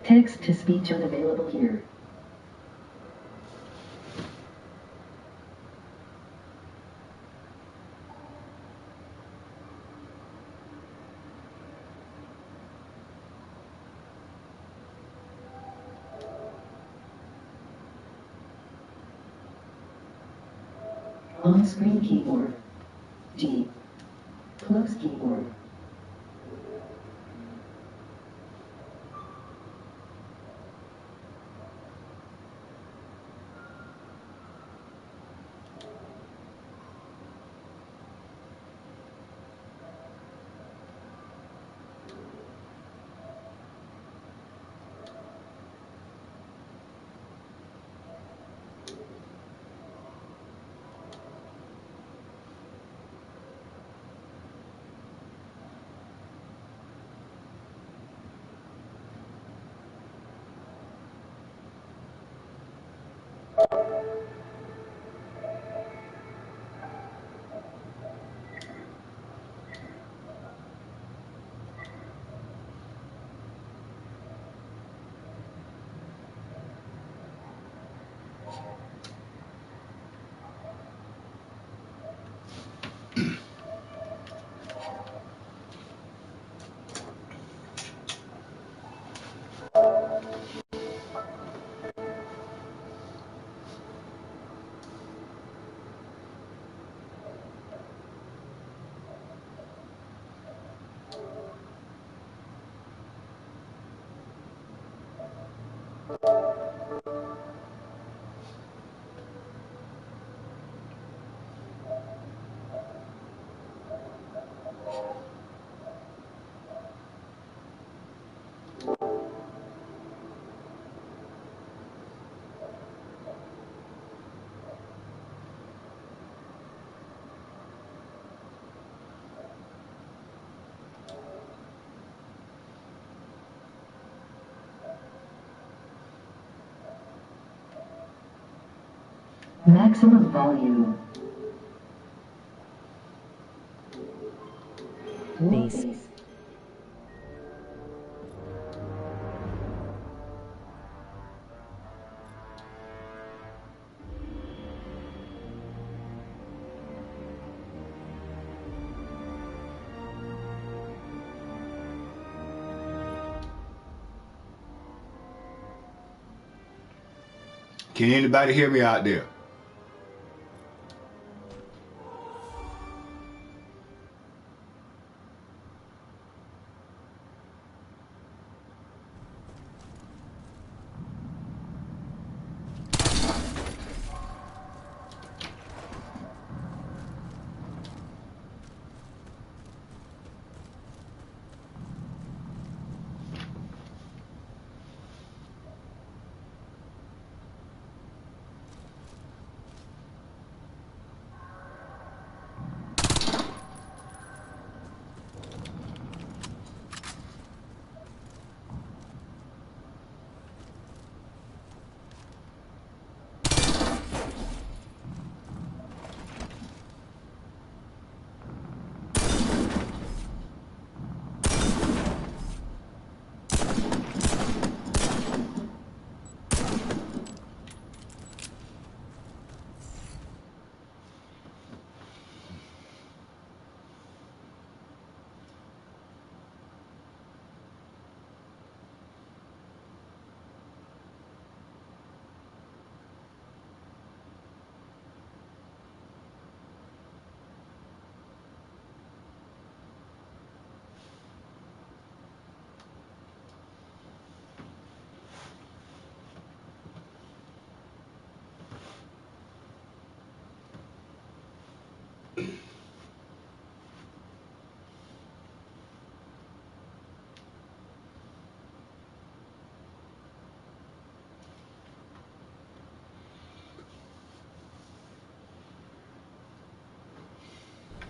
Text-to-speech unavailable here. On-screen keyboard. G. Close keyboard. Maximum volume. Base. Can anybody hear me out there?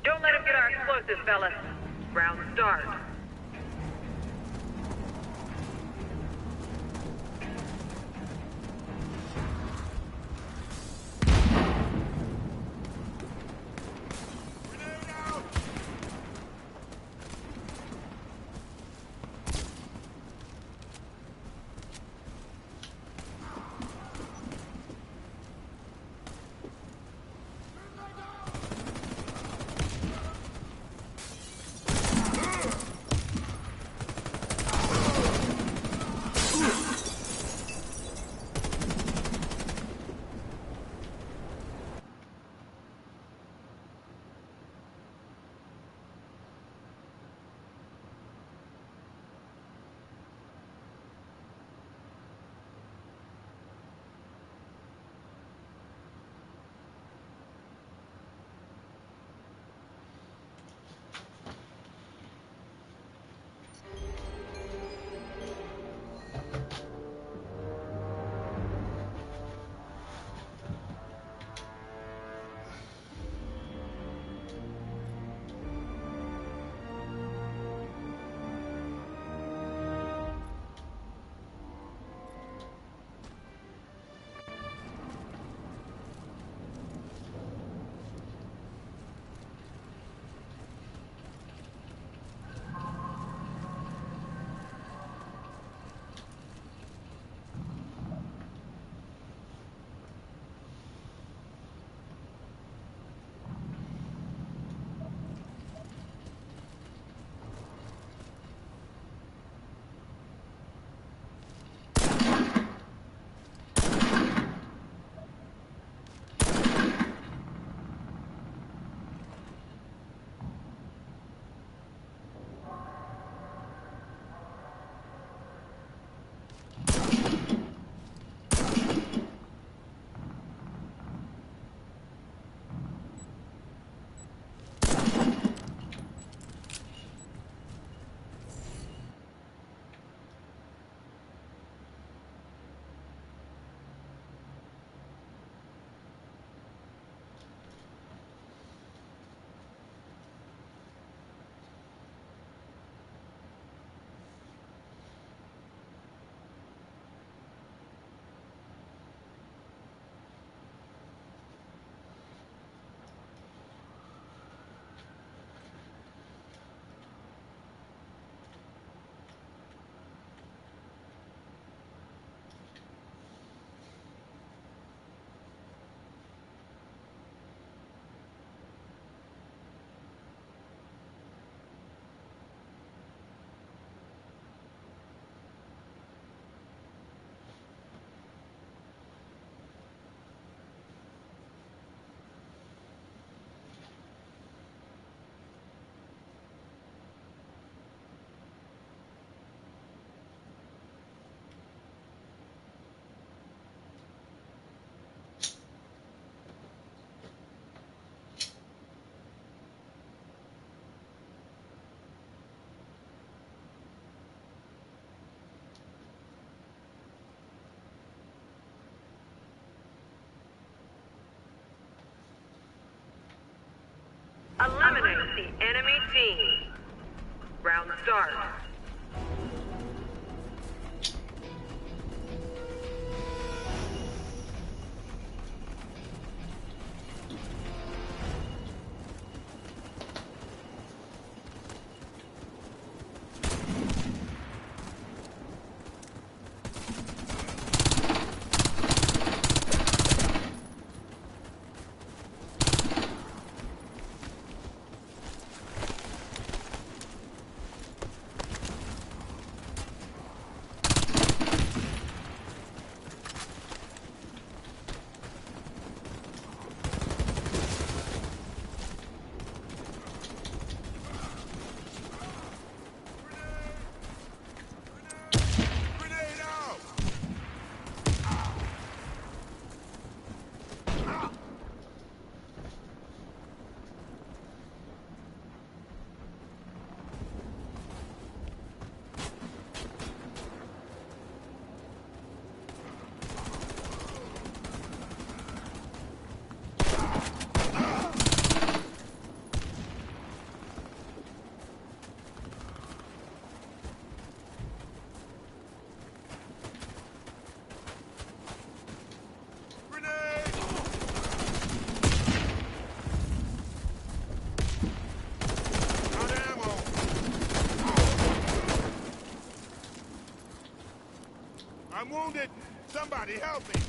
Don't let him get our explosives, fellas. Round start. the enemy team. Round start. I'm wounded! Somebody help me!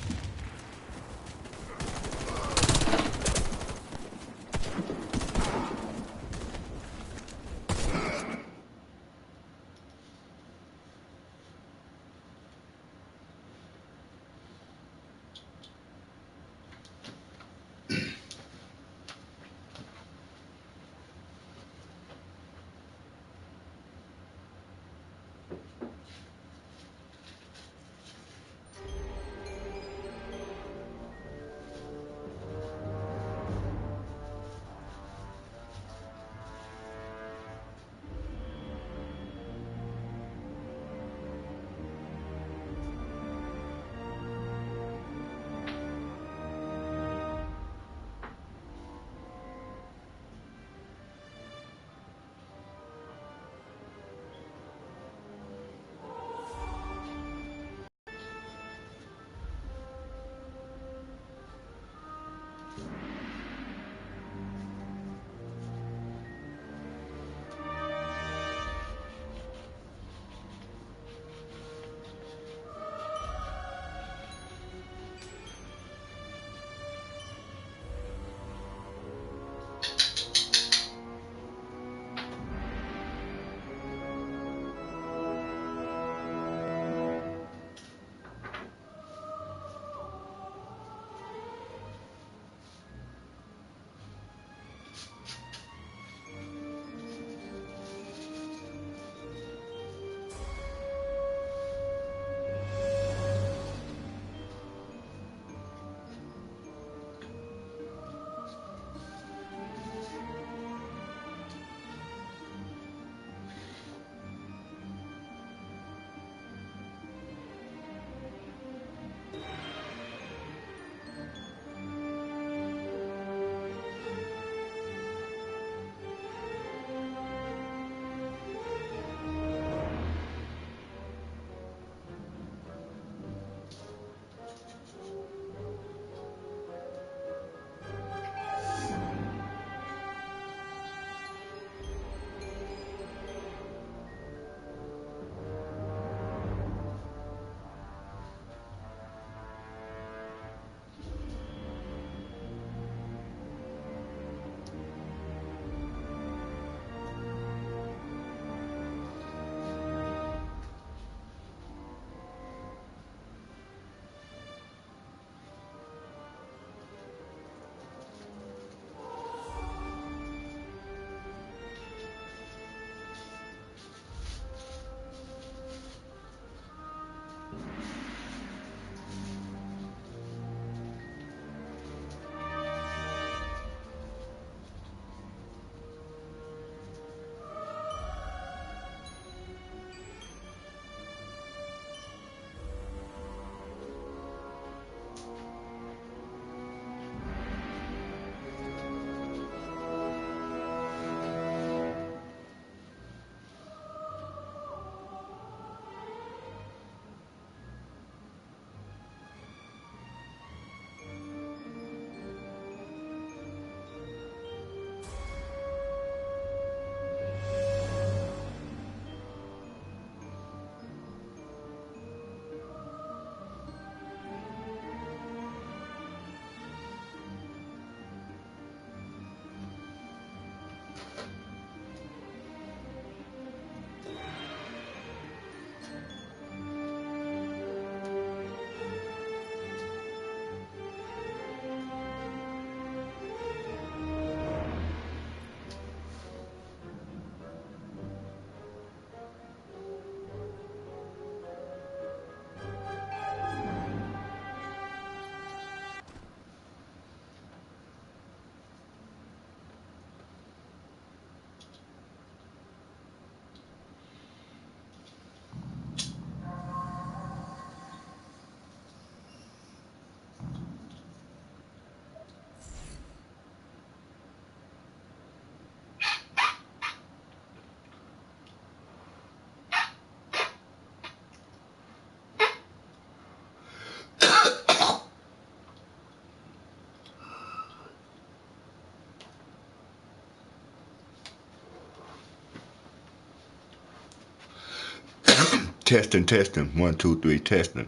Testing, testing. 1, 2, 3, testing.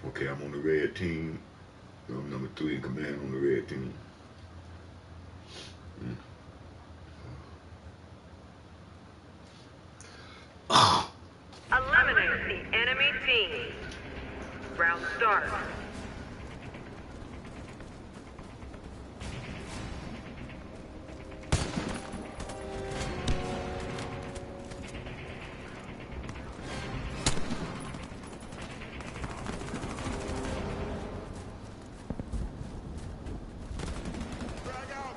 Okay, I'm on the red team. I'm number 3 in command on the red team. Eliminate the enemy team. Round start. Drag out.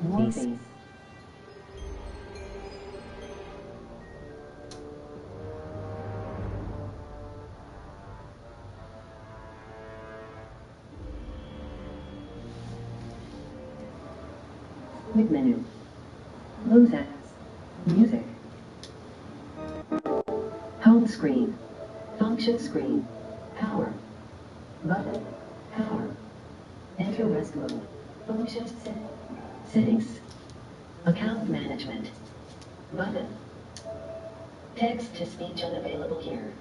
More please. base. Quick menu. Close apps. Music. Home screen. Function screen. Power. Button. Power. Enter rest mode. Function settings. Account management. Button. Text to speech unavailable here.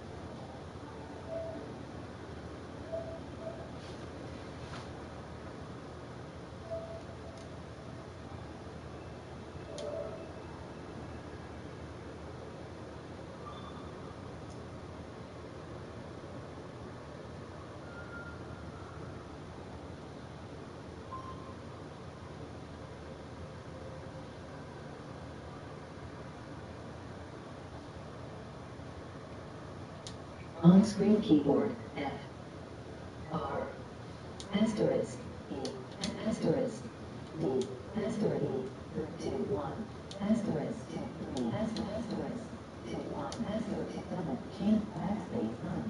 On-screen keyboard F R asterisk E asterisk D asterisk E 2 1 asterisk 2 3 asterisk 2 1 asterisk double change backspace on.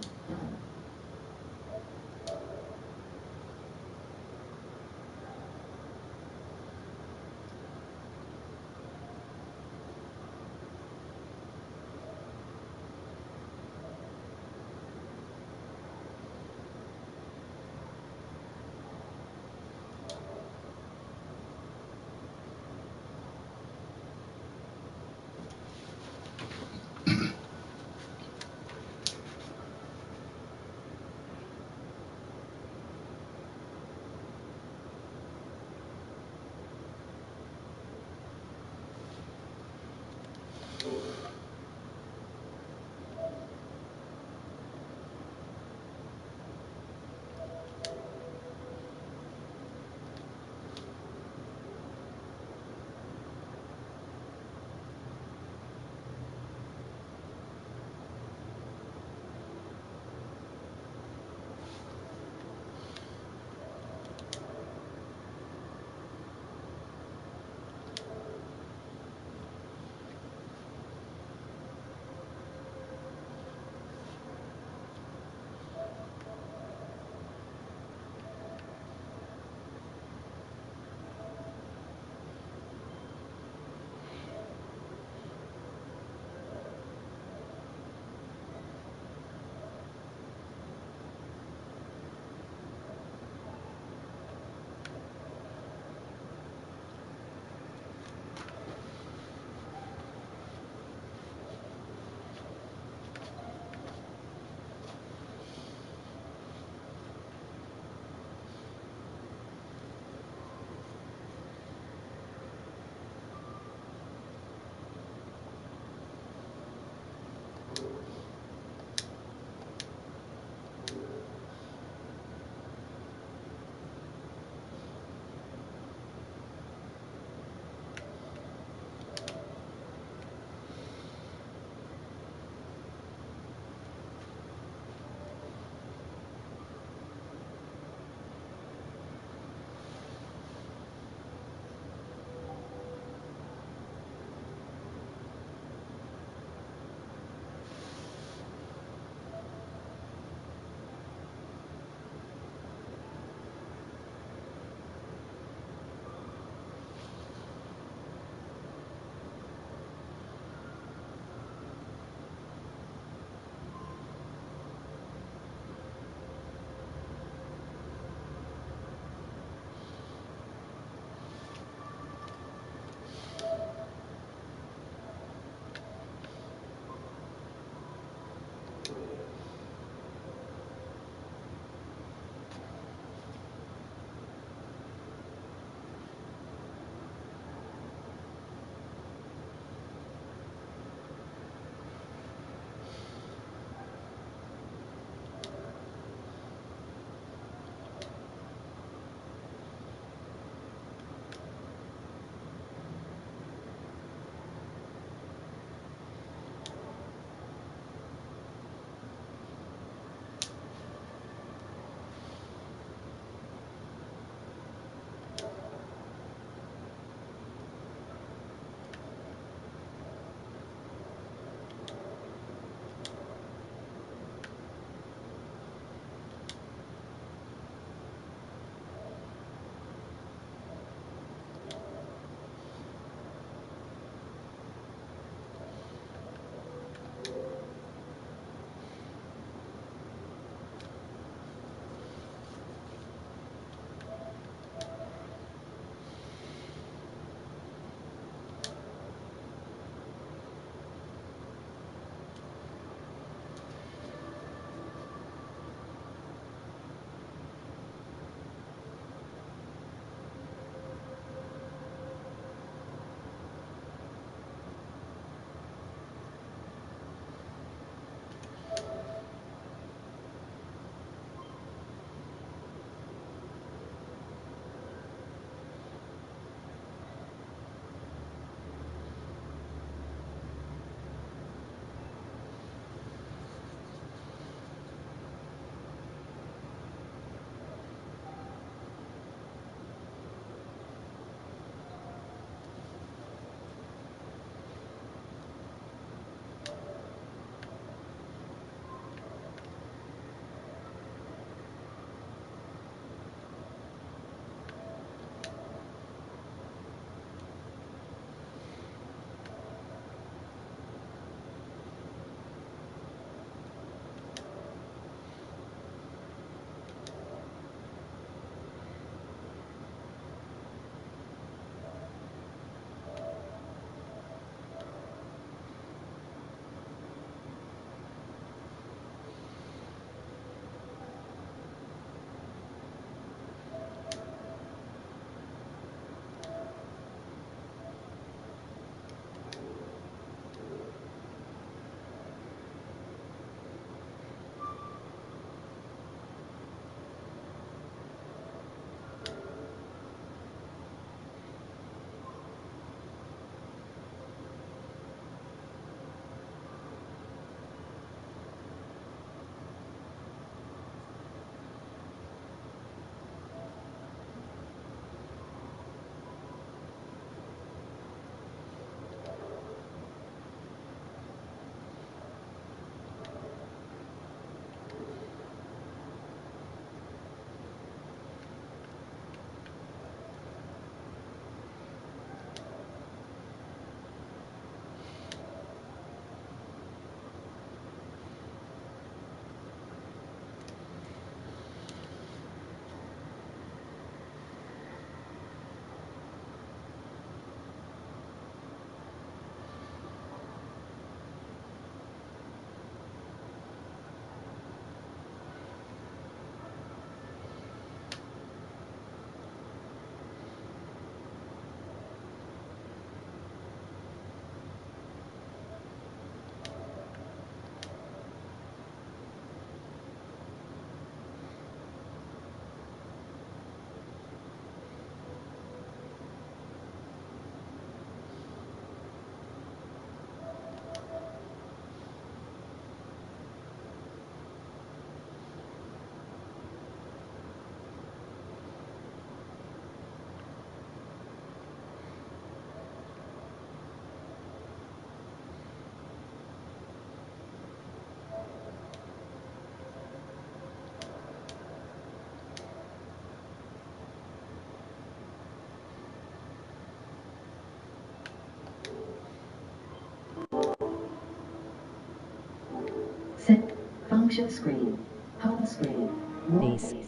Action screen. Home screen. More Base. base.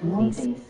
More Base. base.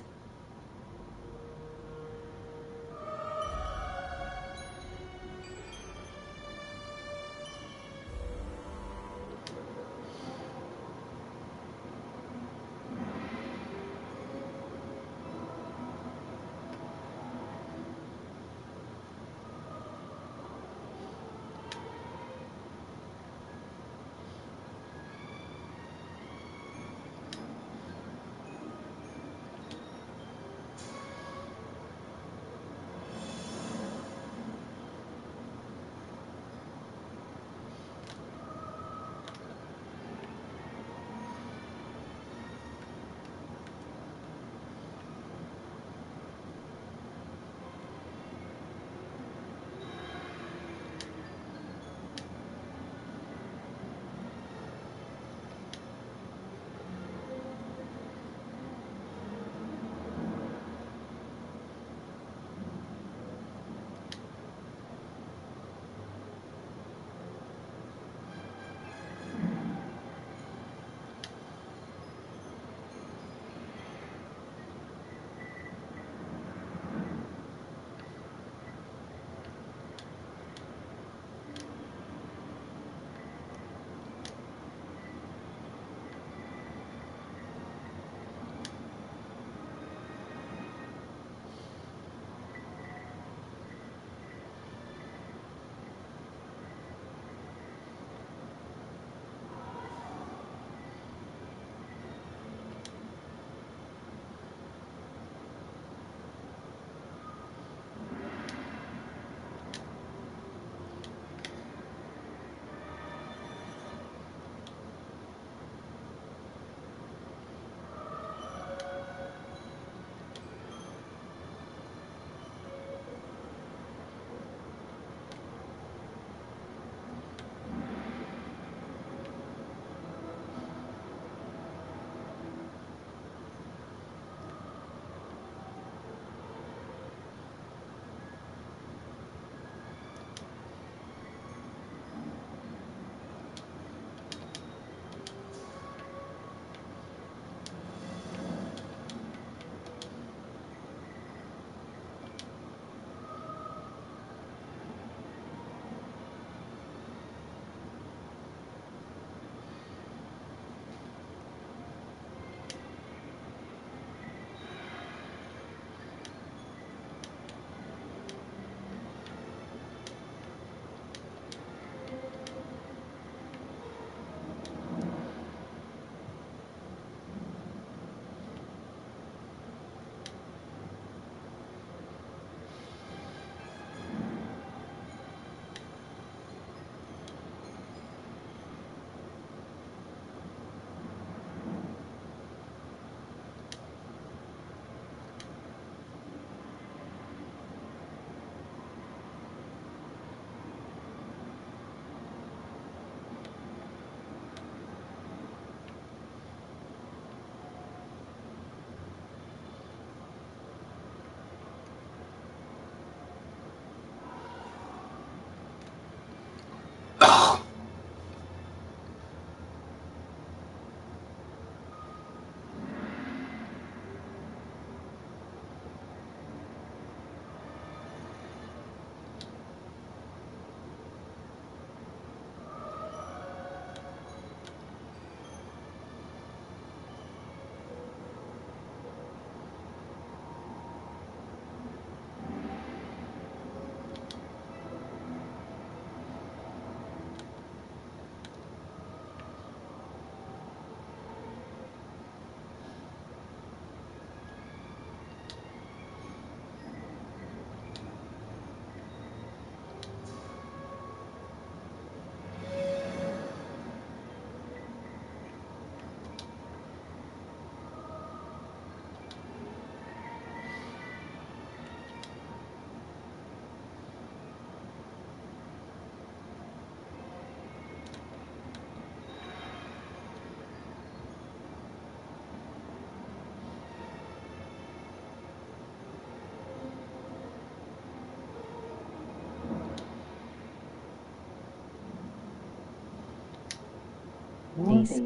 Northeast.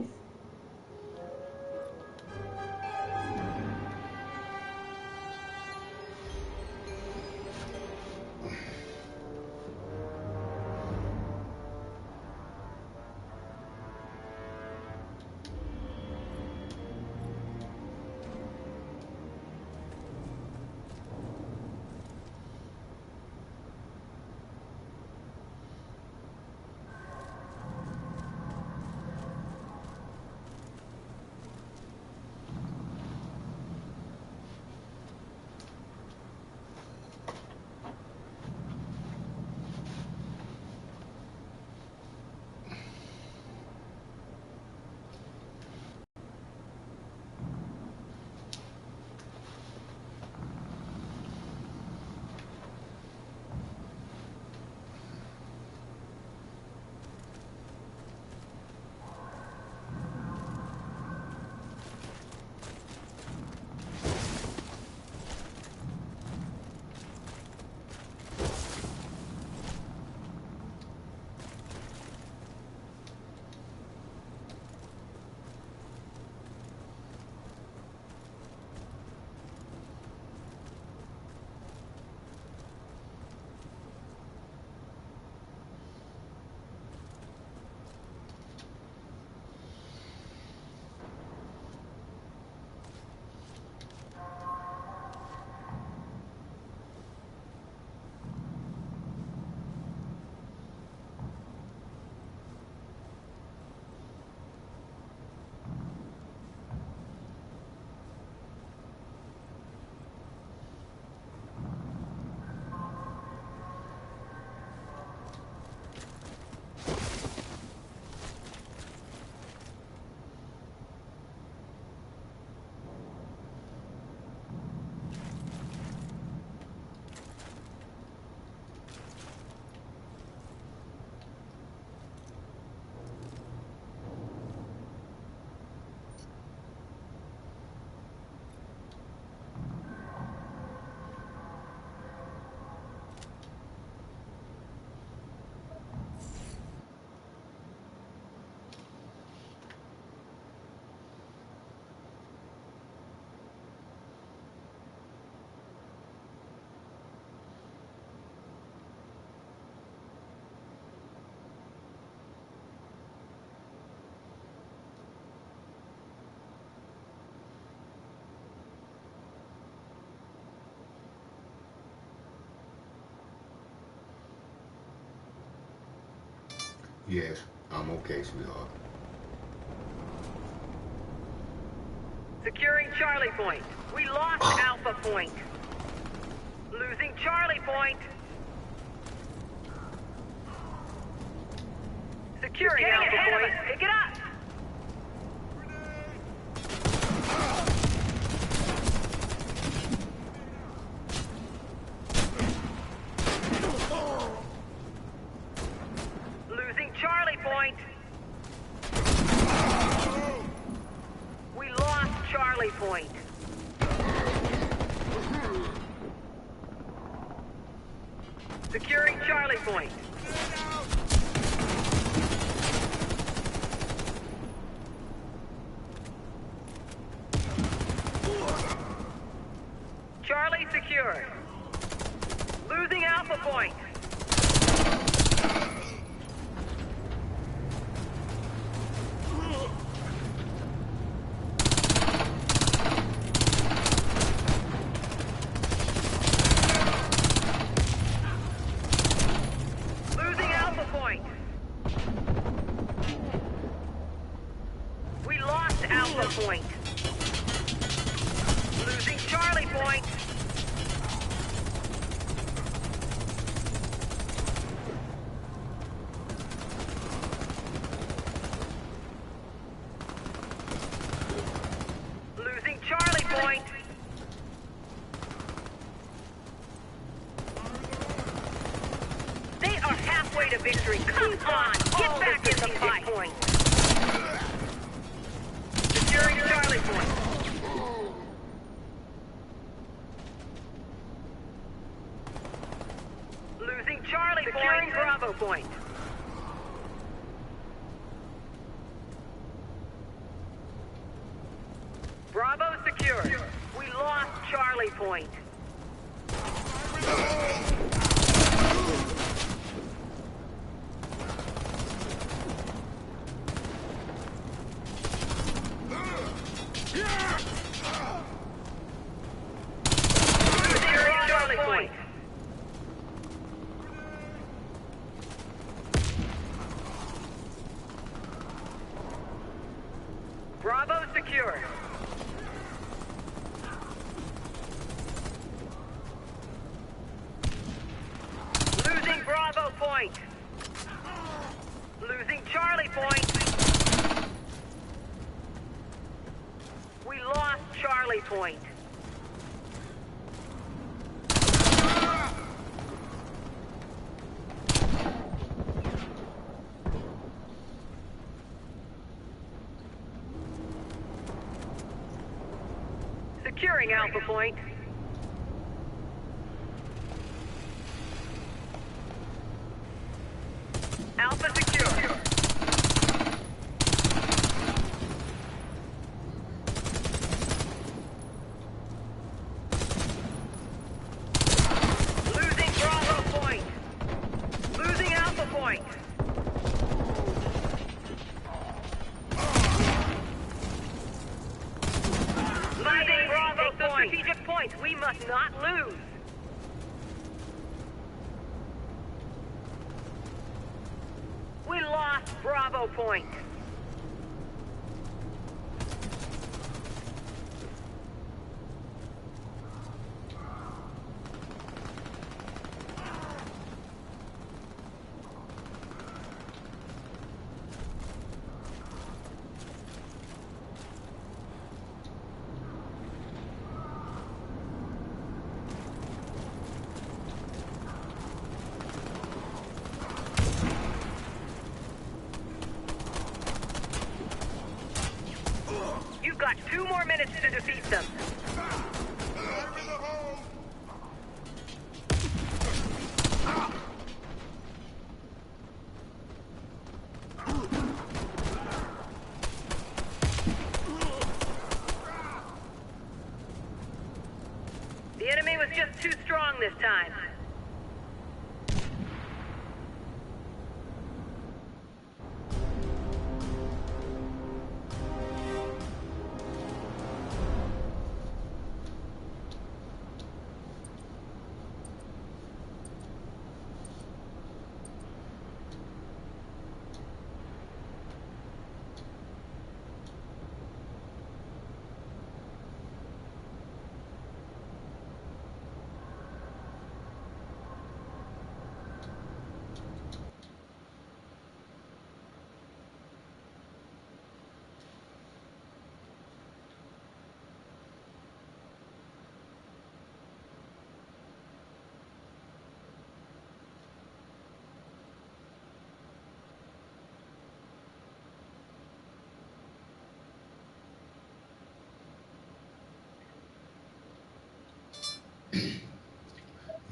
Yes, I'm okay, sweetheart. Securing Charlie Point. We lost Alpha Point. Losing Charlie Point. Securing Alpha Point. Pick it up. Losing Charlie Point. We lost Charlie Point. Securing Charlie Point. Charlie secured. Losing Alpha Point. Losing Alpha Point. We lost Alpha Point. Losing Charlie Point. Losing Charlie Point. They are halfway to victory. Come on, get back in the fight. Point. Securing Charlie Point. Losing Charlie Point. Securing Bravo Point. Charlie Point. Charlie Point. Bravo secure. Losing Bravo Point. Losing Charlie Point. We lost Charlie Point. Securing Alpha Point. Alpha secure. Losing Bravo Point. Losing Alpha Point. Losing Bravo Point. Strategic points we must not lose. We lost Bravo Point. You've got 2 more minutes to defeat them. Fire in the hole! The enemy was just too strong this time.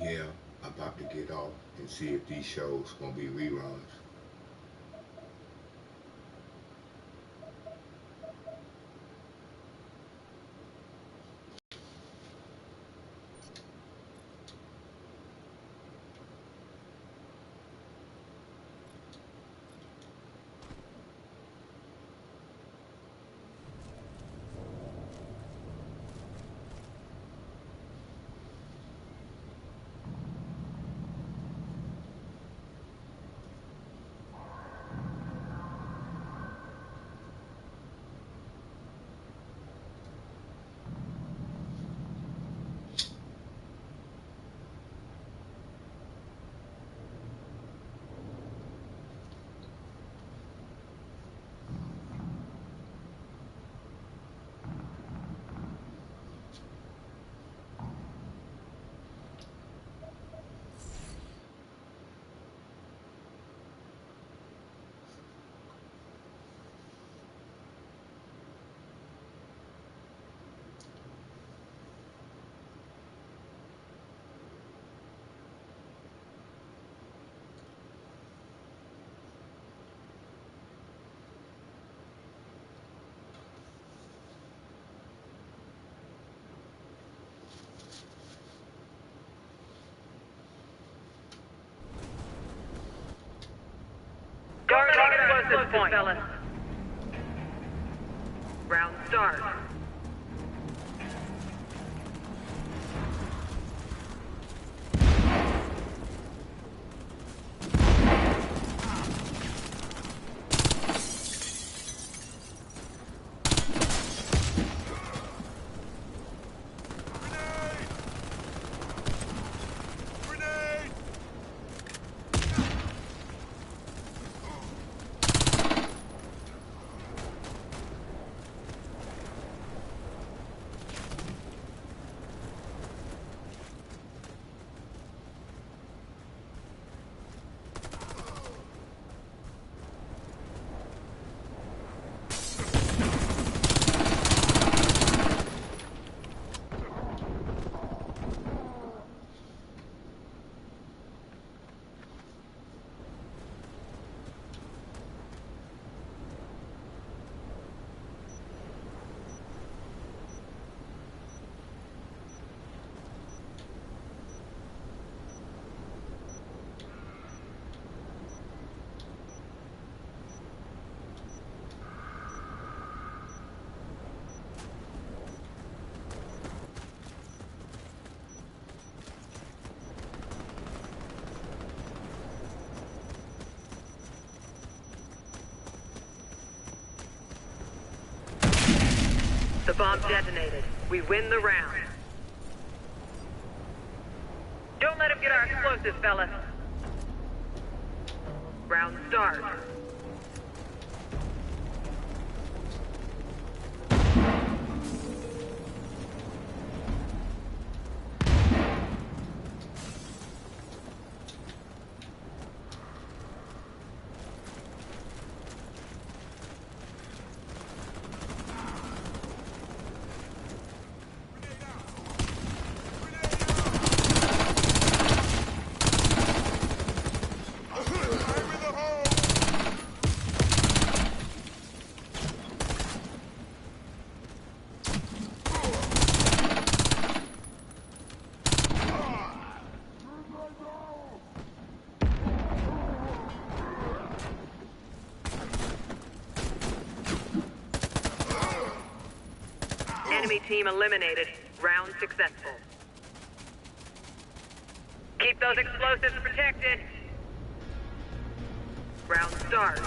Yeah, I'm about to get off and see if these shows gonna be reruns. explosive point. Fellas. Round start. The bomb detonated. We win the round. Don't let him get our explosives, fellas. Round start. Enemy team eliminated. Round successful. Keep those explosives protected. Round start.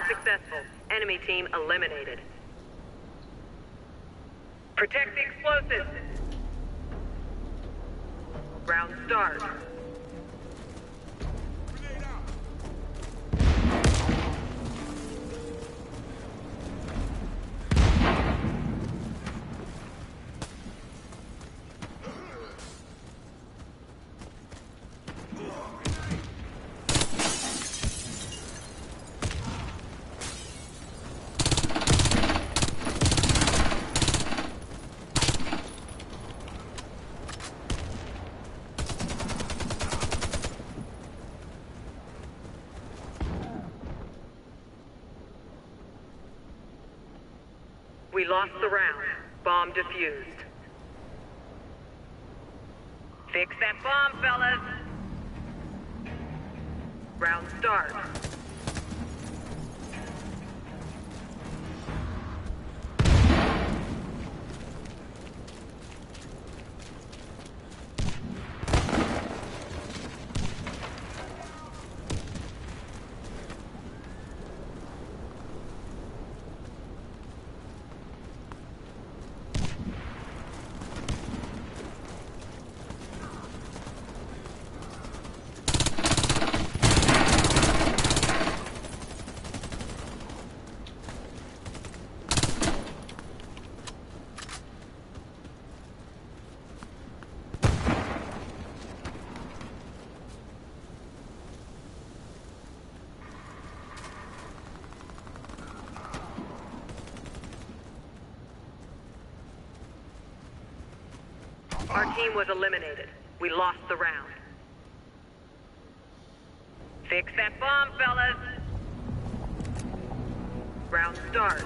Successful. Enemy team eliminated. Protect the explosives. Round start. We lost the round. Bomb defused. Fix that bomb, fellas. Round start. Our team was eliminated. We lost the round. Fix that bomb, fellas. Round start.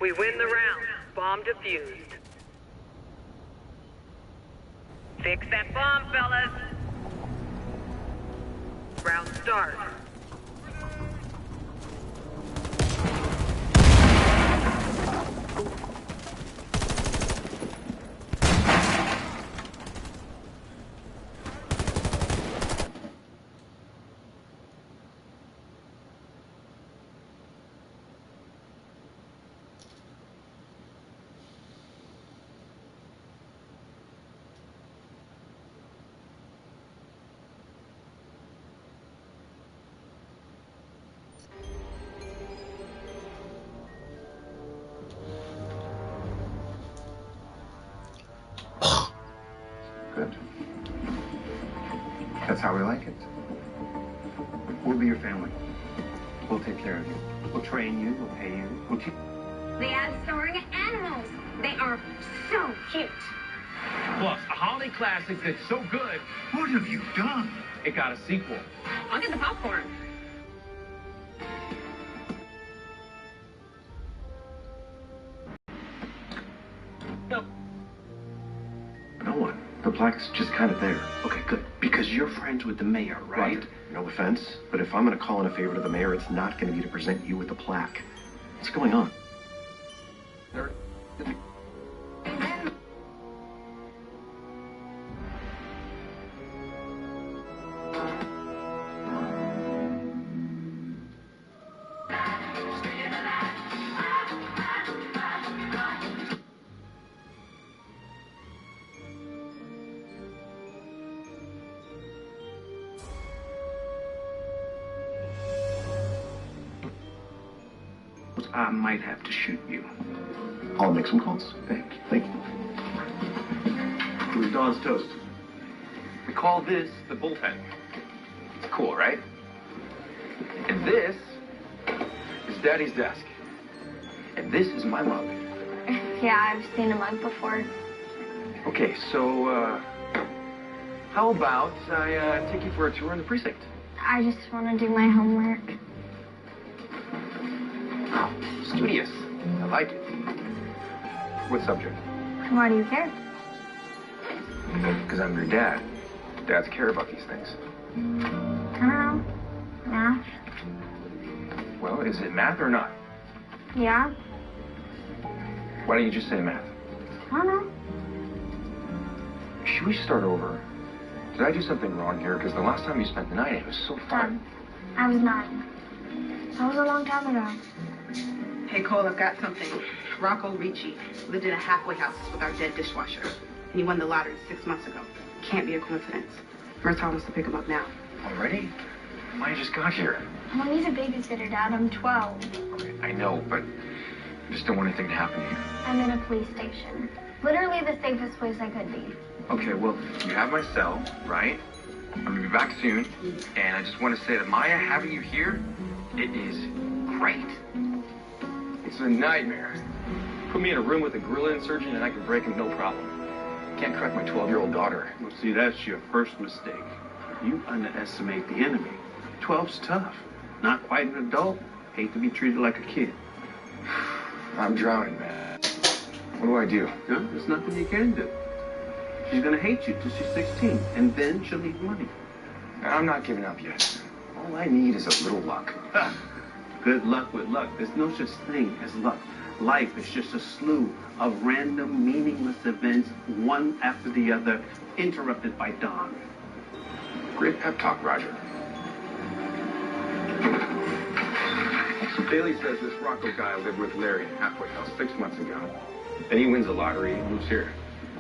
We win the round. Bomb defused. Fix that bomb, fellas. Round start. Good. That's how we like it. We'll be your family. We'll take care of you. We'll train you. We'll pay you. We'll keep... They add soaring animals. They are so cute. Plus, a holiday classic that's so good, What have you done? it got a sequel. I'll get the popcorn. No. No one. The plaque's just kind of there. Okay, good. Because you're friends with the mayor, right? No offense, but if I'm going to call in a favor to the mayor, it's not going to be to present you with the plaque. What's going on? I might have to shoot you. I'll make some calls. Thank you. Who's Dawn's toast? We call this the bullpen. It's cool, right? And this is Daddy's desk. And this is my mug. Yeah, I've seen a mug before. Okay, so, how about I take you for a tour in the precinct? I just want to do my homework. Studious. I like it. What subject? Why do you care? Because I'm your dad. Dads care about these things. I don't know. Math? Well, is it math or not? Yeah? Why don't you just say math? I don't know. Should we start over? Did I do something wrong here? Because the last time you spent the night, it was so Dad, fun. I was 9. That was a long time ago. Hey, Cole, I've got something. Rocco Ricci lived in a halfway house with our dead dishwasher. And he won the lottery 6 months ago. Can't be a coincidence. First telling us to pick him up now. Already? I just got here. I need a babysitter, Dad. I'm 12. Okay, I know, but I just don't want anything to happen to you. I'm in a police station. Literally the safest place I could be. Okay, well, you have my cell, right? I'm gonna be back soon, and I just want to say that Maya, having you here, it is great. It's a nightmare. Put me in a room with a gorilla surgeon and I can break him no problem. Can't crack my 12-year-old daughter. Well, see, that's your first mistake. You underestimate the enemy. 12's tough. Not quite an adult. Hate to be treated like a kid. I'm drowning, man. What do I do? No, there's nothing you can do. She's gonna hate you till she's 16, and then she'll need money. I'm not giving up yet. All I need is a little luck. Good luck with luck. There's no such thing as luck. Life is just a slew of random, meaningless events, one after the other, interrupted by dawn. Great pep talk, Roger. Bailey says this Rocco guy lived with Larry in Halfway House 6 months ago. Then he wins the lottery and moves here.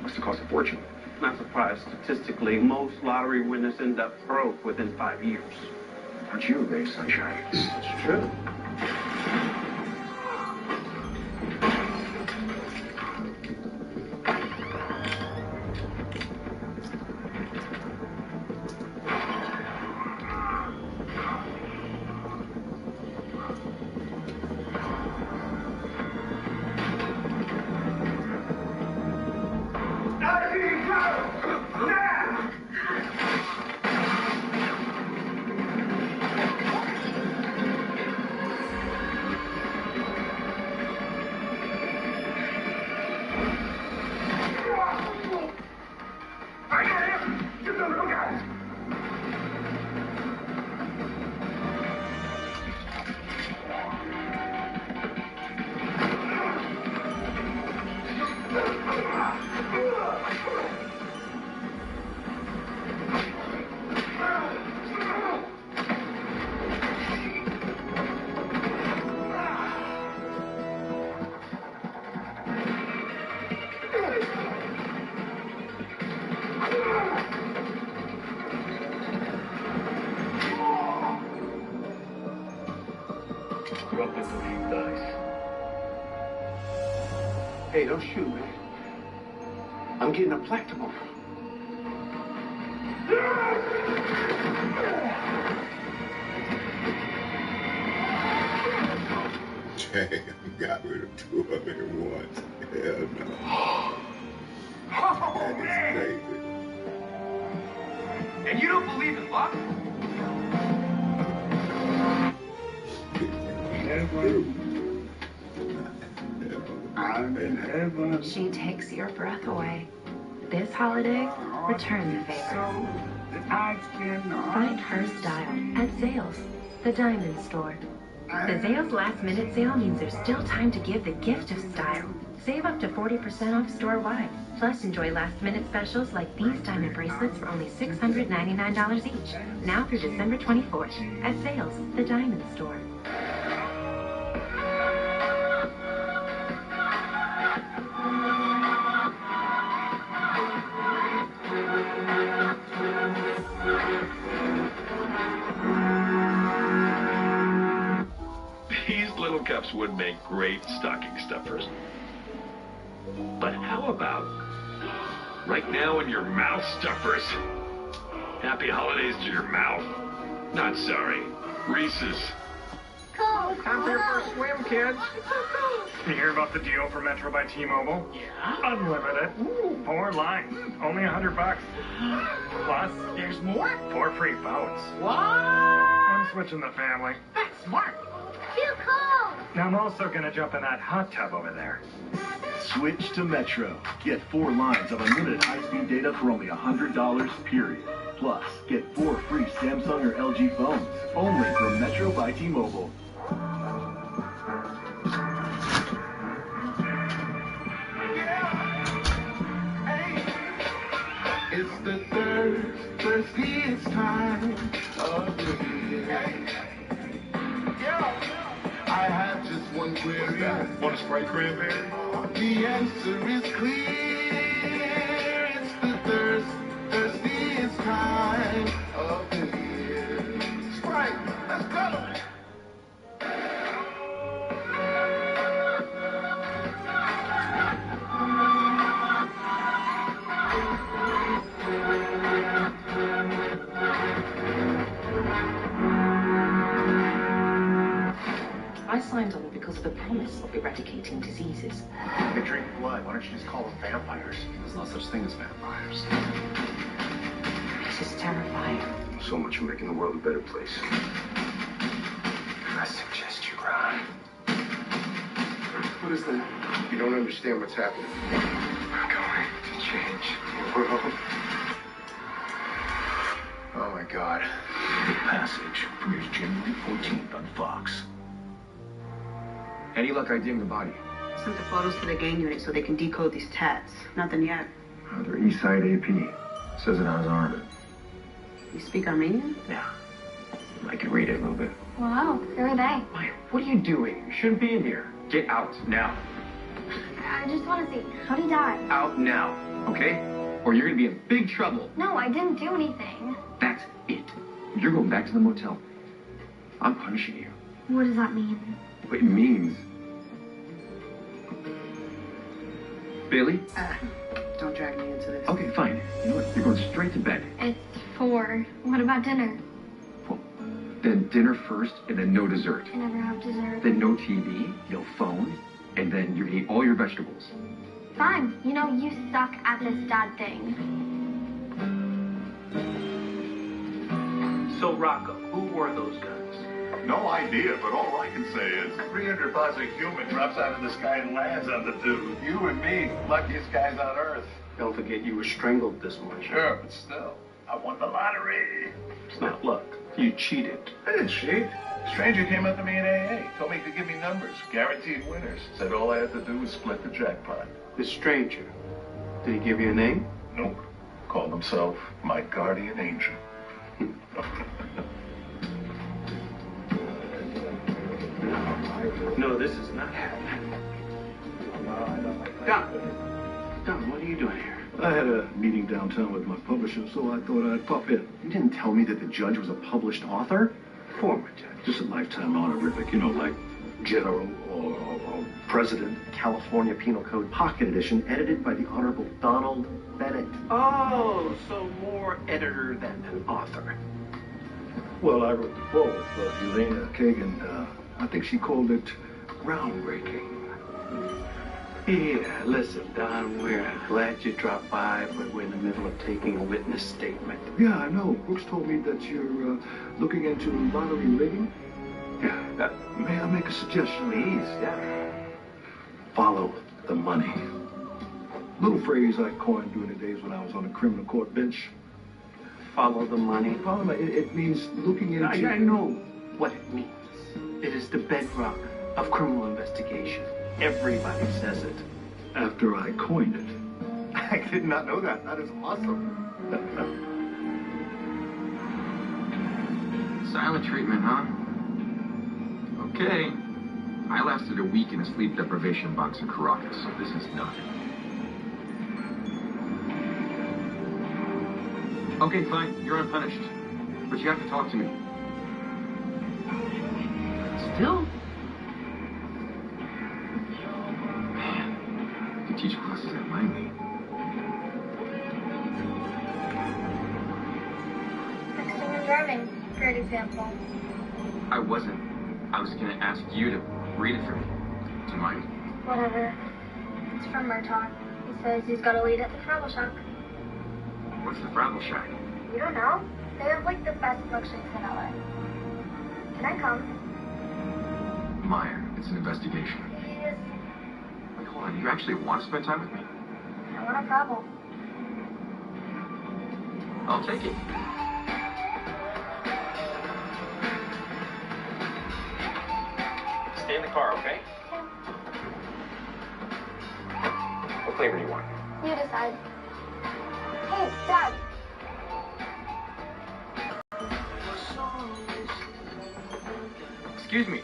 Must have cost a fortune. Not surprised. Statistically, most lottery winners end up broke within 5 years. Aren't you a ray of sunshine? It's true. Hey, don't shoot me. I'm getting a plaque tomorrow. Damn, got rid of 2 of them at once. Hell no. That is crazy. And you don't believe in luck? She takes your breath away. This holiday, return the favor. Find her style at Zales, the diamond store. The Zales last minute sale means there's still time to give the gift of style. Save up to 40% off store-wide. Plus, enjoy last minute specials like these diamond bracelets for only $699 each. Now through December 24th at Zales, the diamond store. These little cups would make great stocking stuffers. But how about right now in your mouth stuffers? Happy holidays to your mouth. Not sorry. Reese's. Cool. Time for your first swim, kids. You hear about the deal for Metro by T-Mobile? Yeah. Unlimited. 4 lines. Only $100. Plus, There's more? 4 free phones. What? I'm switching the family. That's smart. Too cool. Now I'm also gonna jump in that hot tub over there. Switch to Metro. Get 4 lines of unlimited high-speed data for only $100, period. Plus, get 4 free Samsung or LG phones. Only from Metro by T-Mobile. It's the thirstiest time of the year. I have just one query. Want to spray cranberry? The answer is clear. It's the thirstiest time of the year. Sprite, let's go. I signed on because of the promise of eradicating diseases. They drink blood. Why don't you just call them vampires? There's no such thing as vampires. It is terrifying. So much for making the world a better place. I suggest you run. What is that? You don't understand what's happening. We're going to change the world. Oh my God. The Passage premieres January 14th on Fox. Any luck IDing the body? Sent the photos to the gang unit so they can decode these tats. Nothing yet. They're Eastside AP. Says it on his arm. You speak Armenian? Yeah. I can read it a little bit. Wow, who are they? Maya, what are you doing? You shouldn't be in here. Get out now. I just want to see. How'd he die? Out now, okay? Or you're gonna be in big trouble. No, I didn't do anything. That's it. You're going back to the motel. I'm punishing you. What does that mean? What it means. Bailey? Don't drag me into this. Okay, fine. You know what? You're going straight to bed. It's 4. What about dinner? Well, then dinner first, and then no dessert. I never have dessert. Then no TV, no phone, and then you're gonna eat all your vegetables. Fine. You know, you suck at this dad thing. So, Rocco, who were those guns? No idea, but all I can say is 300 pounds of human drops out of the sky and lands on the dude. You and me, luckiest guys on Earth. Don't forget you were strangled this much. Sure, but still, I won the lottery. It's not luck. You cheated. I didn't cheat. Stranger came up to me in AA, told me he could give me numbers, guaranteed winners. Said all I had to do was split the jackpot. This stranger, did he give you a name? Nope. Called himself my guardian angel. No, this is not happening. Don, what are you doing here? I had a meeting downtown with my publisher, so I thought I'd pop in. You didn't tell me that the judge was a published author? Former judge. Just a lifetime honorific, you know, like general or president. California Penal Code Pocket Edition, edited by the Honorable Donald Bennett. Oh, so more editor than an author. Well, I wrote the foreword for Helena Kagan. I think she called it groundbreaking. Yeah, listen, Don, we're glad you dropped by, but we're in the middle of taking a witness statement. Yeah, I know. Brooks told me that you're looking into lottery rigging. Yeah. May I make a suggestion? Please, yeah. Follow the money. Little phrase I coined during the days when I was on the criminal court bench. Follow the money? Follow the money. It means looking into... I know what it means. It is the bedrock of criminal investigation. Everybody says it. After I coined it. I did not know that. That is awesome. Silent treatment, huh? Okay. I lasted a week in a sleep deprivation box in Caracas, so this is nothing. Okay, fine. You're unpunished. But you have to talk to me. Still? Man, you teach classes at Langley. Texting and driving. Great example. I wasn't. I was going to ask you to read it for me. Do you mind? Whatever. It's from Murtaugh. He says he's got a lead at the travel shop. What's the Fraggle Shack? You don't know? They have like the best milkshakes in LA. Can I come? Maya, it's an investigation. Please. Wait, hold on. You actually want to spend time with me? I want to travel. I'll take it. Stay in the car, okay? What flavor do you want? You decide. Hey, Dad. Excuse me.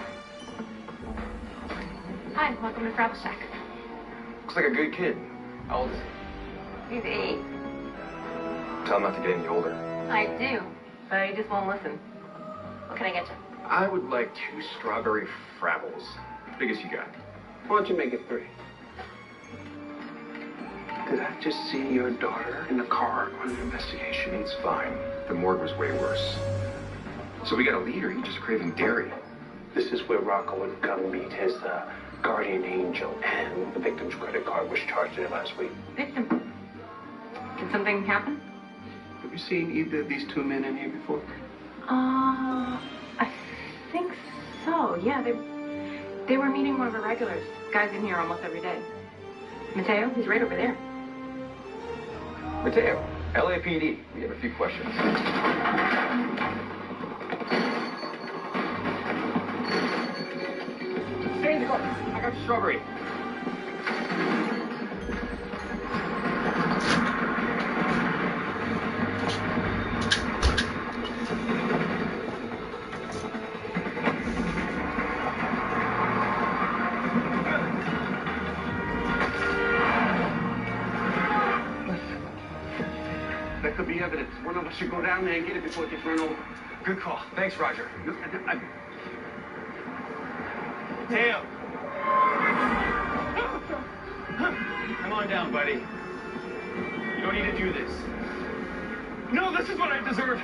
Hi, welcome to Fraggle Shack. Looks like a good kid. How old is he? He's 8. Tell him not to get any older. I do, but he just won't listen. What can I get you? I would like 2 strawberry Fraggles. Biggest you got. Why don't you make it 3? Did I just see your daughter in the car on an investigation? It's fine. The morgue was way worse. So we got a leader. He's just craving dairy. This is where Rocco would come meet his guardian angel, and the victim's credit card was charged in last week. Victim. Did something happen? Have you seen either of these 2 men in here before? I think so. Yeah, they were meeting one of the regulars. Guys in here almost every day. Mateo, he's right over there. Mateo, LAPD. We have a few questions. Stay in the car. I got strawberry. That could be evidence. One of us should go down there and get it before it gets run over. Good call. Thanks, Roger. Tail! Come on down, buddy. You don't need to do this. No, this is what I deserve.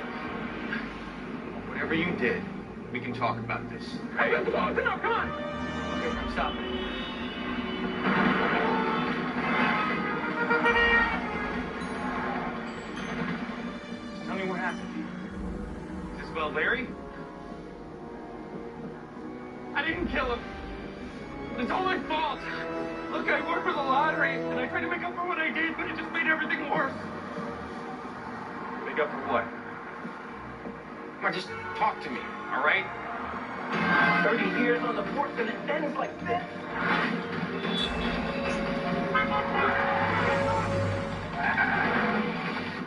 Whatever you did, we can talk about this. Hey, no, come on. Okay, stop it. Just tell me what happened. Is this about Larry? I didn't kill him. It's all my fault. Look, I worked for the lottery, and I tried to make up for what I did, but it just made everything worse. Make up for what? Come on, just talk to me, all right? 30 years on the force, and it ends like this.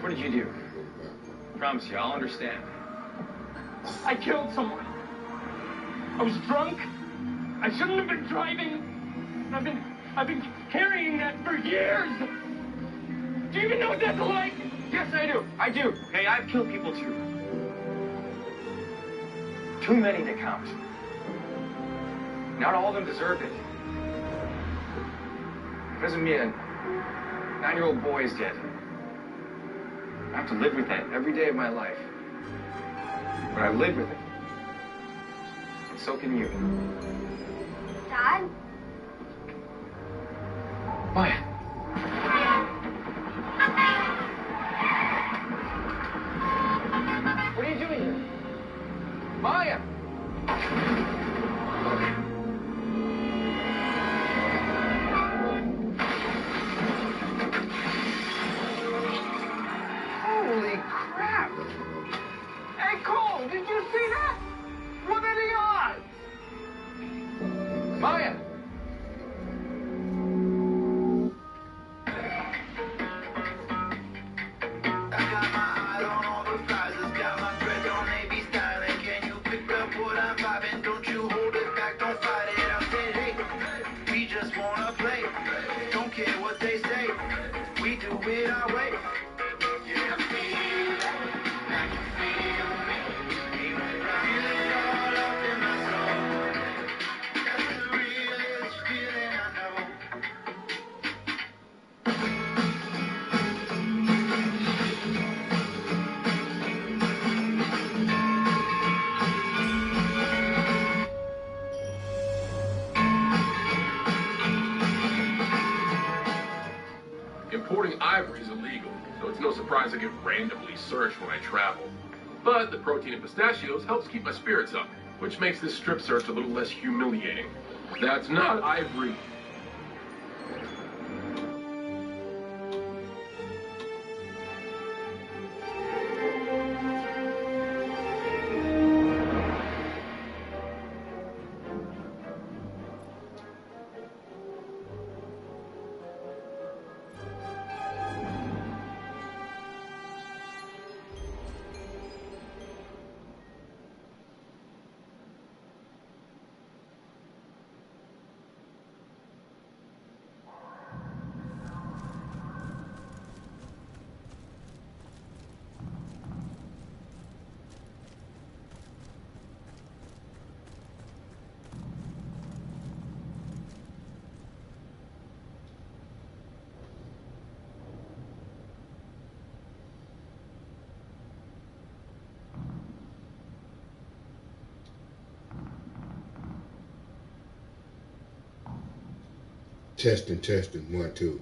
What did you do? Promise you, I'll understand. I killed someone. I was drunk. I shouldn't have been driving. I've been carrying that for years. Do you even know what that's like? Yes, I do. I do. Okay, I've killed people too. Too many to count. Not all of them deserved it. Because of me, a 9-year-old boy is dead. I have to live with that every day of my life. But I live with it. And so can you. Dad? Maya. What are you doing here? Maya! Holy crap! Hey, Cole, did you see that? What are the odds? Maya! Importing ivory is illegal, so it's no surprise I get randomly searched when I travel. But the protein in pistachios helps keep my spirits up, which makes this strip search a little less humiliating. That's not ivory. Testing, 1, 2.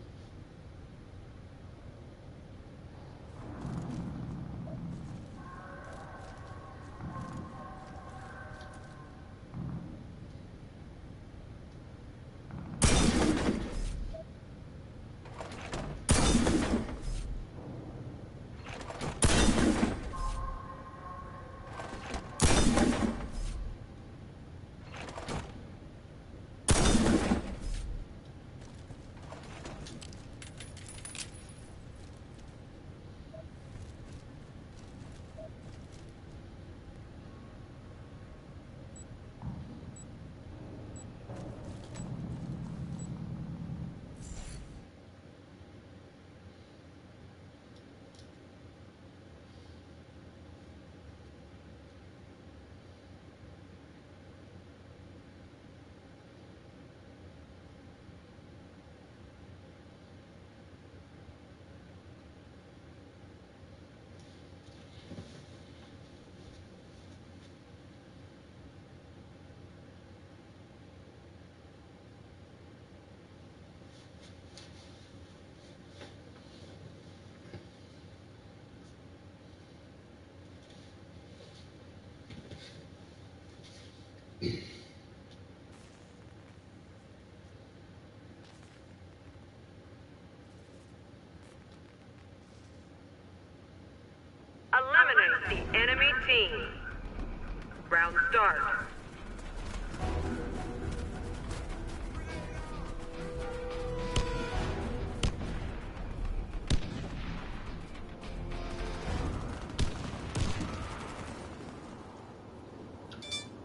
Eliminate the enemy team. Round start.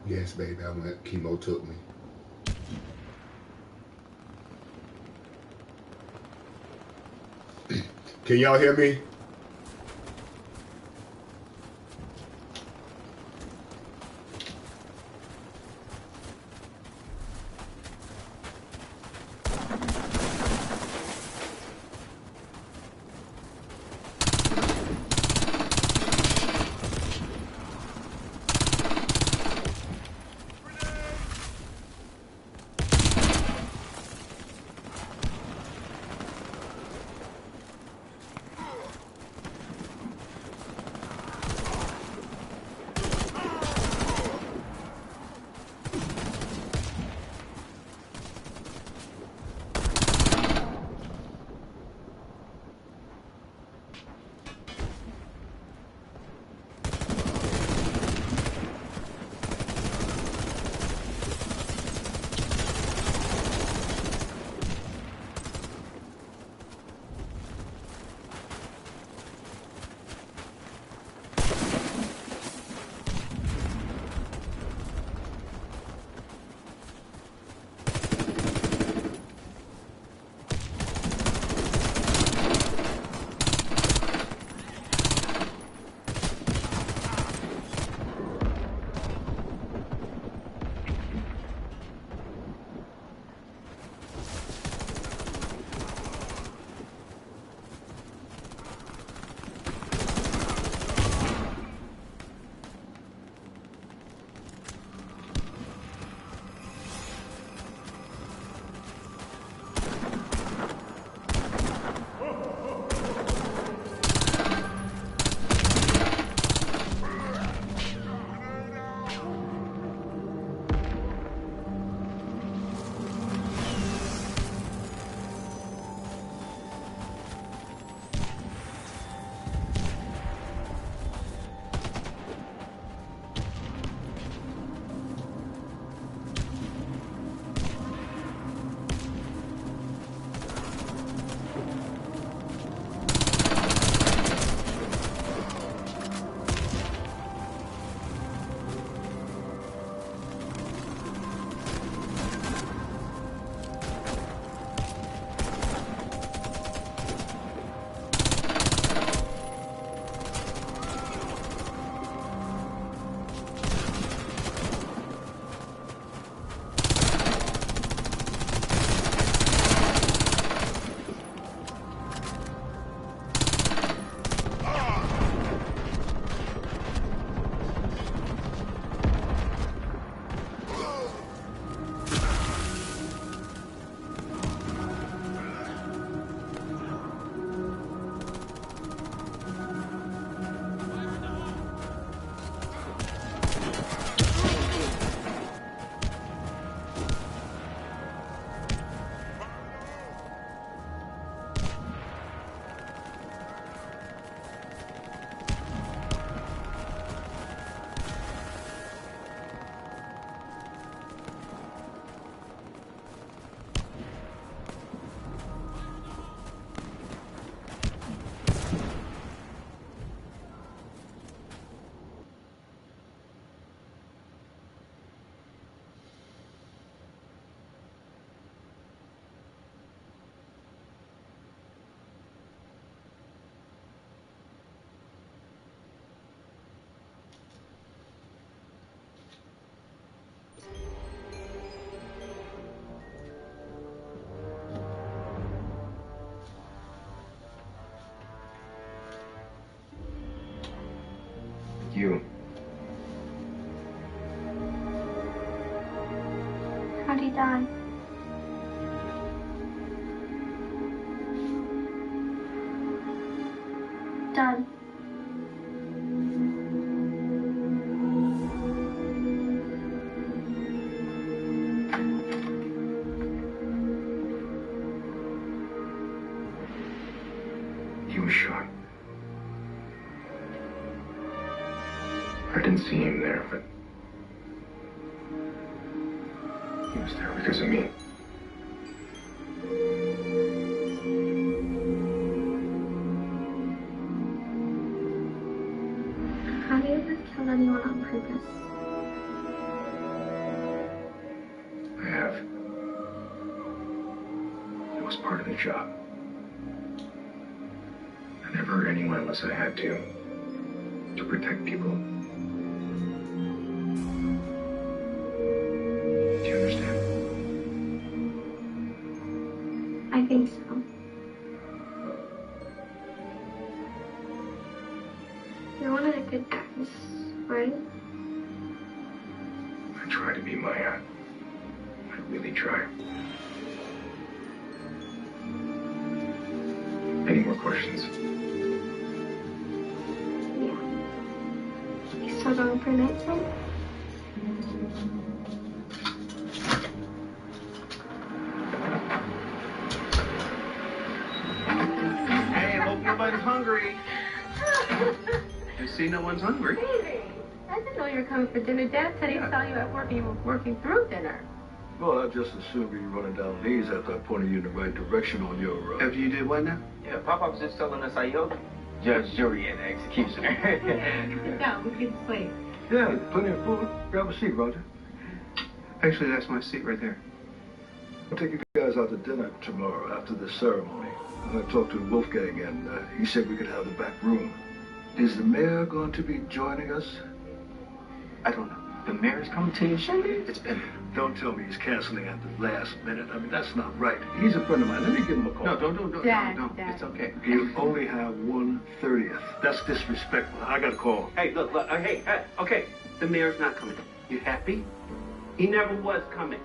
Yes, baby, I went. Chemo took me. Can y'all hear me? You. How'd he die? Dad. he was shot. I didn't see him there, but he was there because of me. Have you ever killed anyone on purpose? I have. It was part of the job. I never hurt anyone unless I had to protect people. Do you understand? I think so. You're one of the good guys, right? I try to be, Maya. I really try. Any more questions? Yeah. You still going for night time? Hey, hope nobody's hungry. You see no one's hungry. Baby, I didn't know you were coming for dinner. Dad said he saw you at work and you were working through dinner. Well, I just assumed you were running down these after I pointed you in the right direction on your... After you did what now? Yeah, Papa was just telling us how you judge, jury, and executioner. Sit down, we can sleep. Yeah, plenty of food. Grab a seat, Roger. Actually, that's my seat right there. I'll take you guys out to dinner tomorrow after the ceremony. I'm going to talk to Wolfgang, and he said we could have the back room. Is the mayor going to be joining us? I don't know. The mayor's coming to your shindig? It's been... Don't tell me he's canceling at the last minute. I mean, that's not right. He's a friend of mine. Let me give him a call. No, don't. Dad, No. Dad. It's okay. You only have 1/30th. That's disrespectful. I got a call. Hey, look, hey, okay. The mayor's not coming. You happy? He never was coming.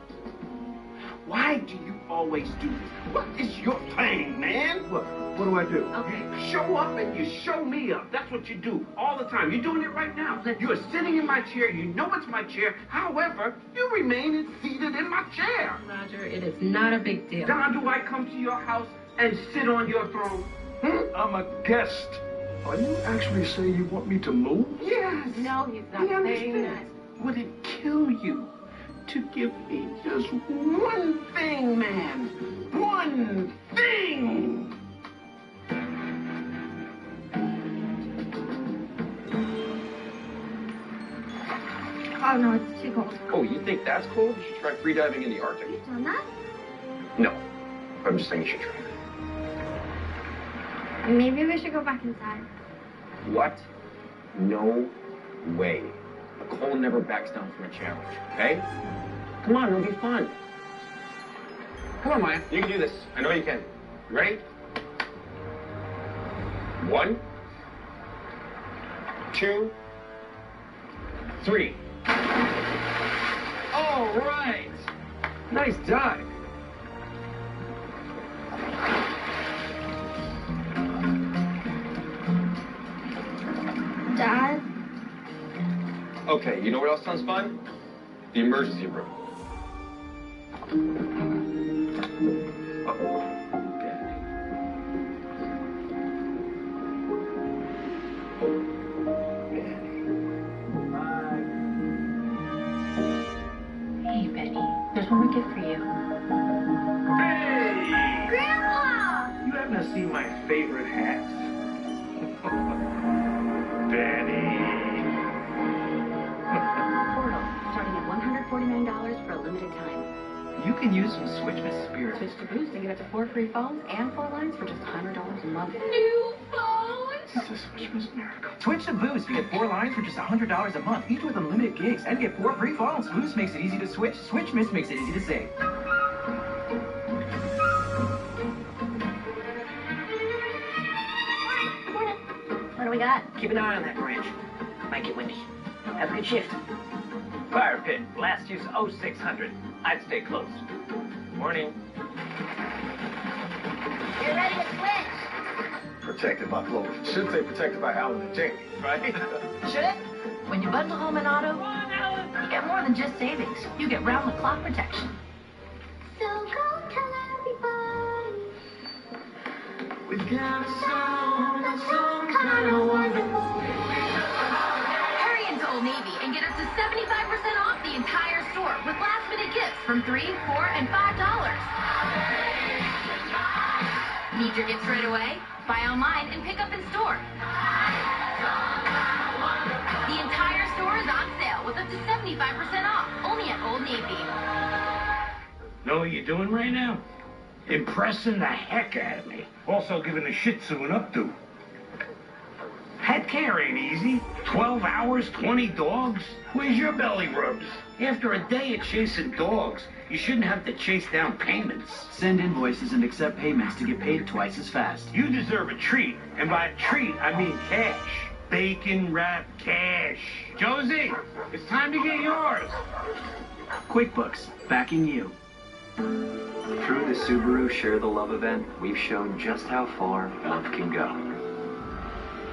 Why do you always do this? What is your thing, man? What? What do I do? Okay. You show up and you show me up. That's what you do all the time. You're doing it right now. You are sitting in my chair. You know it's my chair. However, you remain seated in my chair. Roger, it is not a big deal. Don, do I come to your house and sit on your throne? I'm a guest. Are you actually saying you want me to move? Yes. No, he's not saying that. Would it kill you to give me just one thing, man? One thing! Oh no, it's too cold. Oh, you think that's cold? You should try free diving in the Arctic. You've done that? No. I'm just saying you should try. Maybe we should go back inside. What? No way. Nicole never backs down from a challenge, okay? Come on, it'll be fun. Come on, Maya. You can do this. I know you can. You ready? 1, 2, 3. All right. Nice dive. Dad? Okay, you know what else sounds fun? The emergency room. Hey, Benny, there's one more gift for you. Hey! Grandpa! You happen to see my favorite hats? Benny. Portal, starting at $149 for a limited time. You can use some Switchmas spirit. Switch to Boost and get up to 4 free phones and 4 lines for just $100 a month. New phone? It's a Switchmas miracle. Switch to Boost. You get 4 lines for just $100 a month, each with unlimited gigs, and get 4 free phones. Boost makes it easy to switch. Switchmas makes it easy to save. What do we got? Keep an eye on that branch. Might get windy. Have a good shift. Fire pit. Blast use 0600. I'd stay close. Morning. You're ready to switch. Protected by clothes. Should say protected by Alan and Jamie, right? Should it? When you bundle home and auto, you get more than just savings. You get round-the-clock protection. So go tell everybody. We got some. Hurry into Old Navy and get up to 75% off the entire store with last-minute gifts from $3, $4, and $5. Need your gifts right away? Buy online and pick up in store. The entire store is on sale with up to 75% off, only at Old Navy. Know what you're doing right now? Impressing the heck out of me. Also giving the Shih Tzu an updo. Pet care ain't easy. 12 hours, 20 dogs? Where's your belly rubs? After a day of chasing dogs, you shouldn't have to chase down payments. Send invoices and accept payments to get paid twice as fast. You deserve a treat. And by a treat, I mean cash. Bacon wrapped cash. Josie, it's time to get yours. QuickBooks, backing you. Through the Subaru Share the Love event, we've shown just how far love can go.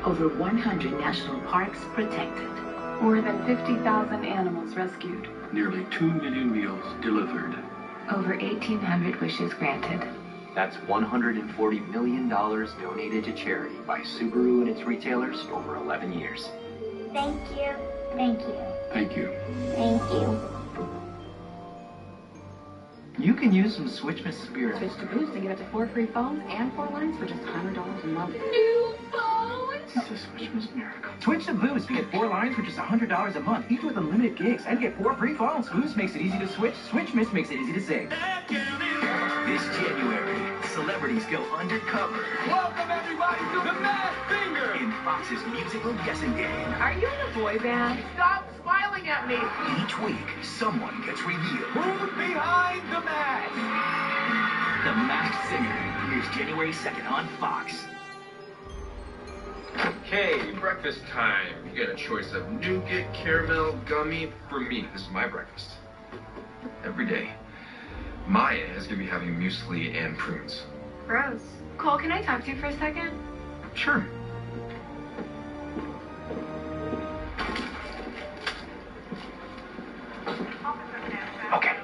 Over 100 national parks protected. More than 50,000 animals rescued. Nearly 2 million meals delivered. Over 1,800 wishes granted. That's $140 million donated to charity by Subaru and its retailers over 11 years. Thank you. Thank you. Thank you. Thank you. You can use some Switchmas Spirit. Switch to Boost and get up to 4 free phones and 4 lines for just $100 a month. New phones? It's a Switchmas miracle. Switch to Boost. Get 4 lines for just $100 a month, each with unlimited gigs, and get 4 free phones. Boost makes it easy to switch. Switchmas makes it easy to save. This January, celebrities go undercover Welcome everybody to the Mad Finger! in Fox's musical guessing game. Are you in a boy band? Stop smiling at me! Each week, someone gets revealed. Who's behind the mask? The Masked Singer premieres January 2nd on Fox. Okay, breakfast time. You get a choice of nougat, caramel, gummy. For me, this is my breakfast. Every day. Maya is going to be having muesli and prunes. Gross. Cole, can I talk to you for a second? Sure. Okay.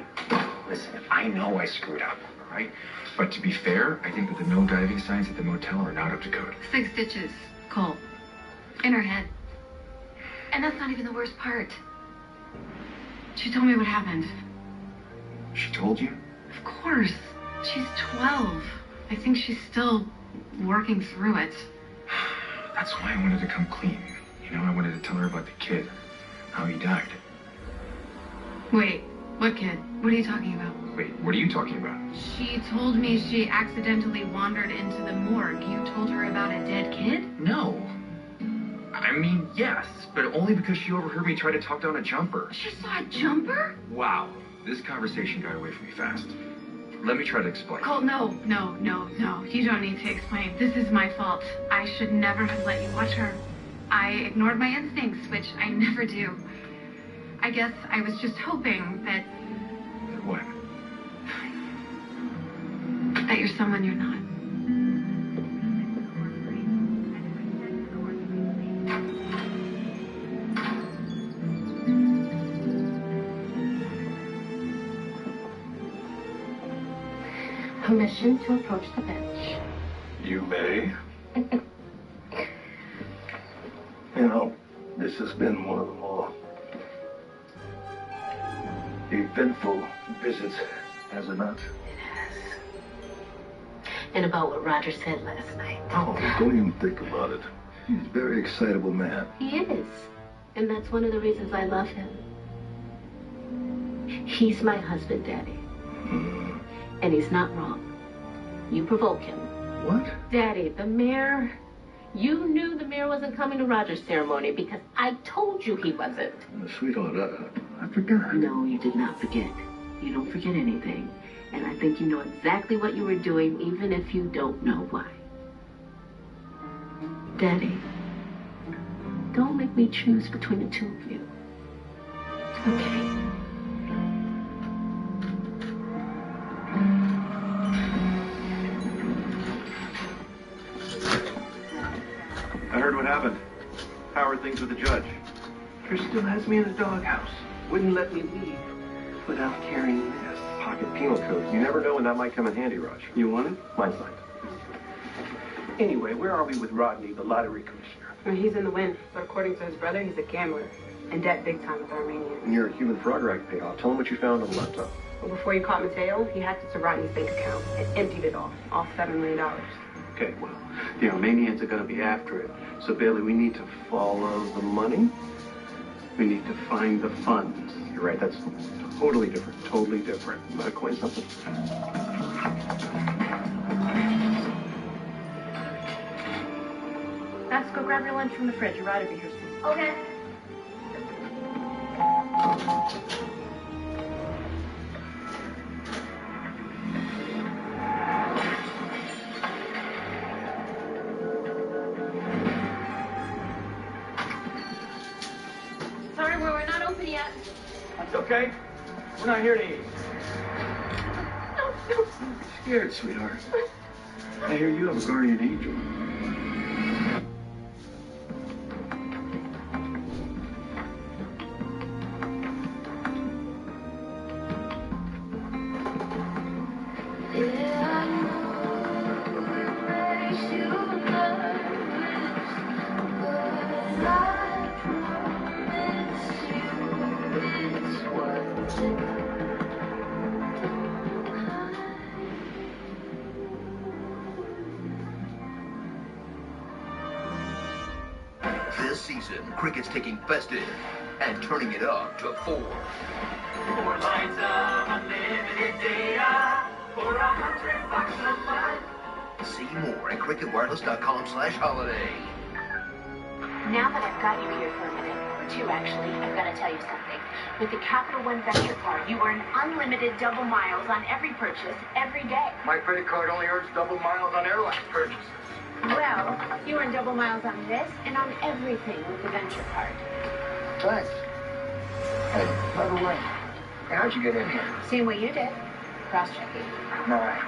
Listen, I know I screwed up, all right? But to be fair, I think that the no diving signs at the motel are not up to code. 6 stitches, Cole. In her head. And that's not even the worst part. She told me what happened. She told you? Of course. She's 12. I think she's still working through it. That's why I wanted to come clean. You know, I wanted to tell her about the kid, how he died. Wait, what kid? What are you talking about? Wait, what are you talking about? She told me she accidentally wandered into the morgue. You told her about a dead kid? No. I mean, yes, but only because she overheard me try to talk down a jumper. She saw a jumper? Wow, this conversation got away from me fast. Let me try to explain. Cole, no. You don't need to explain. This is my fault. I should never have let you watch her. I ignored my instincts, which I never do. I guess I was just hoping that... What? That you're someone you're not. Permission to approach the bench. You may. You know, this has been one of the more eventful visits, has it not? And about what Roger said last night. Oh, don't even think about it. He's a very excitable man. He is. And that's one of the reasons I love him. He's my husband, Daddy. And he's not wrong. You provoke him. What? Daddy, the mayor... You knew the mayor wasn't coming to Roger's ceremony because I told you he wasn't. Sweetheart, I forgot. No, you did not forget. You don't forget anything. And I think you know exactly what you were doing, even if you don't know why. Daddy, don't make me choose between the two of you. Okay? I heard what happened. How are things with the judge? She still has me in the doghouse. Wouldn't let me leave without carrying this. Pocket penal code. You never know when that might come in handy, Roger. You want it? Mine's signed. Anyway, where are we with Rodney, the lottery commissioner? He's in the wind, but according to his brother, he's a gambler. In debt big time with Armenia. And your human fraud rag paid off. Tell him what you found on the laptop. Well, before he caught Mateo, he hacked into Rodney's bank account and emptied it all $7 million. Okay, well, the Armenians are going to be after it. So, Bailey, we need to follow the money. We need to find the funds. You're right, that's totally different. Totally different. You might have coined something. Max, go grab your lunch from the fridge. Your ride will be here soon. Okay. Sorry, we're not open yet. That's okay. We're not here to eat. Don't be scared, sweetheart. I hear you have a guardian angel. This season, cricket's taking festive and turning it up to 4. 4 lines of unlimited data for $100 a month. See more at cricketwireless.com/holiday. Now that I've got you here for a minute, or two actually, I've got to tell you something. With the Capital One Venture Card, you earn unlimited double miles on every purchase, every day. My credit card only earns double miles on airline purchases. Well, you earn double miles on this and on everything with the Venture Card. Thanks. Hey, by the way, how'd you get in here? Same way you did. Cross-checking. Nice.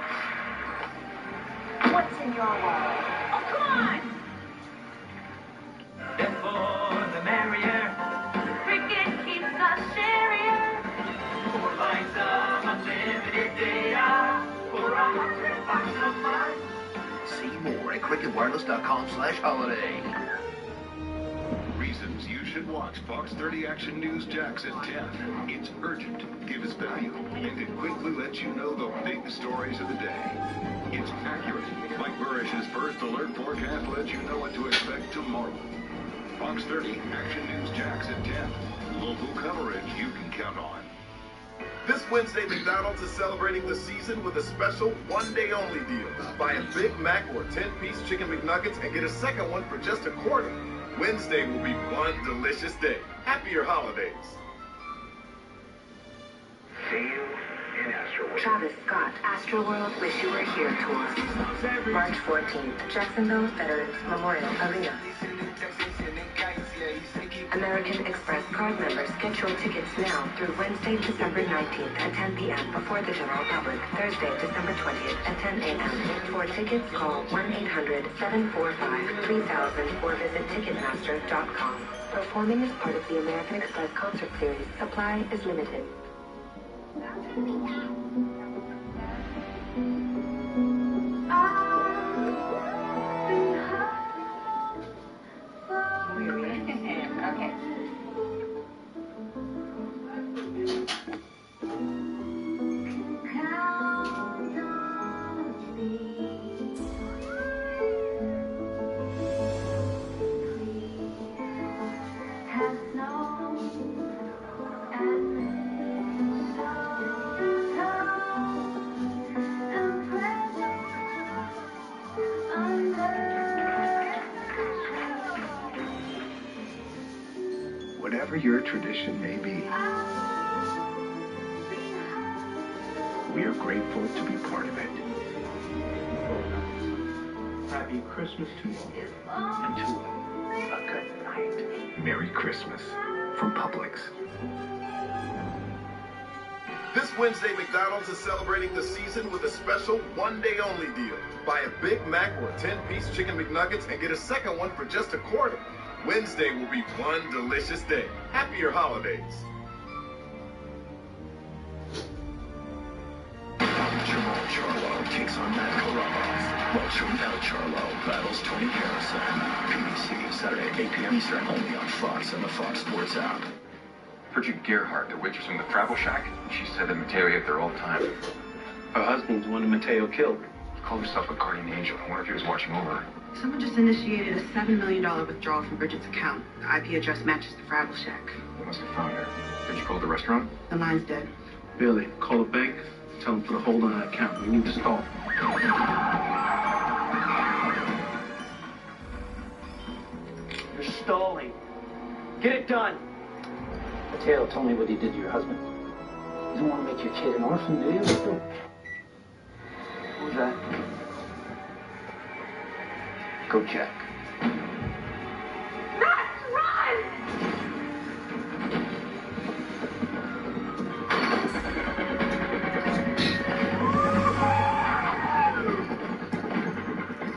What's in your wallet? Oh, come on! The more the merrier. Cricket keeps us sharier. 4 lines of unlimited data for $100 a month. See more at cricketwireless.com/holiday. Reasons you should watch Fox 30 Action News Jax at 10. It's urgent, give us value, and it quickly lets you know the big stories of the day. It's accurate. Mike Burrish's first alert forecast lets you know what to expect tomorrow. Fox 30 Action News Jax at 10. Local coverage you can count on. This Wednesday, McDonald's is celebrating the season with a special one-day-only deal. Buy a Big Mac or 10-piece Chicken McNuggets and get a second one for just $0.25. Wednesday will be one delicious day. Happier holidays. See you in Astroworld. Travis Scott, Astroworld Wish You Were Here Tour. March 14th, Jacksonville Veterans Memorial Arena. American Express card members get your tickets now through Wednesday, December 19th at 10 p.m. before the general public. Thursday, December 20th at 10 a.m. For tickets, call 1-800-745-3000 or visit Ticketmaster.com. Performing as part of the American Express concert series, supply is limited. Okay. Whatever your tradition may be, we are grateful to be part of it. Happy Christmas to all, and to all, a good night. Merry Christmas from Publix. This Wednesday, McDonald's is celebrating the season with a special one-day-only deal. Buy a Big Mac or 10-piece Chicken McNuggets and get a second one for just $0.25. Wednesday will be one delicious day. Happier holidays. Jamal Charlo, takes on Matt Karamov, while Chumel Charlo battles Tony Harrison. PBC, Saturday, 8 p.m. Eastern, only on Fox and the Fox Sports app. Bridget Gerhardt, the waitress from the Travel Shack, she said that Mateo ate there all the time. Her husband's the one that Mateo killed. He called himself a guardian angel. I wonder if he was watching over her. Someone just initiated a $7 million withdrawal from Bridget's account. The IP address matches the Fraggle Shack. They must have found her. Did you call the restaurant? The line's dead. Billy, call the bank. Tell them to put a hold on that account. We need to stall. You're stalling. Get it done. Mateo told me what he did to your husband. You don't want to make your kid an orphan, do you? Who's that? Go check.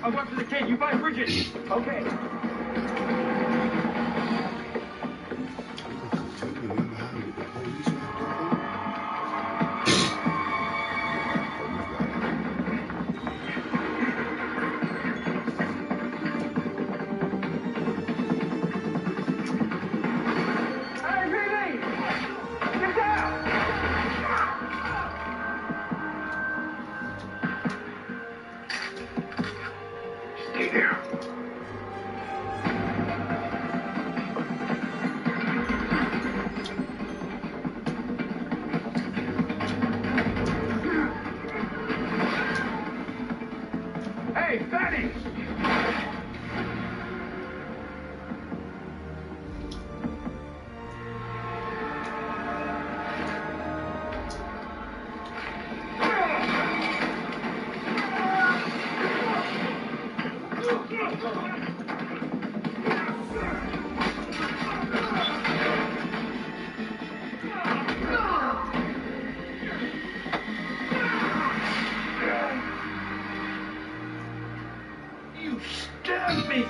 I'll go after the kid. You find Bridget. Okay. Stay there. Hey, Fatty! You stabbed me!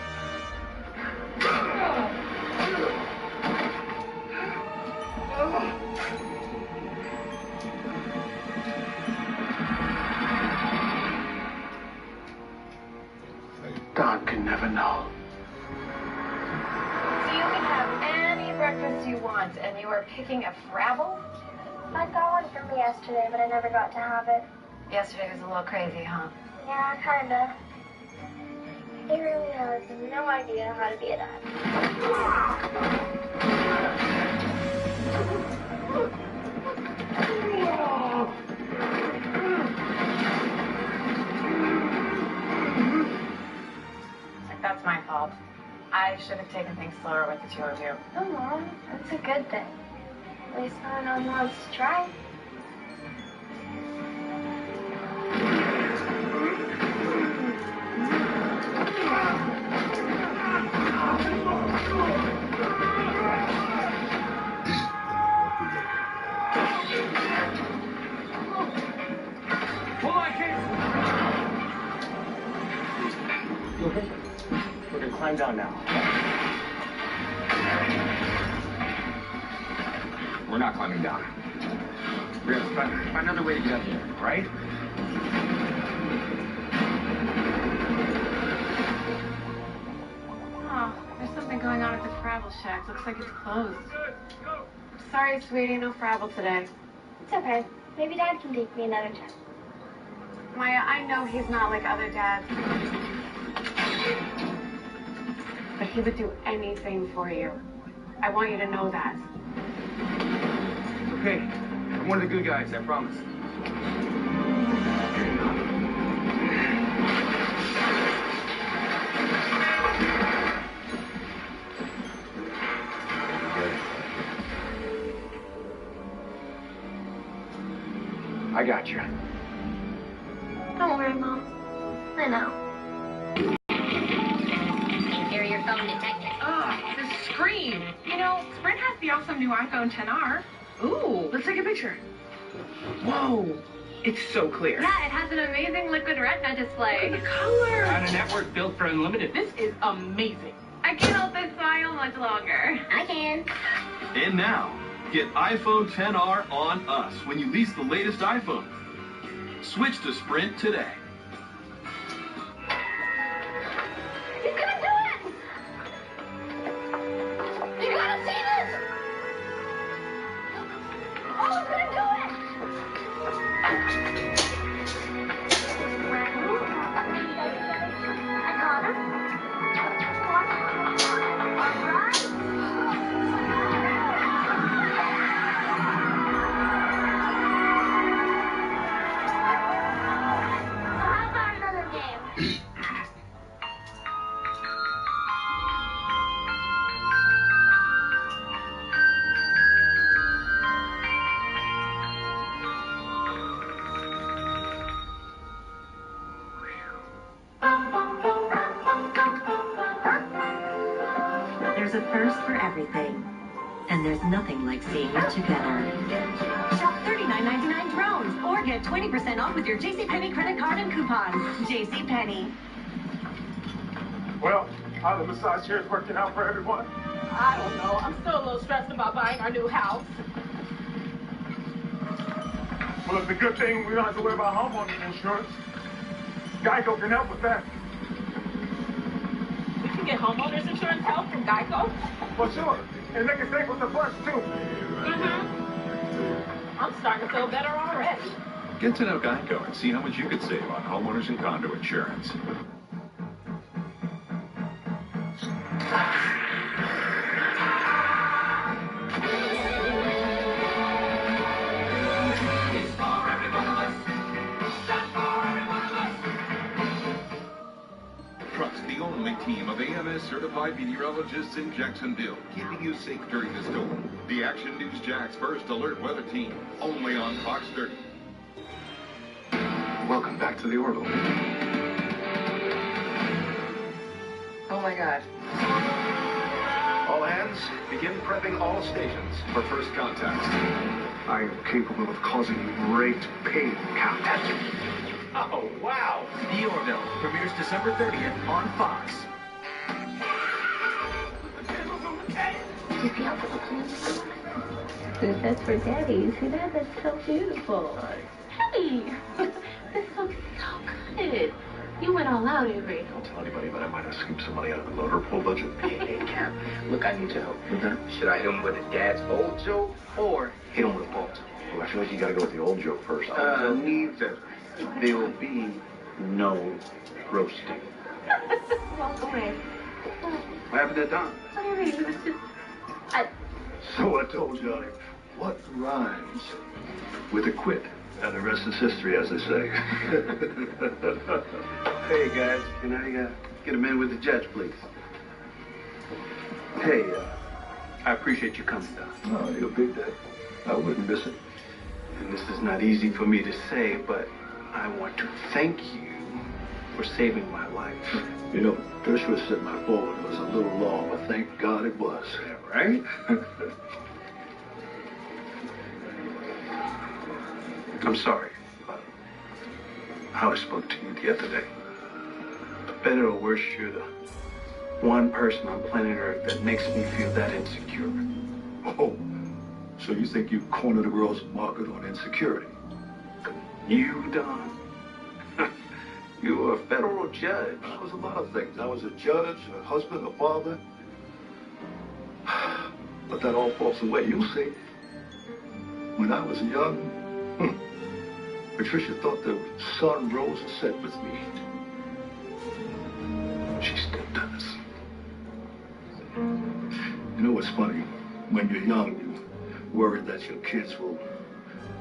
Don can never know. So you can have any breakfast you want, and you are picking a Frabble? I got one for me yesterday, but I never got to have it. Yesterday was a little crazy, huh? Yeah, kinda. He really has no idea how to be a dad. That's my fault. I should have taken things slower with the two of you. No, Mom, that's a good thing. At least no one wants to try. Hold on, kid! You okay? We're gonna climb down now. We're not climbing down. We're gonna find another way to get out here, right? Oh, there's something going on at the Frabble Shack. Looks like it's closed. Sorry, sweetie, no Frabble today. It's okay. Maybe Dad can take me another time. Maya, I know he's not like other dads. But he would do anything for you. I want you to know that. Okay, I'm one of the good guys, I promise. I got you. Don't worry, Mom. I know. Interior phone detected. Ugh, the screen. You know, Sprint has the awesome new iPhone XR. Ooh, let's take a picture. Whoa, it's so clear. Yeah, it has an amazing liquid retina display. The color. On a network built for unlimited. This is amazing. I can't hold this smile much longer. I can. And now, get iPhone XR on us when you lease the latest iPhone. Switch to Sprint today. He's gonna do it! You gotta see this! Oh, he's gonna do it! I got him. How about another game? There's a first for everything, and there's nothing like seeing it together. Shop $39.99 drones, or get 20% off with your JCPenney credit card and coupons. JCPenney. Well, how the massage chair is working out for everyone? I don't know. I'm still a little stressed about buying our new house. Well, it's a good thing we don't have to worry about homeowners insurance. Geico can help with that. We can get homeowners insurance help from Geico? For sure. And they can take with the bus, too. I'm starting to feel better already. Get to know Geico and see how much you could save on homeowners and condo insurance. Trust the only team of AMS certified meteorologists in Jacksonville, keeping you safe during the storm. The Action News Jack's first alert weather team, only on Fox 30. Welcome back to the Orville. Oh my God. All hands, begin prepping all stations for first contact. I am capable of causing great pain, Captain. Oh, wow. The Orville premieres December 30th on Fox. That's for Daddy. You see that? That's so beautiful. Hey, this looks so good. You went all out, Avery. Don't tell anybody, but I might have scooped some money out of the motor pool budget. Hey, Cap, look, I need your help. Should I hit him with a dad's old joke or hit him with a bolt? Well, I feel like you gotta go with the old joke first. Neither. There will be no roasting. Walk away. What happened to Don? Whatever, it was just... So I told Johnny, what rhymes with a quit? And the rest is history, as they say. Hey, guys, can I get a minute with the judge, please? Hey, I appreciate you coming down. Oh, you're a big day. I wouldn't miss it. And this is not easy for me to say, but I want to thank you for saving my life. You know, Gershwin said my forward was a little long, but thank God it was. Yeah, right? I'm sorry about how I spoke to you the other day. For better or worse, you're the one person on planet Earth that makes me feel that insecure. Oh, so you think you cornered the girl's market on insecurity? You, Don? You were a federal judge. I was a lot of things. I was a judge, a husband, a father. But that all falls away. You'll see. When I was young, Patricia thought the sun rose and set with me. She still does. You know what's funny? When you're young, you worry that your kids will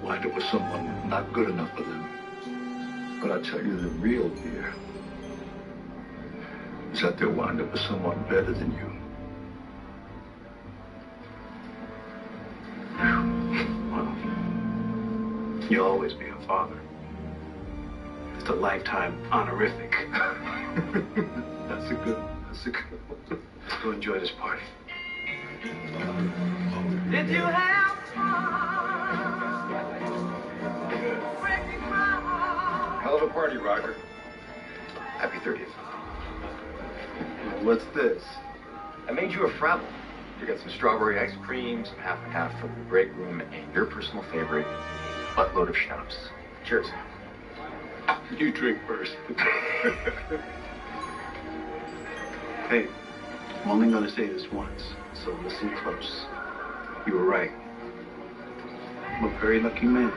wind up with someone not good enough for them. But I tell you, the real fear is that they'll wind up with someone better than you. Well, you'll always be a father. It's a lifetime honorific. That's a good one. Let's go enjoy this party. Did you have Hell of a party, Roger. Happy 30th. What's this? I made you a Frabble. You got some strawberry ice cream, some half and half from the break room, and your personal favorite, buttload of schnapps. Cheers. You drink first. Hey, I'm only gonna say this once, so listen close. You were right. I'm a very lucky man.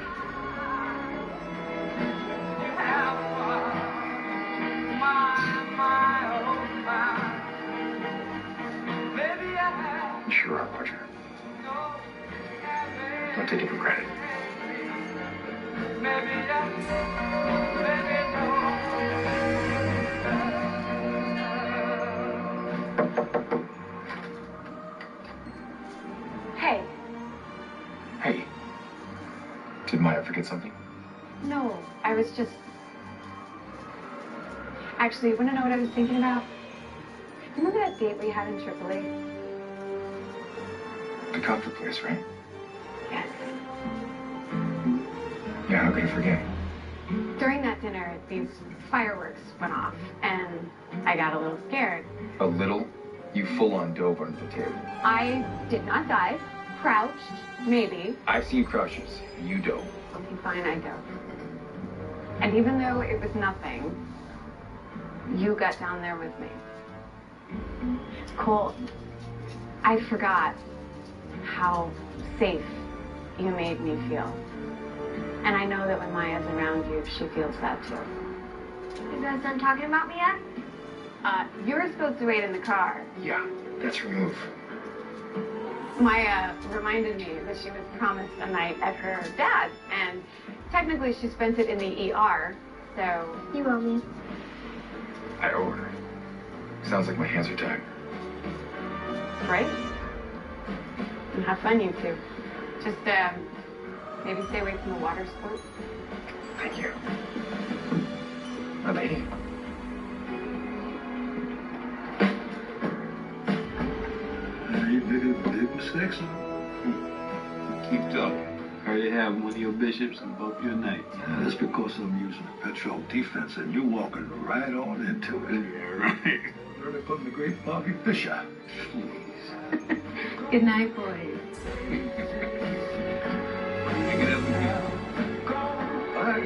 You sure are, Roger. Don't take it for granted. Hey. Hey. Did Maya forget something? No, I was just... Actually, you want to know what I was thinking about? Remember that date we had in AAA? The comfort place, right? Yes. Yeah, how could I forget? During that dinner, these fireworks went off, and I got a little scared. A little? You full-on dove under the table. I did not dive. Crouched, maybe. I've seen crouches. You dove. Okay, fine, I dove. And even though it was nothing, you got down there with me. Cole, I forgot how safe you made me feel. And I know that when Maya's around you, she feels that too. You guys done talking about me yet? You were supposed to wait in the car. Yeah, that's her move. Maya reminded me that she was promised a night at her dad's, and technically she spent it in the ER, so... You owe me. I owe her. Sounds like my hands are tied. Right? And have fun, you two. Just, maybe stay away from the water sports. Thank you. My lady. You did a big mistake, son. Keep talking. Heard you have one of your bishops in both your names. Yeah, that's because I'm using a petrol defense and you're walking right on into it. Yeah, right. Learning from the great Bobby Fischer. Please. Good night, boys. Pick it up again. Bye.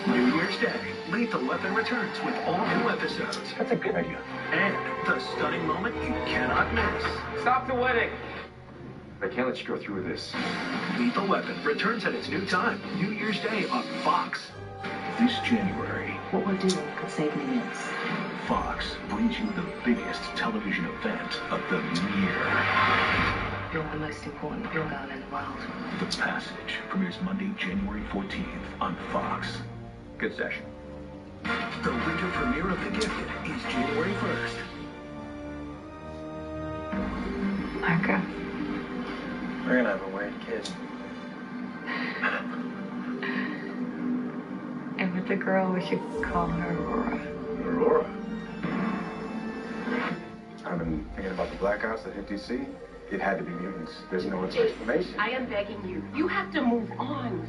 New Year's Day, Lethal Weapon returns with all new episodes. That's a good idea. And the stunning moment you cannot miss. Stop the wedding. I can't let you go through with this. Lethal Weapon returns at its new time, New Year's Day on Fox. This January, What we're doing could save millions. Fox brings you the biggest television event of the year. You're the most important girl in the world. The Passage premieres Monday, January 14th on Fox. Good session. The winter premiere of The Gifted is January 1st. Marco. We're gonna have a weird kid. And with the girl, we should call her Aurora. Aurora? I've been thinking about the blackouts that hit DC. It had to be mutants. There's no other explanation. I am begging you. You have to move on.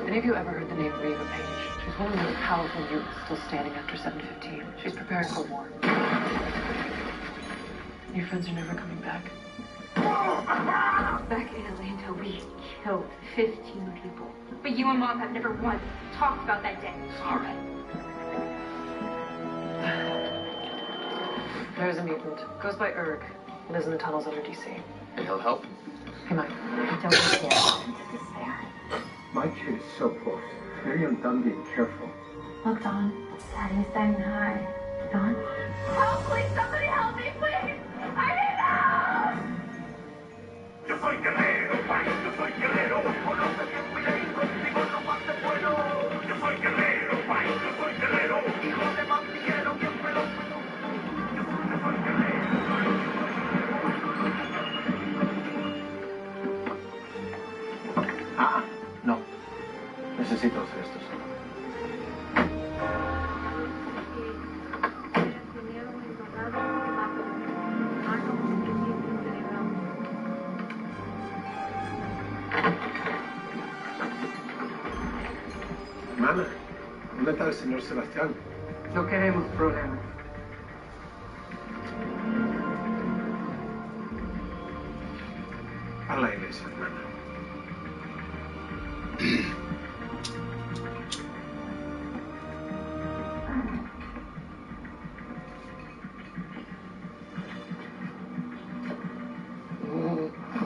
Any of you ever heard the name Reva Page? She's one of the most powerful mutants still standing after 715. She's preparing for war. Your friends are never coming back. Back in Atlanta, we killed 15 people. But you and Mom have never once talked about that day. All right. There's a mutant. Goes by Urg. Lives in the tunnels under DC. And he'll help? Hey, Mike. I don't care. My kid is so close. Maybe I'm done being careful. Look, Don. Daddy's saying hi. Don? Oh, please, somebody help me, please! I need help! Yo soy guerrero, país, yo soy guerrero. Conoce bien mi ley, contigo no más te puedo. Yo soy guerrero, país, yo soy guerrero. Hijo de mandillero, bien feroz. Yo soy guerrero. Ah, no. Necesito hacer esto solo. meta al señor Sebastián. No queremos problemas. A la iglesia, hermano.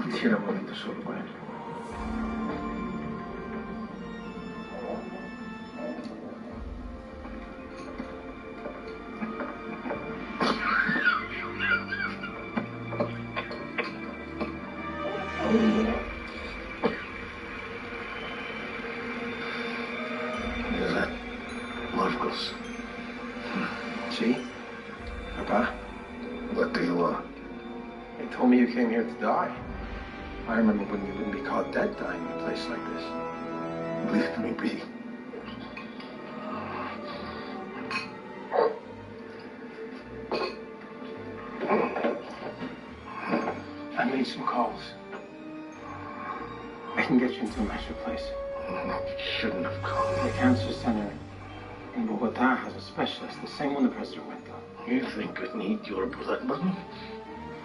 Quisiera un momento solo con él. Is that Marcos? See? Papa? What do you want? They told me you came here to die. I remember when you wouldn't be caught dead dying in a place like this. Leave me be. I made some calls. I can get you into a nicer place. Shouldn't have come. The cancer center in Bogota has a specialist, the same one the president went to. You think I need your blood money?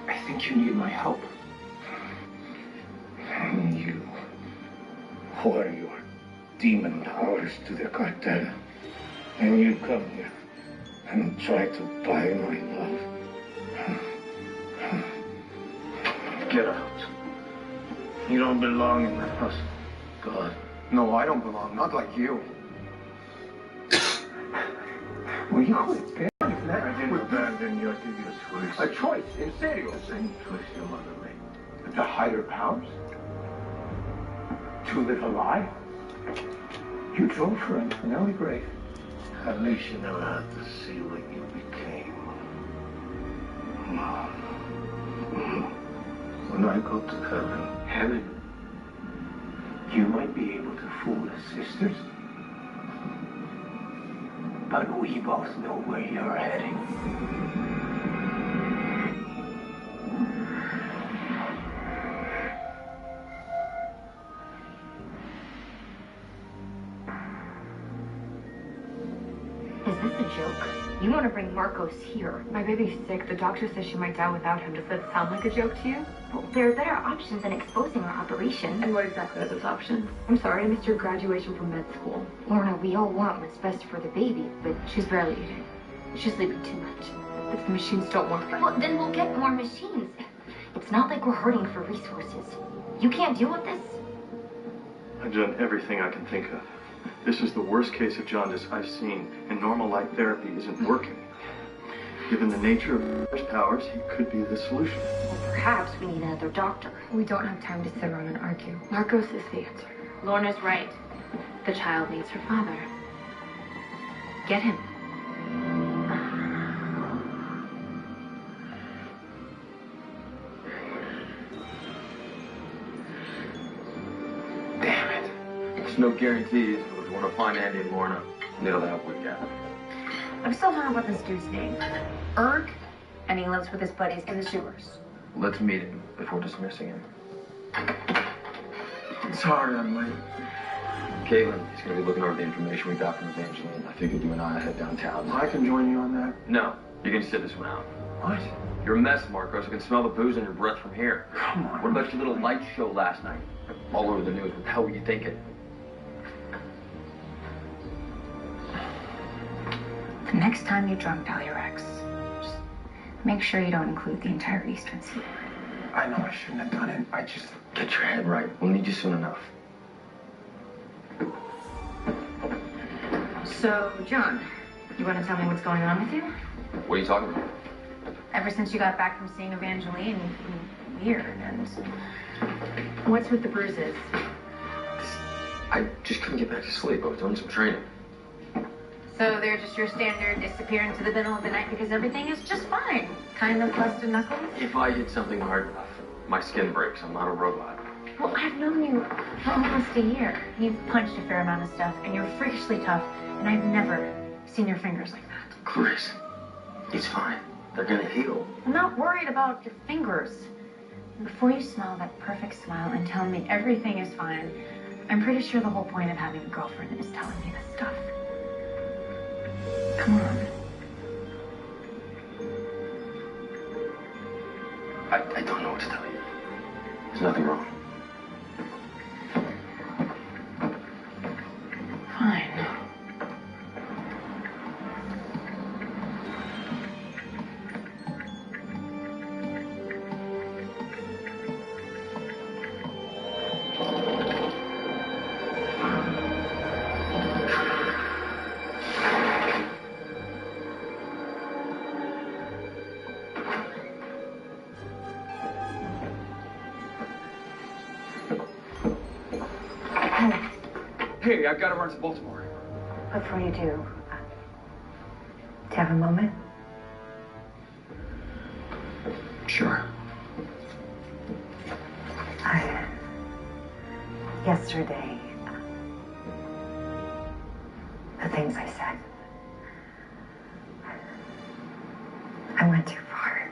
I think you need my help. You whore your demon powers to the cartel, and you come here and try to buy my love. Get out. You don't belong in that house. God. No, I don't belong. Not like you. Well, you could abandon that. I didn't abandon you. I gave you a choice. A choice? In serio? The same choice your mother made. To hide her powers? To live a lie? You drove her into an early grave. At least you never had to see what you became. When I go to heaven... Heaven? You might be able to fool the sisters. But we both know where you're heading. Is this a joke? You want to bring Marcos here? My baby's sick. The doctor says she might die without him. Does that sound like a joke to you? Well, there are better options than exposing our operation. And what exactly are those options? I'm sorry, I missed your graduation from med school. Lorna, we all want what's best for the baby, but she's barely eating. She's sleeping too much. If the machines don't work... Well, then we'll get more machines. It's not like we're hurting for resources. You can't deal with this? I've done everything I can think of. This is the worst case of jaundice I've seen, and normal light therapy isn't working. Given the nature of his powers, he could be the solution. Well, perhaps we need another doctor. We don't have time to sit around and argue. Marcos is the answer. Lorna's right. The child needs her father. Get him. Damn it. There's no guarantees, but if you want to find Andy and Lorna, they'll help with that. I'm still hung up on this dude's name. Erg, and he lives with his buddies in the sewers. Let's meet him before dismissing him. Sorry, I'm late. Caitlin is going to be looking over the information we got from Evangeline. I figured you and I head downtown. I can join you on that. No, you're going to sit this one out. What? You're a mess, Marcos. I can smell the booze in your breath from here. Come on. What about your little light show last night? All over the news. What the hell were you thinking? The next time you drunk dial your ex, just make sure you don't include the entire Eastern Seaboard. I know I shouldn't have done it. I just... Get your head right. We'll need you soon enough. So, John, you want to tell me what's going on with you? What are you talking about? Ever since you got back from seeing Evangeline, you've been weird, and... What's with the bruises? I just couldn't get back to sleep. I was doing some training. So they're just your standard disappear into the middle of the night because everything is just fine. Kind of busted knuckles? If I hit something hard enough, my skin breaks. I'm not a robot. Well, I've known you for almost a year. You've punched a fair amount of stuff, and you're freakishly tough, and I've never seen your fingers like that. Chris, it's fine. They're gonna heal. I'm not worried about your fingers. Before you smile that perfect smile and tell me everything is fine, I'm pretty sure the whole point of having a girlfriend is telling me this stuff. Come on. I don't know what to tell you. There's nothing wrong. Fine. Hey, I've got to run to Baltimore. Before you do you have a moment? Sure. Yesterday, the things I said, I went too far.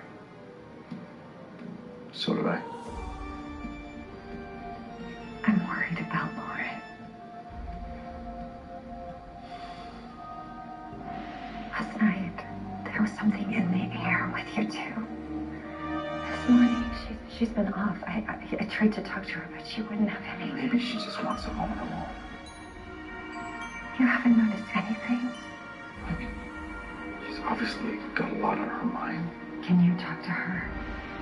So did I. I'm worried about Lauren. Last night, there was something in the air with you two. This morning, she's been off. I tried to talk to her, but she wouldn't have any. Maybe she just wants a moment alone. You haven't noticed anything? She's obviously got a lot on her mind. Can you talk to her,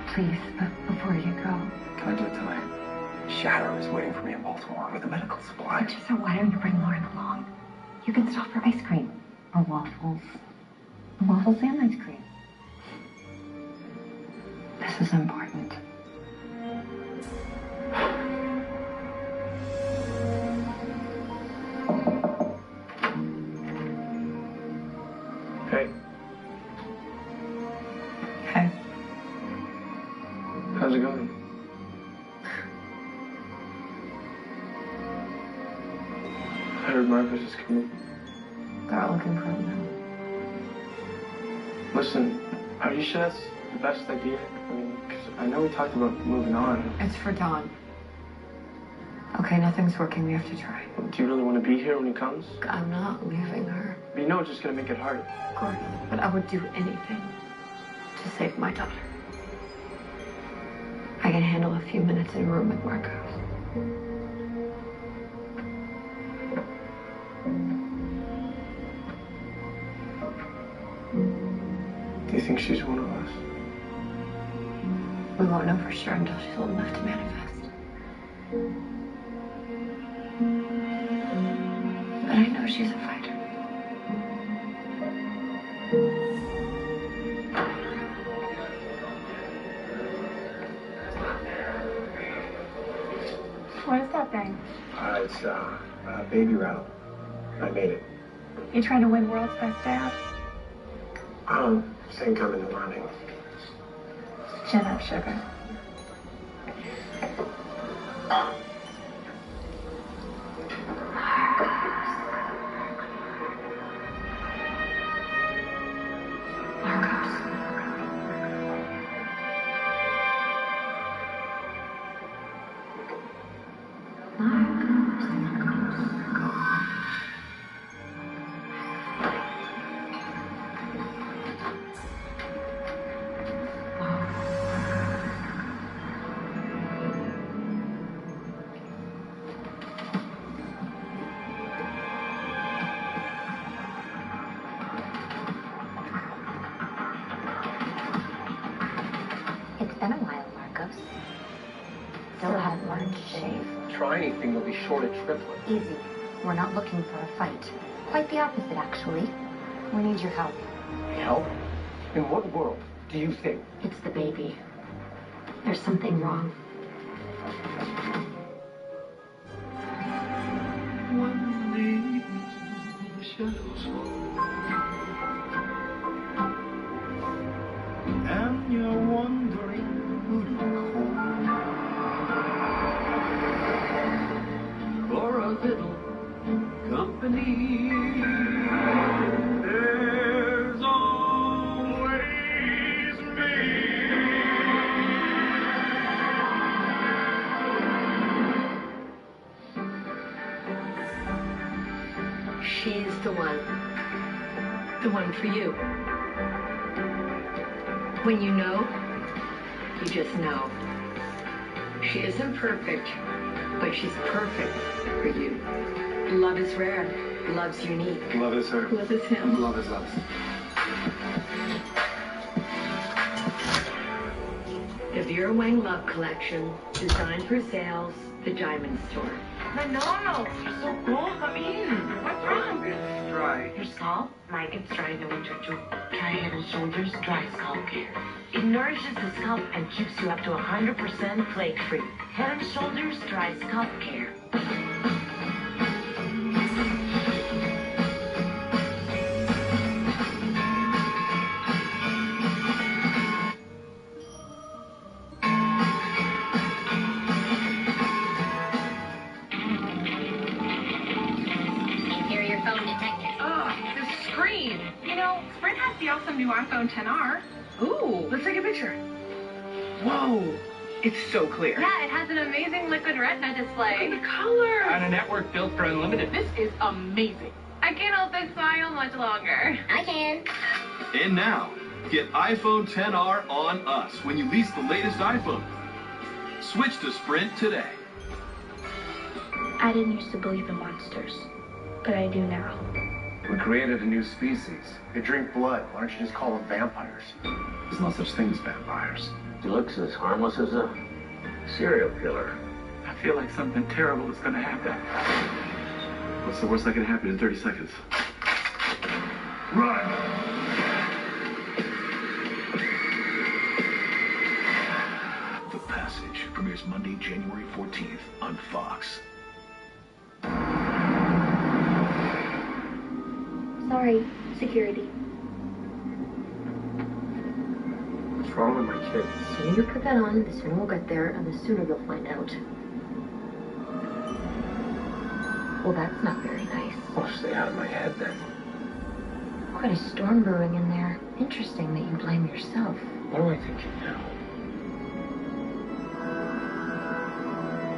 please, before you go? Can I do it tonight? Shadow is waiting for me in Baltimore with the medical supplies. So why don't you bring Lauren along? You can stop for ice cream or waffles. Waffles and ice cream. This is important. Hey. Hey. How's it going? I heard Marcus is coming. They're looking for him now. Listen, are you sure that's the best idea? I mean, 'cause I know we talked about moving on. It's for Dawn. Okay, nothing's working. We have to try. Do you really want to be here when he comes? I'm not leaving her. But you know it's just going to make it harder. Of course. But I would do anything to save my daughter. I can handle a few minutes in a room with Marcos. Do you think she's one of us? We won't know for sure until she's old enough to manifest. But I know she's a fighter. What is that thing? It's a baby rattle. I made it. You trying to win world's best dad? Think I'm in the running. Chin up, sugar. It's been a while, Marcos. Still haven't learned to shave. Try anything, they'll be short of triplet. Easy. We're not looking for a fight. Quite the opposite, actually. We need your help. Help? In what world do you think? It's the baby. There's something wrong. When the shadows fall and you're wondering who to call for a little company, there's always me. She's the one. the one for you. When you know, you just know. She isn't perfect, but she's perfect for you. Love is rare. Love's unique. Love is her. Love is him. Love is us. The Vera Wang Love Collection, designed for sales, the Diamond Store. The nails are so cool. Come in. What's wrong? It's dry. Your scalp might get dry in the winter too. Try Head and Shoulders Dry Scalp Care. It nourishes the scalp and keeps you up to 100% flake-free. Head and Shoulders Dry Scalp Care. Sprint has the awesome new iPhone XR. Ooh, let's take a picture. Whoa, it's so clear. Yeah, it has an amazing liquid retina display. Look at the color. On a network built for unlimited. This is amazing. I can't hold this smile much longer. I can. And now, get iPhone XR on us when you lease the latest iPhone. Switch to Sprint today. I didn't used to believe in monsters, but I do now. We created a new species. They drink blood. Why don't you just call them vampires? There's no such thing as vampires. He looks as harmless as a serial killer. I feel like something terrible is going to happen. What's the worst that can happen in 30 seconds? Run! The Passage premieres Monday, January 14th on Fox. Sorry, security. What's wrong with my kid? The sooner you put that on, the sooner we'll get there, and the sooner you'll find out. Well, that's not very nice. I'll stay out of my head then. Quite a storm brewing in there. Interesting that you blame yourself. What do I think you know?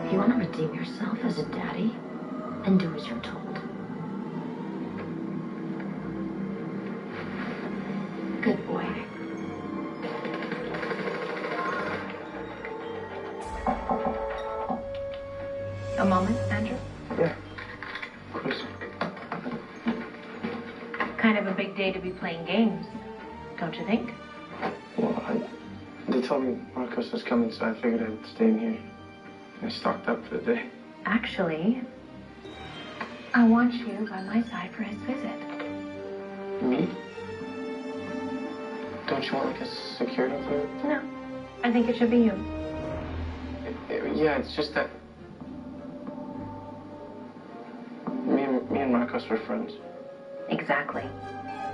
If you want to redeem yourself as a daddy, then do as you're told. Good boy. A moment, Andrew? Yeah, of course. Kind of a big day to be playing games, don't you think? Well, they told me Marcos was coming, so I figured I'd stay in here. I stocked up for the day. Actually, I want you by my side for his visit. Me? Don't you want like a security thing? No, I think it should be you. Yeah, it's just that me and Marcos were friends. Exactly.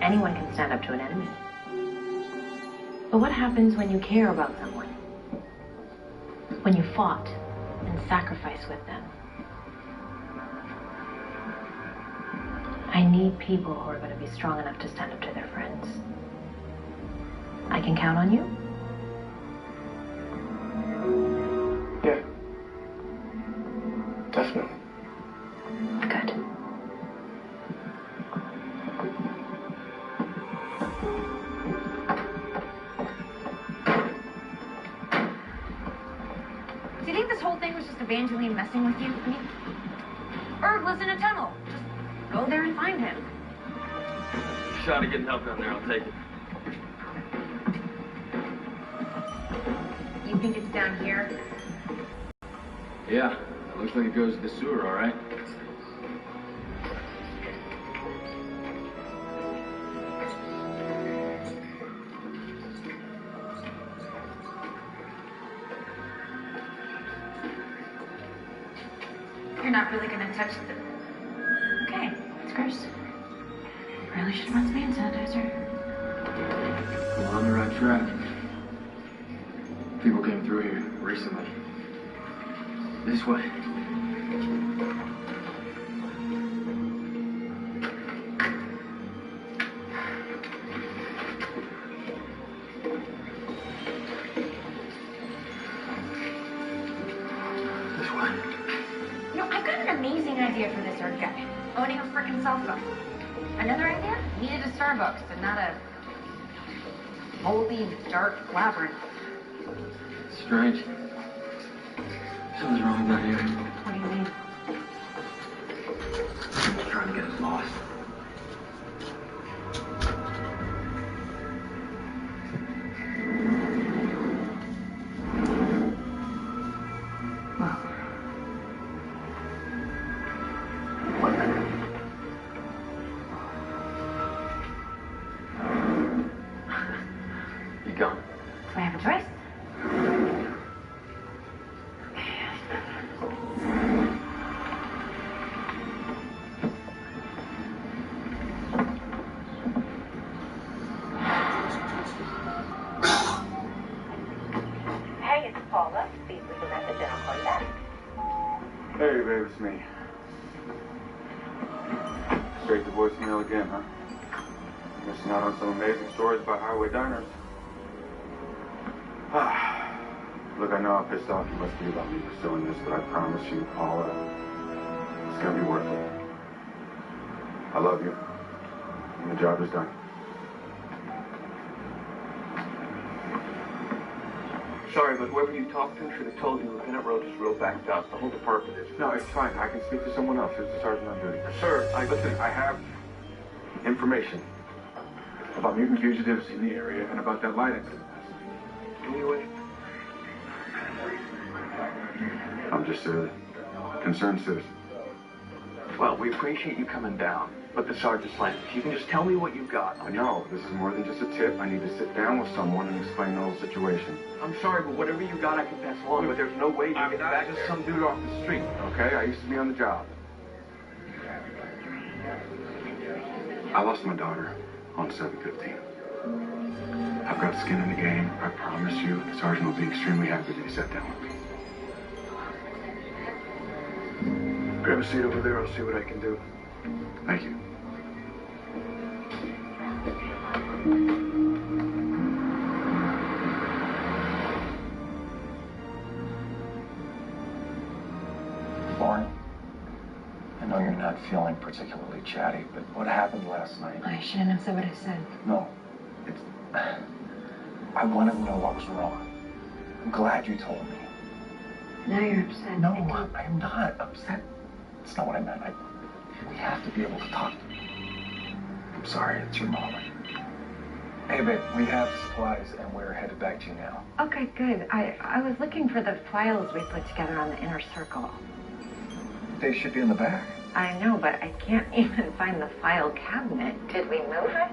Anyone can stand up to an enemy. But what happens when you care about someone? When you fought and sacrificed with them? I need people who are going to be strong enough to stand up to their friends. I can count on you? Yeah. Definitely. Good. Do you think this whole thing was just Evangeline messing with you? I mean, Erg lives in a tunnel. Just go there and find him. Shot of getting help down there, I'll take it. You think it's down here? Yeah, it looks like it goes to the sewer, all right. You're not really gonna touch the... Okay, it's gross. Really should run some hand sanitizer. We're on the right track. People came through here recently. This way. This way. You know, I've got an amazing idea for this Erg guy. Owning a frickin' cell phone. Another idea? Needed a Starbucks and not a moldy, dark labyrinth. Strange. Something's wrong down here. What do you mean? Someone's trying to get us lost. Do I have a choice? Hey, it's Paula. Please leave a message and I'll call you back. Hey, babe, it's me. Straight to voicemail again, huh? Missing out on some amazing stories about highway diners. Look, I know how pissed off you must be about me pursuing this, but I promise you, Paula, it's gonna be worth it. I love you, and the job is done. Sorry, but whoever you talked to should have told you Lieutenant Roach is real backed up. The whole department is. No, it's fine. I can speak to someone else. There's a sergeant on duty. Sir, Listen, I have information about mutant fugitives in the area and about that light incident last night. Anyway. I'm just a concerned citizen. Well, we appreciate you coming down, but the sergeant's land. If you can just tell me what you've got. I know. This is more than just a tip. I need to sit down with someone and explain the whole situation. I'm sorry, but whatever you got, I can pass along, but there's no way to get back just there. some dude off the street, okay? I used to be on the job. I lost my daughter on 7/15. I've got skin in the game. I promise you, the sergeant will be extremely happy that he sat down with me. Grab a seat over there, I'll see what I can do. Thank you. Lauren, I know you're not feeling particularly chatty, but what happened last night? I shouldn't have said what I said. No, it's... I wanted to know what was wrong. I'm glad you told me. Now you're upset. No, I am not upset. That's not what I meant. We have to be able to talk. I'm sorry, it's your mom. Hey, babe, we have supplies and we're headed back to you now. Okay, good. I was looking for the files we put together on the inner circle. They should be in the back. I know, but I can't even find the file cabinet. Did we move it?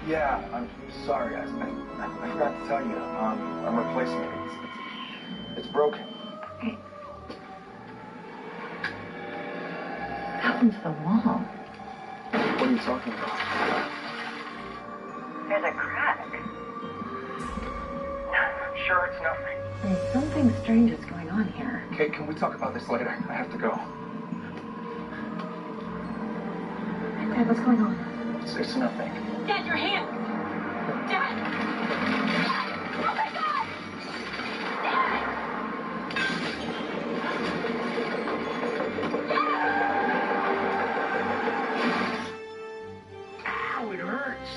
Yeah, I'm sorry. I forgot to tell you. I'm replacing it. It's broken. Hey. What happened to the wall? What are you talking about? There's a crack. Sure, it's nothing. Something strange is going on here. Okay, can we talk about this later? I have to go. Dad, what's going on? It's nothing. Dad, your hand! Dad! Oh my God! Ow, it hurts.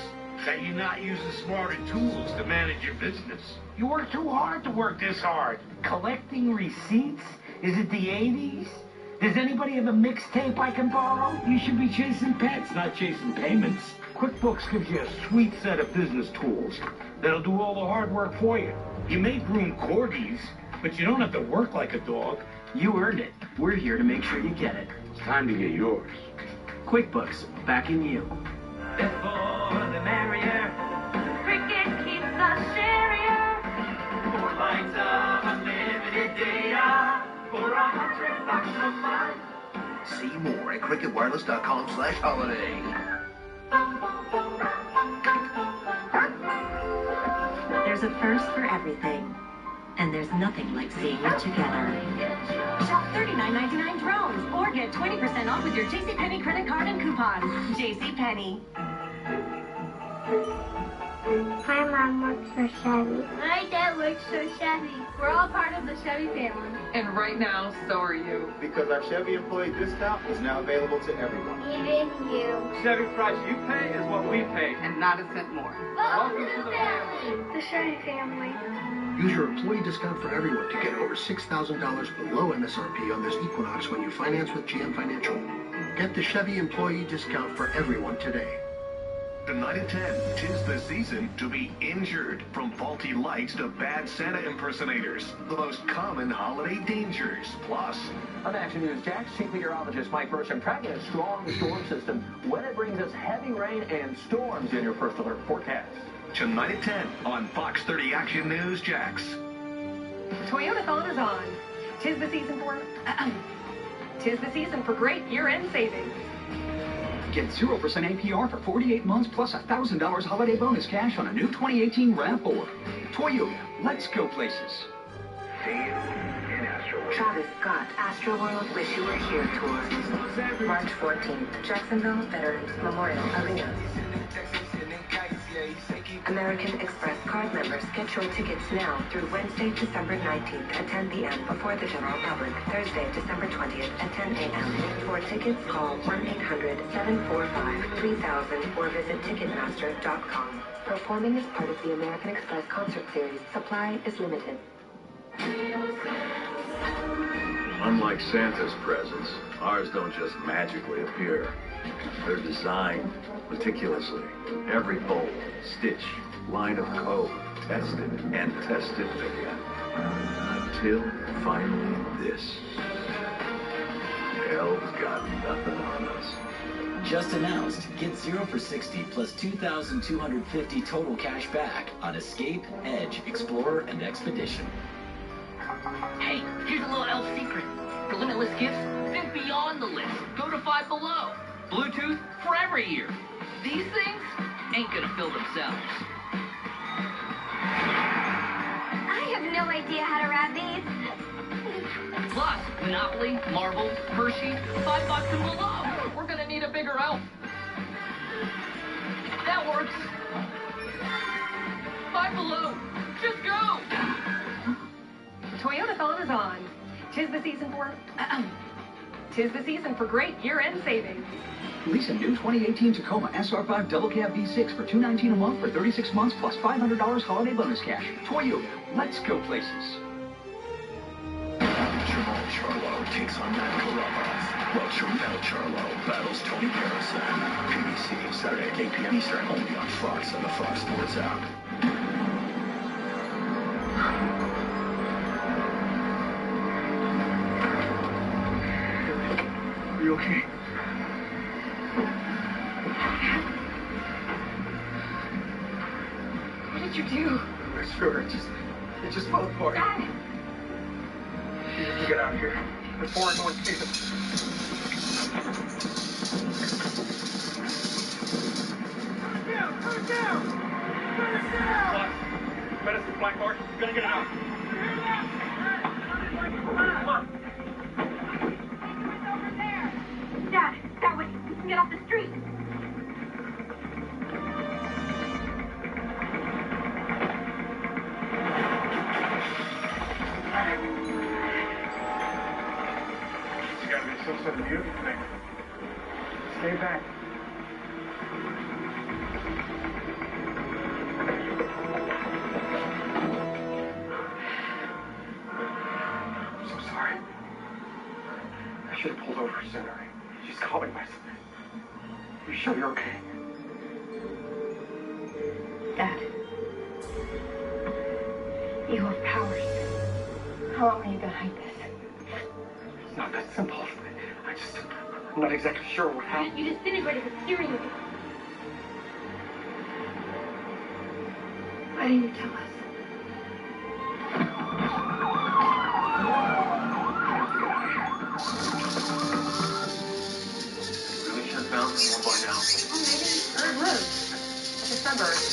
That you're not using smarter tools to manage your business. You work too hard to work this hard. Collecting receipts? Is it the 80s? Does anybody have a mixtape I can borrow? You should be chasing pets, not chasing payments. QuickBooks gives you a sweet set of business tools that'll do all the hard work for you. You may groom corgis, but you don't have to work like a dog. You earned it. We're here to make sure you get it. It's time to get yours. QuickBooks, backing you. The more the merrier. Cricket keeps us sharier. 4 lines of unlimited data for $100 a month. See more at cricketwireless.com/holiday. There's a first for everything. And there's nothing like seeing it together. Shop $39.99 drones or get 20% off with your JCPenney credit card and coupon. JCPenney. My mom works for Chevy. My dad works for Chevy. We're all part of the Chevy family. And right now, so are you. Because our Chevy employee discount is now available to everyone. Even you. Chevy price you pay is what we pay. And not a cent more. Welcome to the family. The Chevy family. Use your employee discount for everyone to get over $6,000 below MSRP on this Equinox when you finance with GM Financial. Get the Chevy employee discount for everyone today. Tonight at 10, 'tis the season to be injured. From faulty lights to bad Santa impersonators. The most common holiday dangers. Plus, On Action News, Jack's chief meteorologist Mike Burcham tracking a strong storm system when it brings us heavy rain and storms in your first alert forecast. tonight at 10 on Fox 30 Action News, Jax. Toyotathon is on. Tis the season for great year-end savings. Get 0% APR for 48 months plus $1,000 holiday bonus cash on a new 2018 RAV4. Toyota, let's go places. Travis Scott, Astroworld Wish You Were Here Tour. March 14th, Jacksonville Veterans Memorial Arena. American Express card members get your tickets now through Wednesday, December 19th at 10 p.m. before the general public. Thursday, December 20th at 10 a.m. For tickets, call 1-800-745-3000 or visit Ticketmaster.com. Performing as part of the American Express concert series, supply is limited. Unlike Santa's presents, ours don't just magically appear. They're designed meticulously. Every bolt, stitch, line of code, tested and tested again. Until finally this. Elves got nothing on us. Just announced, get 0 for 60 plus 2,250 total cash back on Escape, Edge, Explorer, and Expedition. Hey, here's a little elf secret. For limitless gifts, think beyond the list. Go to Five Below. Bluetooth for every ear. These things ain't gonna fill themselves. I have no idea how to wrap these. Plus, Monopoly, Marvel, Hershey, $5 and below. We're gonna need a bigger elf. That works. Five Below. Just go. Toyotathon is on. Tis the season for great year-end savings. Lease a new 2018 Tacoma SR5 Double Cab V6 for $219 a month for 36 months plus $500 holiday bonus cash. Toyota, let's go places. Jamal Charlo takes on Matt Carabas, while Jamel Charlo battles Tony Harrison. PBC, Saturday at 8 p.m. Eastern, only on Fox and the Fox Sports app. Are you okay? What did you do? I swear, it just fell apart. Dad! You need to get out of here before anyone sees it. Put it down! Medicine, Black Mark. You gotta get it out. Come on. Dad, that way. We can get off the street. It's gotta be some sort of beauty thing. Stay back. I'm so sorry. I should have pulled over sooner. She's calling my son. You sure you're okay? Dad. You have powers. How long are you gonna hide this? It's not that simple. I'm not exactly sure what happened. You disintegrated the steering wheel. Why didn't you tell us? Really should have found someone by now. Third road. At the suburbs.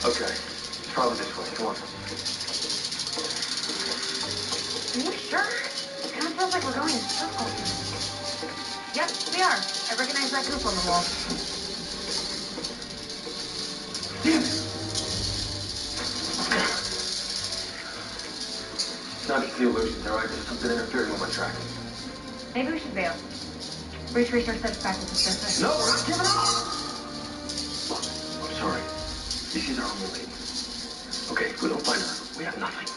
Okay, it's probably this way. Come on. Are you sure? It kind of feels like we're going in circles. Yep, we are. I recognize that goop on the wall. Not just the illusions, all right? There's something interfering with my tracking. Maybe we should bail. Retrace our steps back into business. No, we're not giving up! Look, I'm sorry. This is our only lady. Okay, if we don't find her, we have nothing.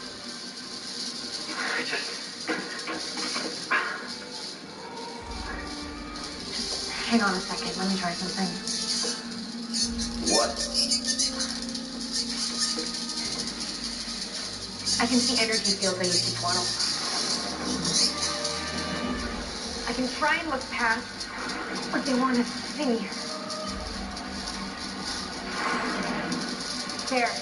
Hang on a second. Let me try something. What? I can see energy fields I used to funnel. I can try and look past what they want us to see. There.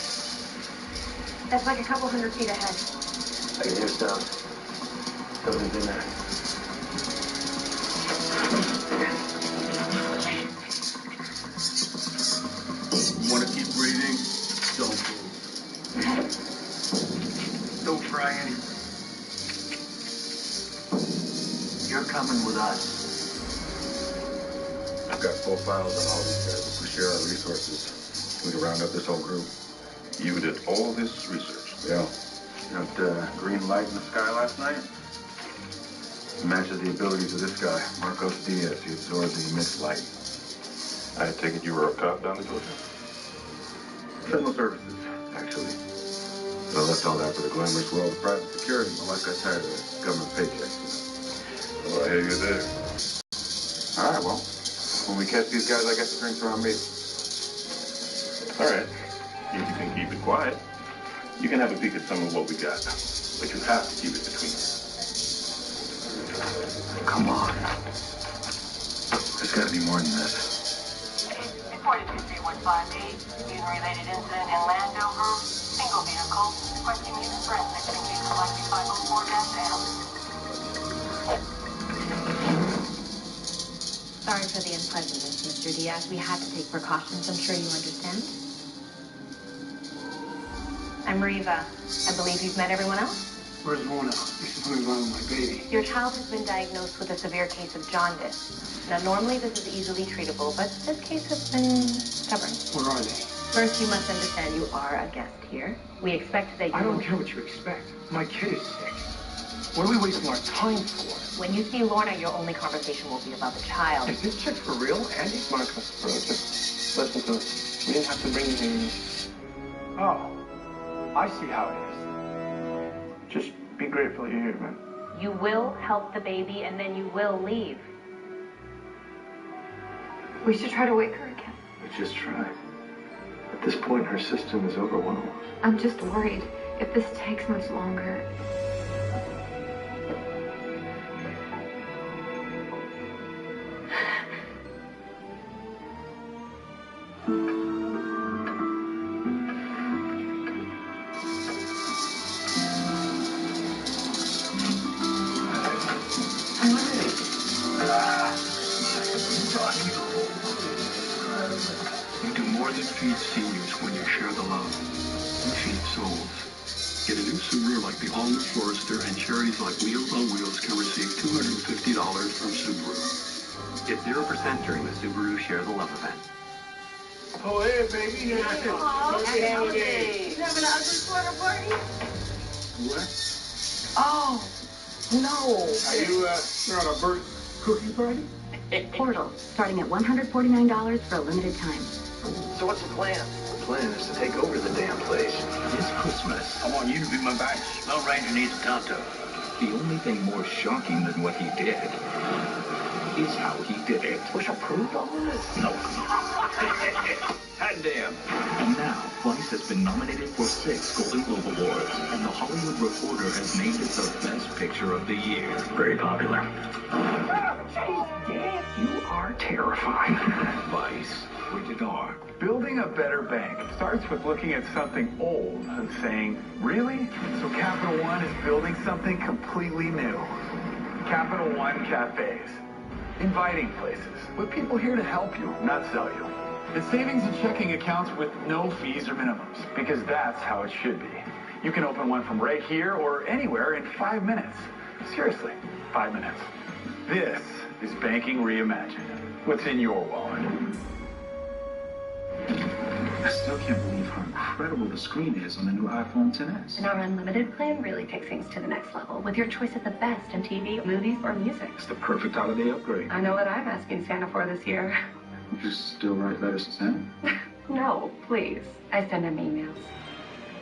That's like a couple 100 feet ahead. I can hear sound. Something's in there. You want to keep breathing? Don't move. Don't try any. You're coming with us. I've got full files on all these guys. If we share our resources, we can round up this whole group. You did all this research? Yeah. That green light in the sky last night matches the abilities of this guy, Marcos Diaz. He absorbs and emits light. I take it you were a cop down in Georgia? Criminal services, actually. But I left all that for the glamorous world of private security. My wife got tired of government paychecks. Well, I hear you there. All right, well, when we catch these guys, I got the drinks around me. All right. If you can keep it quiet, you can have a peek at some of what we got. But you have to keep it between us. Come on. There's got to be more than this. Reported to 3158. Related incident in Landover. Single vehicle. Requesting use of forensics in case selected 504-L. Sorry for the unpleasantness, Mr. Diaz. We had to take precautions. I'm sure you understand. I'm Riva. I believe you've met everyone else? Where's Mona? There's something wrong with my baby. Your child has been diagnosed with a severe case of jaundice. Now, normally this is easily treatable, but this case has been stubborn. Where are they? First, you must understand you are a guest here. We expect that you... I don't care what you expect. My kid is sick. What are we wasting our time for? When you see Lorna, your only conversation will be about the child. Is this chick for real, Andy? Marcus, just listen to us. We didn't have to bring you in. Oh, I see how it is. Just be grateful you're here, man. You will help the baby, and then you will leave. We should try to wake her again. We just tried. At this point, her system is overwhelmed. I'm just worried if this takes much longer. You do more than feed seniors when you share the love. You feed souls. Get a new Subaru like the all-new Forester, and charities like Meals on Wheels can receive $250 from Subaru. Get 0% during the Subaru Share the Love event. Oh, hey, baby. Happy holidays. You having an ugly sweater party? What? Oh, no. Are you on a bird cookie party? Portal, starting at $149 for a limited time. So what's the plan? The plan is to take over the damn place. This Christmas, I want you to be my badge. Lone Ranger needs a Tonto. The only thing more shocking than what he did is how he did it. Bush approved all of this? No. Hot damn. And now, Vice has been nominated for 6 Golden Globe Awards, and The Hollywood Reporter has named it the Best Picture of the Year. Very popular. Jeez, Dad, you are terrifying. Vice, rated R. Building a better bank starts with looking at something old and saying, really? So Capital One is building something completely new. Capital One Cafes. Inviting places with people here to help you, not sell you. It's savings and checking accounts with no fees or minimums, because that's how it should be. You can open one from right here or anywhere in 5 minutes. Seriously, 5 minutes. This is banking reimagined. What's in your wallet? I still can't believe how incredible the screen is on the new iPhone XS. And our unlimited plan really takes things to the next level with your choice of the best in TV, movies, or music. It's the perfect holiday upgrade. I know what I'm asking Santa for this year. You still write letters to Santa? No, please. I send him emails.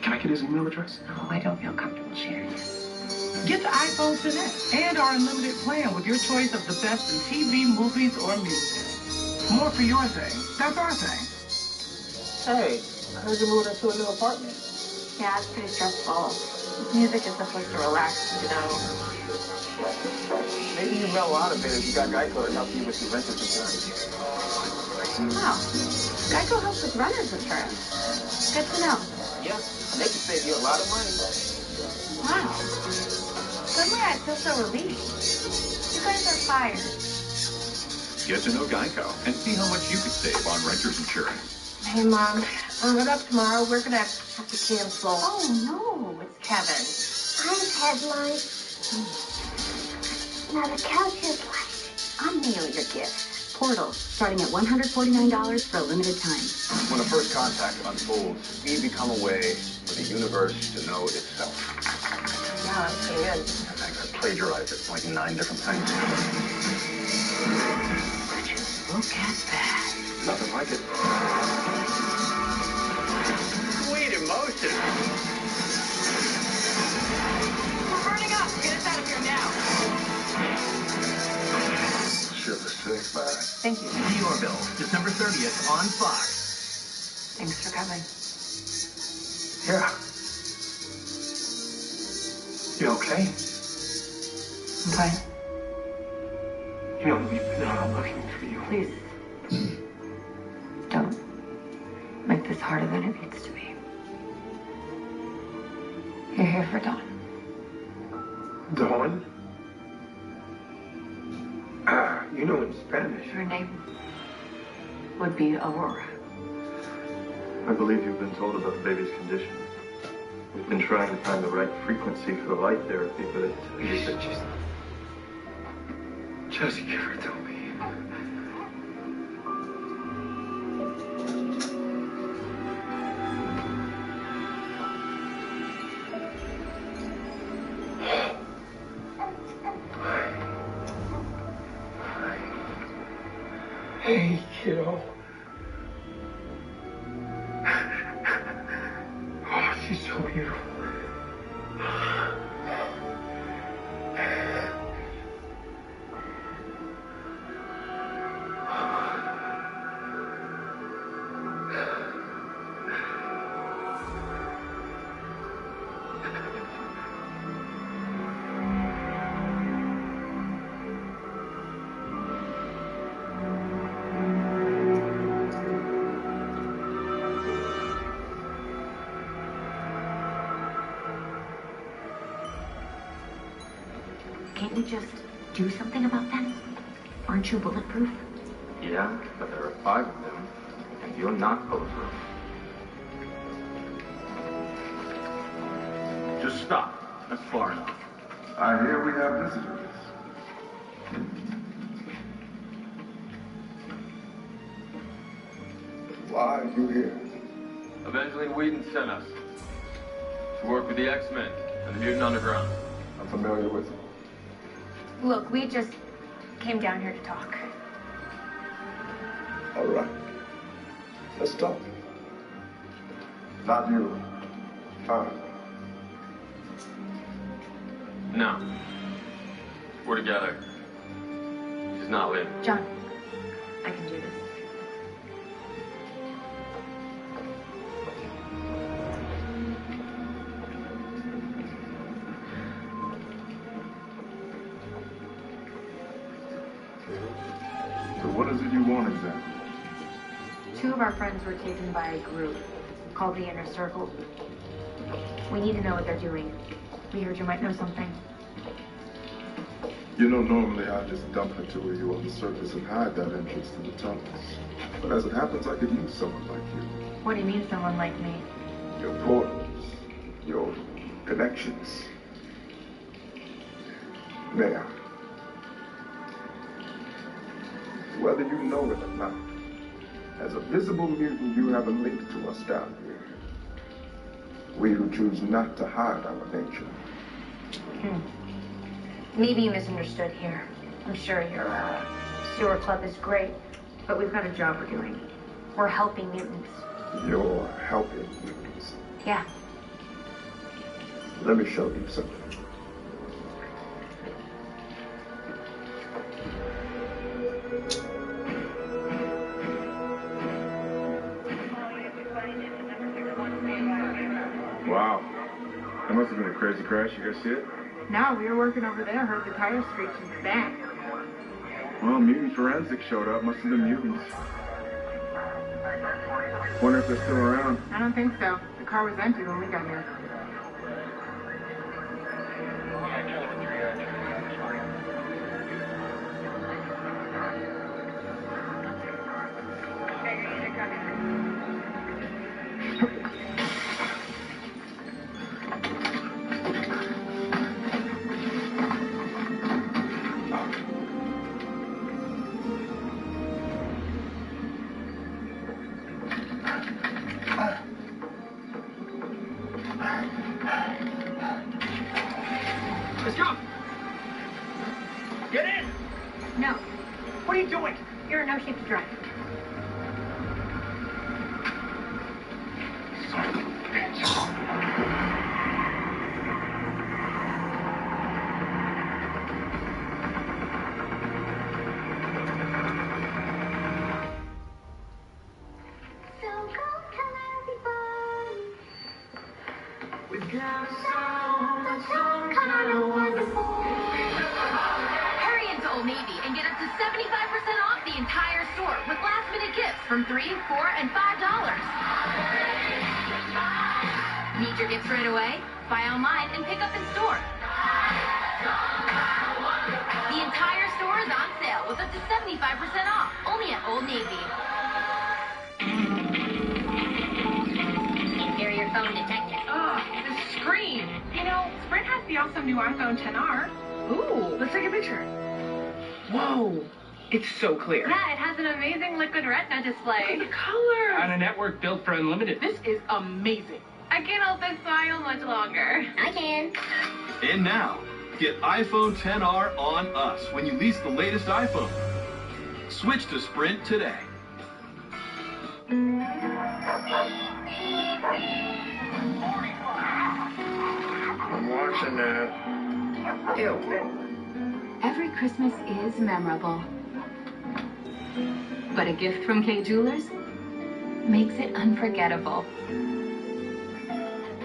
Can I get his email address? No, I don't feel comfortable sharing it. Get the iPhone XS and our unlimited plan with your choice of the best in TV, movies, or music. More for your thing. That's our thing. Hey, I heard you moved into a new apartment. Yeah, it's pretty stressful. Music is supposed to relax, you know. Maybe you mellow out a bit if you got Geico to help you with your renter's insurance. Wow. Geico helps with renter's insurance. Good to know. Yeah, they can save you a lot of money. Wow. Suddenly I feel so relieved. You guys are fired. Get to know Geico and see how much you could save on renter's insurance. Hey, Mom. We're up tomorrow. We're going to have to cancel. Oh, no. It's Kevin. I've had mine. Now the couch is like. Unmail your gift. Portal, starting at $149 for a limited time. When a first contact unfolds, we become a way for the universe to know itself. Wow, that's pretty good. I plagiarized it like 9 different things. Look at that. Nothing like it. Sweet emotion. We're burning up. Get us out of here now. Ship is sick, man. Thank you. See your bill, December 30th on Fox. Thanks for coming. Yeah. You okay? I'm fine. You know, we've been out looking for you. Please. Don't make this harder than it needs to be. You're here for Dawn. Dawn? You know in Spanish. Her name would be Aurora. I believe you've been told about the baby's condition. We've been trying to find the right frequency for the light therapy, but it... Just give her to me. Hey, kiddo. Oh, she's so beautiful. Can't we just do something about them? Aren't you bulletproof? Yeah, but there are 5 of them, and you're not bulletproof. Just stop. That's far enough. I hear we have visitors. Why are you here? Evangeline Whedon sent us to work with the X-Men and the Mutant Underground. I'm familiar with them. Look, we just came down here to talk. All right. Let's talk. Not you. Fine. No. We're together. She's not leaving. John, I can do this. So what is it you want exactly? 2 of our friends were taken by a group called the Inner Circle. We need to know what they're doing. We heard you might know something. You know, normally I just dump the 2 of you on the surface and hide that entrance to the tunnels. But as it happens, I could use someone like you. What do you mean, someone like me? Your portals, your connections. Now, whether you know it or not, As a visible mutant, you have a link to us down here. We who choose not to hide our nature. Maybe you misunderstood here. I'm sure your sewer club is great, but we've got a job we're doing. We're helping mutants. You're helping mutants. Yeah. Let me show you something. Wow. That must have been a crazy crash. You guys see it? No, we were working over there, heard the tire screech and bang. Well, mutant forensics showed up. Must have been mutants. Wonder if they're still around. I don't think so. The car was empty when we got here. Let's go! Get in! No. What are you doing? You're no shape to drive. Son of a bitch. Hurry into Old Navy and get up to 75% off the entire store with last-minute gifts from $3, $4, and $5. Need your gifts right away? Buy online and pick up in store. The entire store is on sale with up to 75% off, only at Old Navy. Inferior phone detected. Ugh, the screen. You know, Sprint has the awesome new iPhone 10R. Ooh, let's take a picture. Whoa, it's so clear. Yeah, it has an amazing liquid retina display. The color. On a network built for unlimited. This is amazing. I can't hold this smile much longer. I can. And now, get iPhone 10R on us when you lease the latest iPhone. Switch to Sprint today. I'm watching that. Ew. Every Christmas is memorable. But a gift from K Jewelers makes it unforgettable.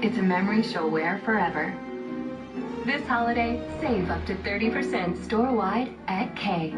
It's a memory she'll wear forever. This holiday, save up to 30% store-wide at K.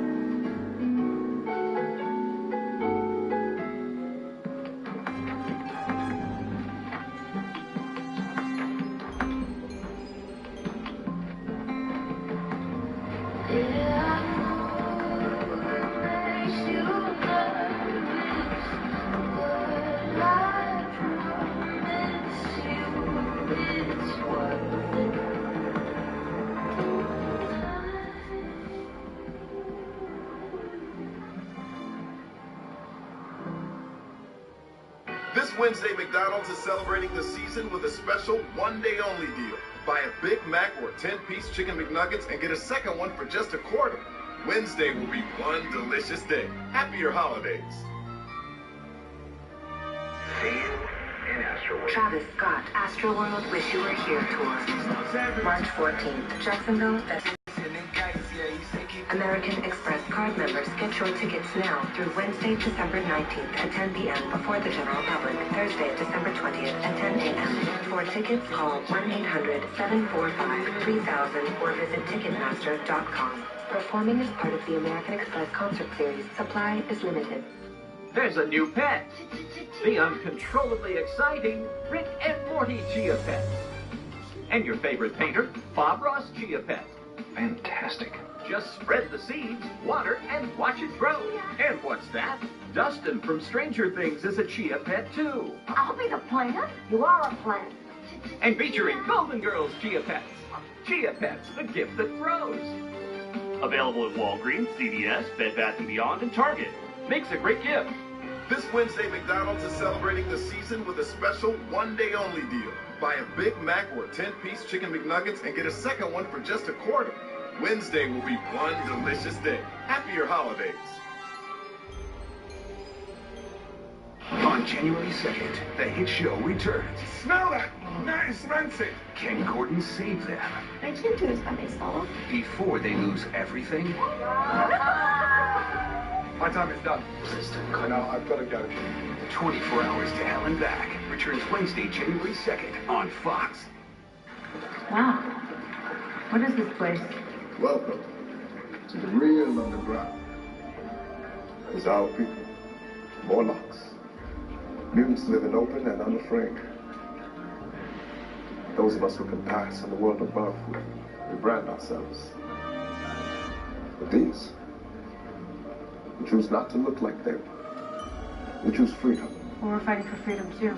This Wednesday, McDonald's is celebrating the season with a special one-day-only deal. Buy a Big Mac or a 10-piece Chicken McNuggets and get a second one for just a quarter. Wednesday will be one delicious day. Happier holidays. Travis Scott, Astroworld Wish You Were Here Tour. March 14th, Jacksonville. American Express card members get your tickets now through Wednesday, December 19th at 10 p.m. before the general public. Thursday, December 20th at 10 a.m. For tickets, call 1-800-745-3000 or visit Ticketmaster.com. Performing as part of the American Express concert series, supply is limited. There's a new pet. The uncontrollably exciting Rick and Morty Chia Pet. And your favorite painter, Bob Ross Chia Pet. Fantastic. Just spread the seeds, water, and watch it grow. And what's that? Dustin from Stranger Things is a Chia Pet, too. I'll be the plant. You are a plant. And featuring Golden Girls Chia Pets. Chia Pets, the gift that grows. Available at Walgreens, CVS, Bed Bath & Beyond, and Target. Makes a great gift. This Wednesday, McDonald's is celebrating the season with a special one-day-only deal. Buy a Big Mac or a 10-piece Chicken McNuggets and get a second one for just $0.25. Wednesday will be one delicious day. Happier holidays. On January 2nd, the hit show returns. Smell that! Nice rancid! Can Gordon save them I can't do this by myself. before they lose everything? My time is done. Now I've got to go. 24 Hours to Hell and Back returns Wednesday, January 2nd on Fox. Wow. What is this place? Welcome to the real underground. It's our people, Morlocks. Mutants living open and unafraid. Those of us who can pass in the world above, we brand ourselves. But these, we choose not to look like them. We choose freedom. Well, we're fighting for freedom, too.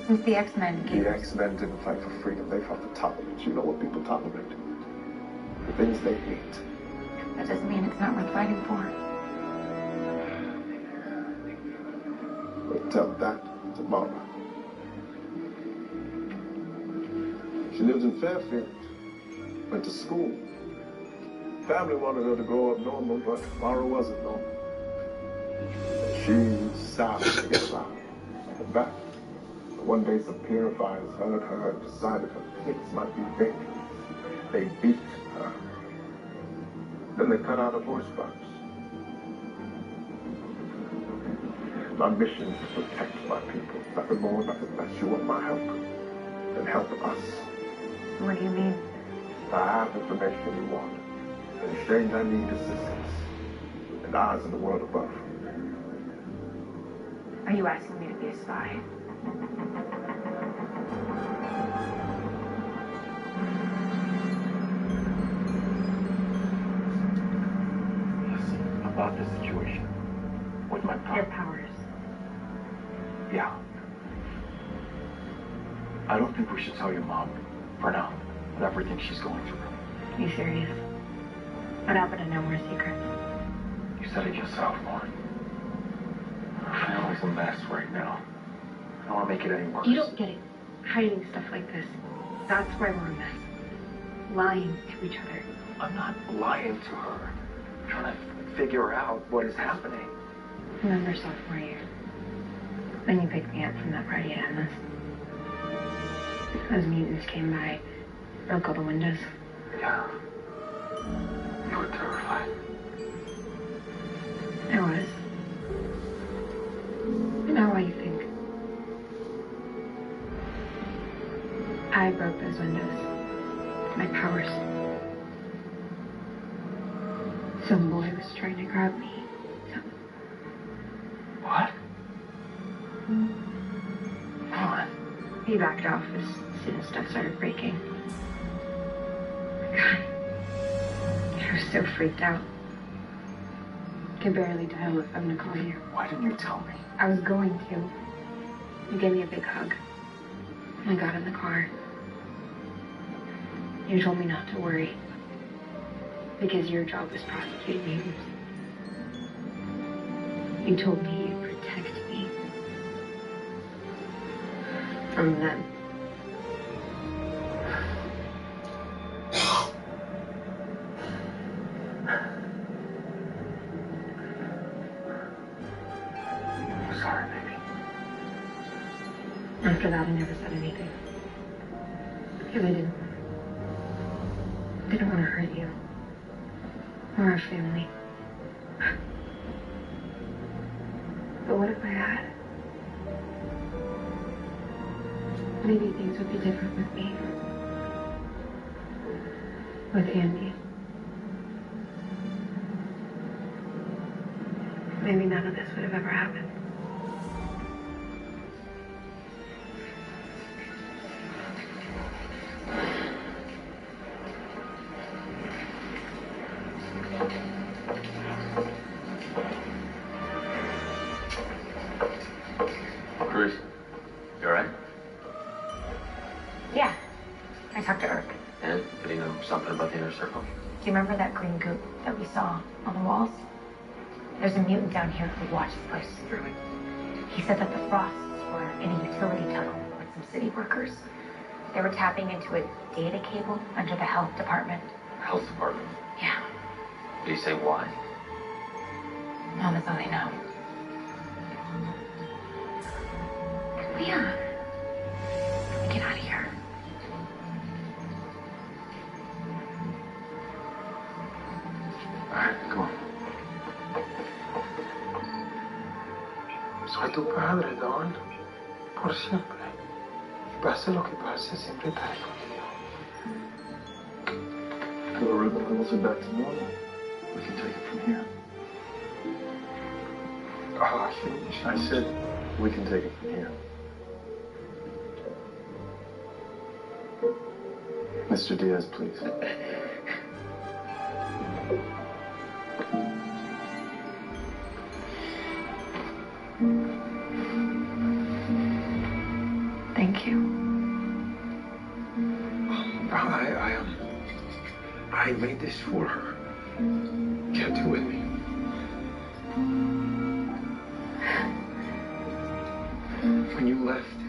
Since the X-Men came. The X-Men didn't fight for freedom. They fought to tolerate. You know what people tolerate. The things they hate. That doesn't mean it's not worth fighting for. But tell that to Mara. She lives in Fairfield. Went to school. Family wanted her to grow up normal, but Mara wasn't normal. She started to get around. In fact, one day some purifiers heard her and decided her kids might be dangerous. They beat her. Then they cut out her voice box. My mission is to protect my people. Nothing more, nothing less. You want my help? Then help us. What do you mean? I have information you want. In exchange, I need assistance. And eyes in the world above. Are you asking me to be a spy? Listen, about this situation. With my Your powers. Yeah. I don't think we should tell your mom, for now, with everything she's going through. Are you serious? What happened to no more secrets? You said it yourself, Lauren. Our family's a mess right now. I don't want to make it any worse. You don't get it. Hiding stuff like this. That's why we're a mess. Lying to each other. I'm not lying to her. I'm trying to figure out what is happening. Remember sophomore year? When you picked me up from that party at Emma's? Those mutants came by, broke all the windows. Yeah. You were terrified. I was. I know why you think. I broke those windows. My powers. Some boy was trying to grab me. What? Lauren. He backed off as soon as stuff started breaking. God. I was so freaked out. Could barely dial the phone to call you. Why didn't you tell me? I was going to. You gave me a big hug. I got in the car. You told me not to worry. Because your job was prosecuting mutants. You told me you'd protect me. From them. I'm sorry, baby. After that, I never said anything. Because I didn't want to hurt you. Or our family. But what if I had? Maybe things would be different with me. With Andy. Maybe none of this would have ever happened. Chris, you alright? Yeah. I talked to Irk. And did he know something about the inner circle? Do you remember that green goop that we saw on the walls? There's a mutant down here who watches this. Really? He said that the Frosts were in a utility tunnel with some city workers. They were tapping into a data cable under the health department. Health department? Yeah. Did he say why? No, that's all they know. Leon. Get out of here. Alright, come on. Soy tu padre, Don. Por siempre. Y pase lo que pase, siempre estaré contigo. The rhythm levels are back to normal. We can take it from here. Ah, huge. I said we can take it from here. Mr. Diaz, please. Thank you. I made this for her. Kept it with me. When you left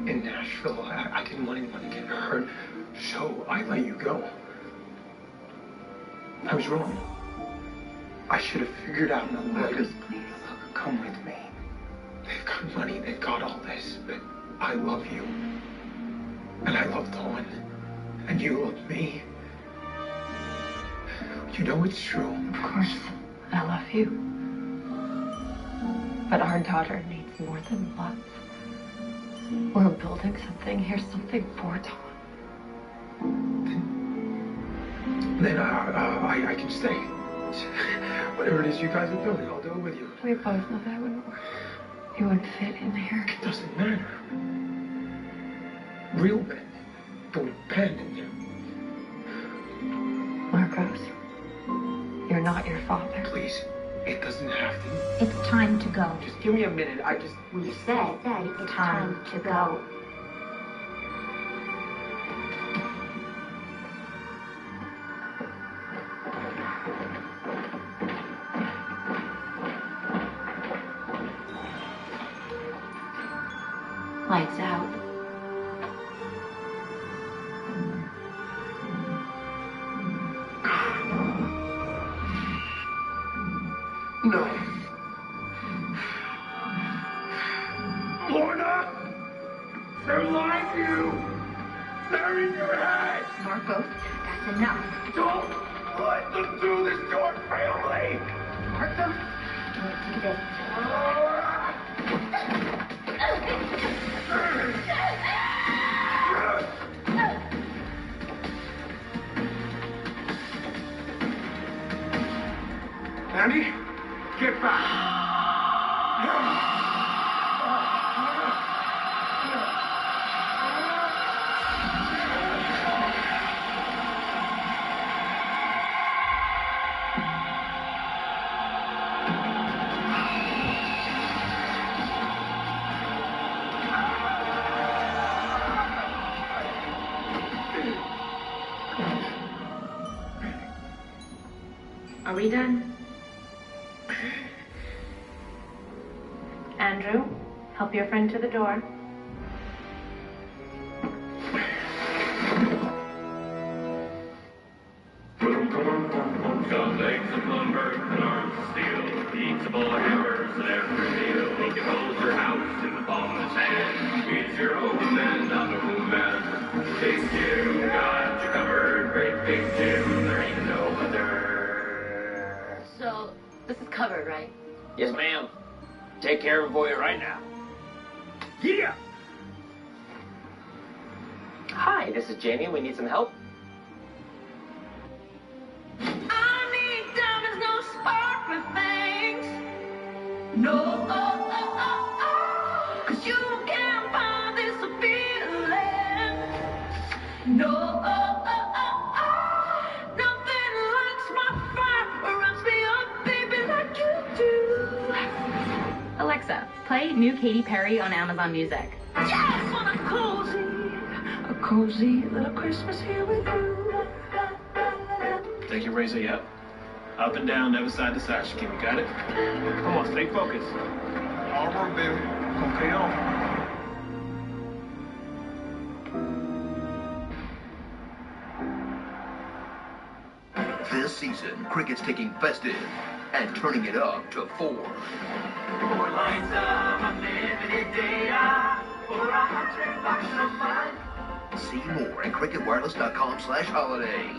in Nashville, I didn't want anyone to get hurt, so I let you go. I was wrong. I should have figured out another way to come with me. They've got money, they've got all this, but I love you. And I love Dawn. And you love me. You know it's true. Of course, I love you. But our daughter needs more than love. We're building something. Here's something for Dawn. Then I can stay. Whatever it is you guys are building, I'll do it with you. We both know that wouldn't work. You wouldn't fit in here. It doesn't matter. Real men don't abandon them. Marcos, you're not your father. Please, it doesn't have to. It's time to go. Just give me a minute. We said it's time to go. Lights out. No. Lorna! They're lying to you! They're in your head! Marcos, that's enough. Don't let them do this to our family! Marcos, can't do this. Andy, get back! Are we done? Andrew, help your friend to the door. Got legs of lumber and arms of steel, beats of all hammers and every meal. He can hold your house in the palm of his hand. He's your open man, not no man. Big Jim got you covered. Great Big Jim, there ain't no other. So, this is covered, right? Yes, ma'am. Take care of it for you right now. Yeah! Hi, this is Jamie. We need some help. No, cause you can't find this feeling. No, nothing lights my fire, runs me up, baby, like you do. Alexa, play New Katy Perry on Amazon Music. Just want a cozy little Christmas here with you. Take your razor yet? Up and down, never side to side, Shakim. You got it? Come on, stay focused. All right, baby. Okay, on. This season, cricket's taking festive and turning it up to 4. 4 lines of unlimited data for 100 bucks a month. See more at cricketwireless.com/holiday.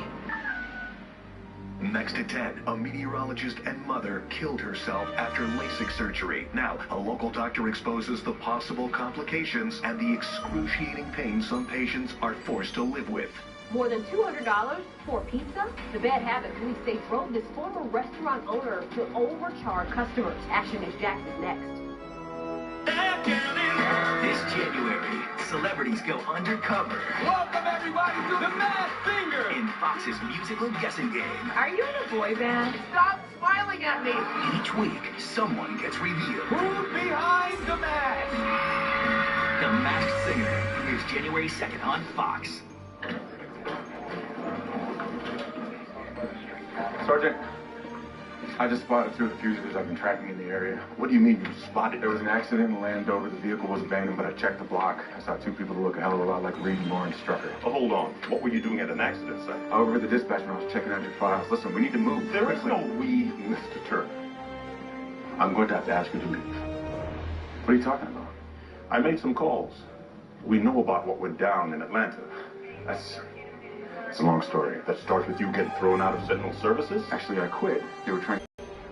Next at 10, a meteorologist and mother killed herself after LASIK surgery. Now, a local doctor exposes the possible complications and the excruciating pain some patients are forced to live with. More than $200 for pizza? The bad habit police say drove this former restaurant owner to overcharge customers. Action is Jackson's next. This January, celebrities go undercover Welcome everybody to the Mad Finger! in Fox's musical guessing game. Are you in a boy band? Stop smiling at me! Each week, someone gets revealed. Who's behind the mask? The Masked Singer premieres January 2nd on Fox. Sergeant, I just spotted 2 of the fugitives I've been tracking in the area. What do you mean you spotted? There was an accident in Landover. The vehicle was abandoned, but I checked the block. I saw 2 people who look a hell of a lot like Reed, Moore, and Strucker. Oh, hold on. What were you doing at an accident site? I overheard the dispatch when I was checking out your files. Listen, we need to move. There is quickly. no we, Mr. Turner. I'm going to have to ask you to leave. What are you talking about? I made some calls. We know about what went down in Atlanta. It's a long story. That starts with you getting thrown out of Sentinel services? Actually, I quit. They were trying.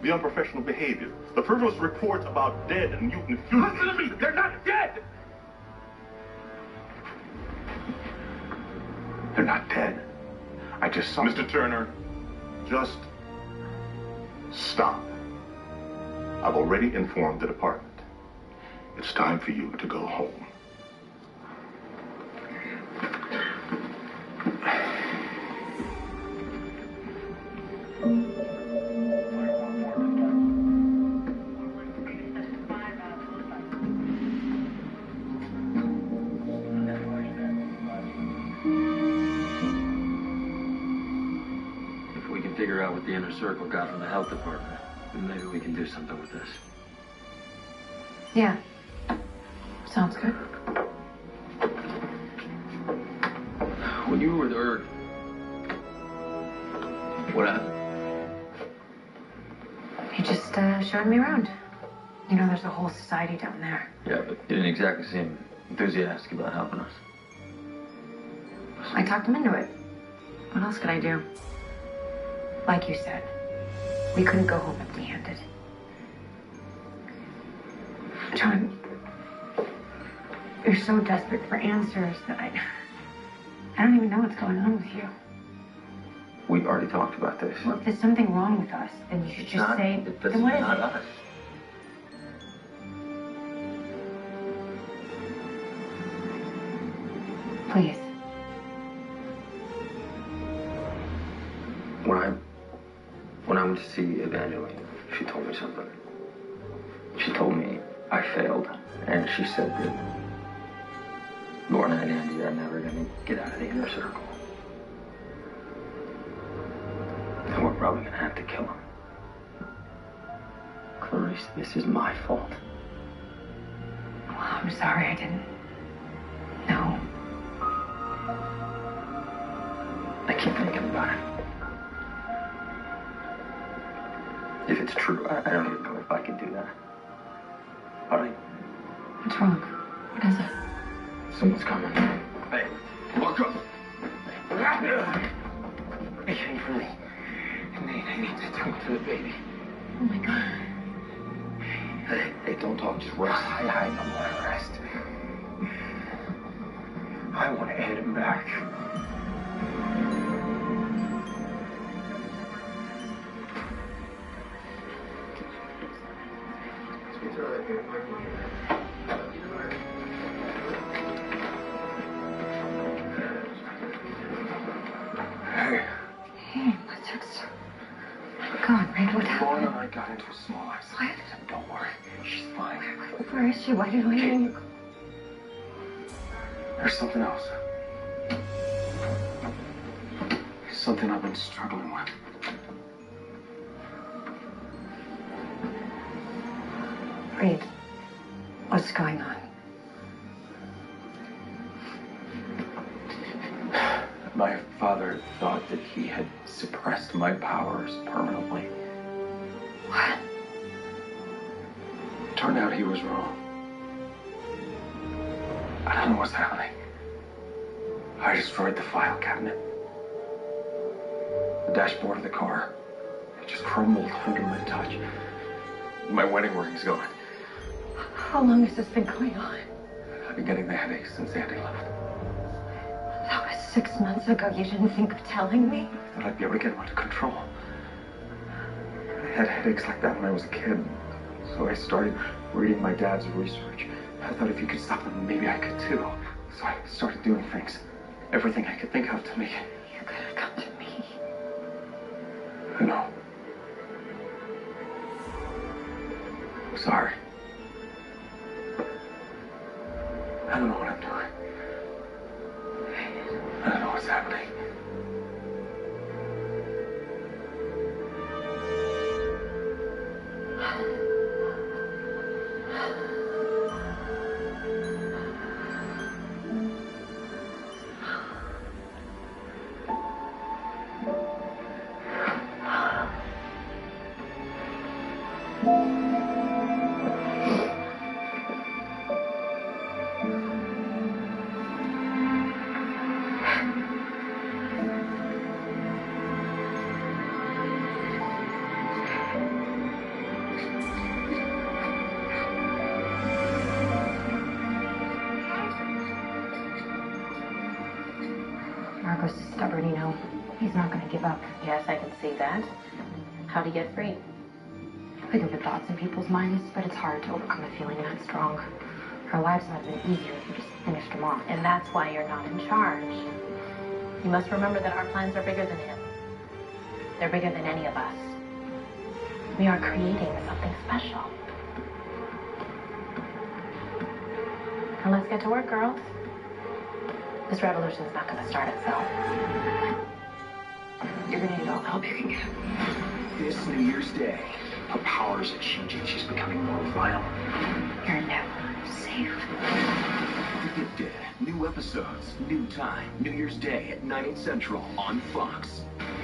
The unprofessional behavior. The frivolous reports about dead and mutant fugitives. Listen to me! They're not dead! They're not dead. I just saw. Mr. Turner, just stop. I've already informed the department. It's time for you to go home. Figure out what the inner circle got from the health department, and maybe we can do something with this. Yeah. Sounds good. When you were with Erg, what happened? He just showed me around. You know, there's a whole society down there. Yeah, but you didn't exactly seem enthusiastic about helping us. I talked him into it. What else could I do? Like you said, we couldn't go home empty-handed. John, you're so desperate for answers that I don't even know what's going on with you. We've already talked about this. Well, if there's something wrong with us, then you should just say, then what is not it? us. Please. When I went to see Evangeline, she told me something. She told me I failed, and she said that Lorna and Andy are never going to get out of the inner circle. And we're probably going to have to kill them. Clarice, this is my fault. Well, I'm sorry I didn't know. I keep thinking about it. If it's true, I don't even know if I can do that. But What's wrong? What is it? Someone's coming. Hey, look up. They came for me. And they need to talk to the baby. Oh my God. Hey, don't talk, just rest. I don't want to rest. I want to add him back. Hey, what's up? God, Rick, what happened? Lorna and I got into a small accident. What? Don't worry, she's fine. Where is she? Why didn't we hear you? There's something else. Something I've been struggling with. Reed, what's going on? My father thought that he had suppressed my powers permanently. What? Turned out he was wrong. I don't know what's happening. I destroyed the file cabinet. The dashboard of the car. It just crumbled under my touch. My wedding ring's gone. How long has this been going on? I've been getting the headaches since Andy left. That was 6 months ago. You didn't think of telling me? I thought I'd be able to get him under control. I had headaches like that when I was a kid. So I started reading my dad's research. I thought if you could stop them, maybe I could too. So I started doing things. Everything I could think of to make it. You could have come to me. I know. I'm sorry. I don't know what I'm doing. I don't know what's happening. Marcos is stubborn, you know. He's not going to give up. Yes, I can see that. How'd he get free? I can put thoughts in people's minds, but it's hard to overcome a feeling that strong. Our lives might have been easier if we just finished them off. And that's why you're not in charge. You must remember that our plans are bigger than him. They're bigger than any of us. We are creating something special. Now let's get to work, girls. This revolution's not going to start itself. You're going to need all the help you can get. This New Year's Day, her powers are changing. She's becoming more violent. You're never safe. Gifted. New episodes, new time. New Year's Day at 9 Central on Fox.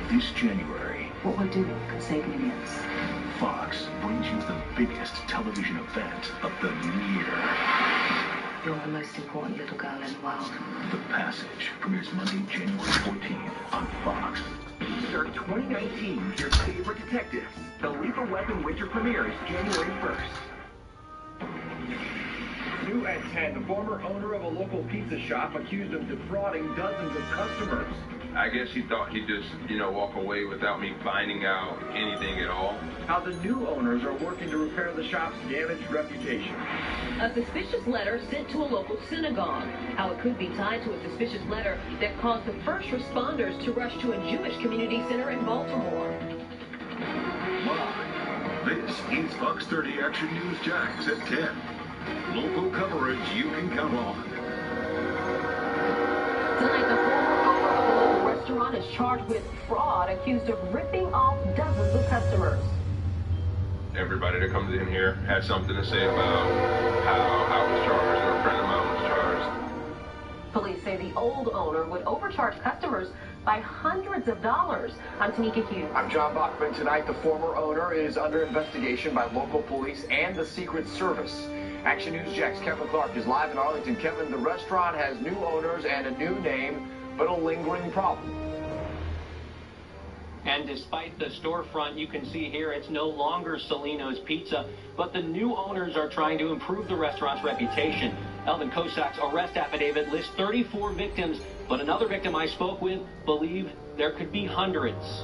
This January, What we're doing could save millions. Fox brings you the biggest television event of the year. You're the most important little girl in the world. The Passage premieres Monday, January 14th on Fox. Start 2019 with your favorite detectives. The Lethal Weapon winter premieres January 1st. New at 10, the former owner of a local pizza shop accused of defrauding dozens of customers. I guess he thought he'd just, walk away without me finding out anything at all. How the new owners are working to repair the shop's damaged reputation. A suspicious letter sent to a local synagogue. How it could be tied to a suspicious letter that caused the first responders to rush to a Jewish community center in Baltimore. This is Fox 30 Action News Jacks at 10. Local coverage you can count on. Tonight, the former owner of a local restaurant is charged with fraud, accused of ripping off dozens of customers. Everybody that comes in here had something to say about how I was charged or a friend of mine was charged. Police say the old owner would overcharge customers by hundreds of dollars. I'm Tanika Hughes. I'm John Bachman. Tonight, the former owner is under investigation by local police and the Secret Service. Action News Jack's Kevin Clark is live in Arlington. Kevin, the restaurant has new owners and a new name, but a lingering problem. And despite the storefront, you can see here it's no longer Salino's Pizza, but the new owners are trying to improve the restaurant's reputation. Elvin Kosak's arrest affidavit lists 34 victims, but another victim I spoke with believed there could be hundreds.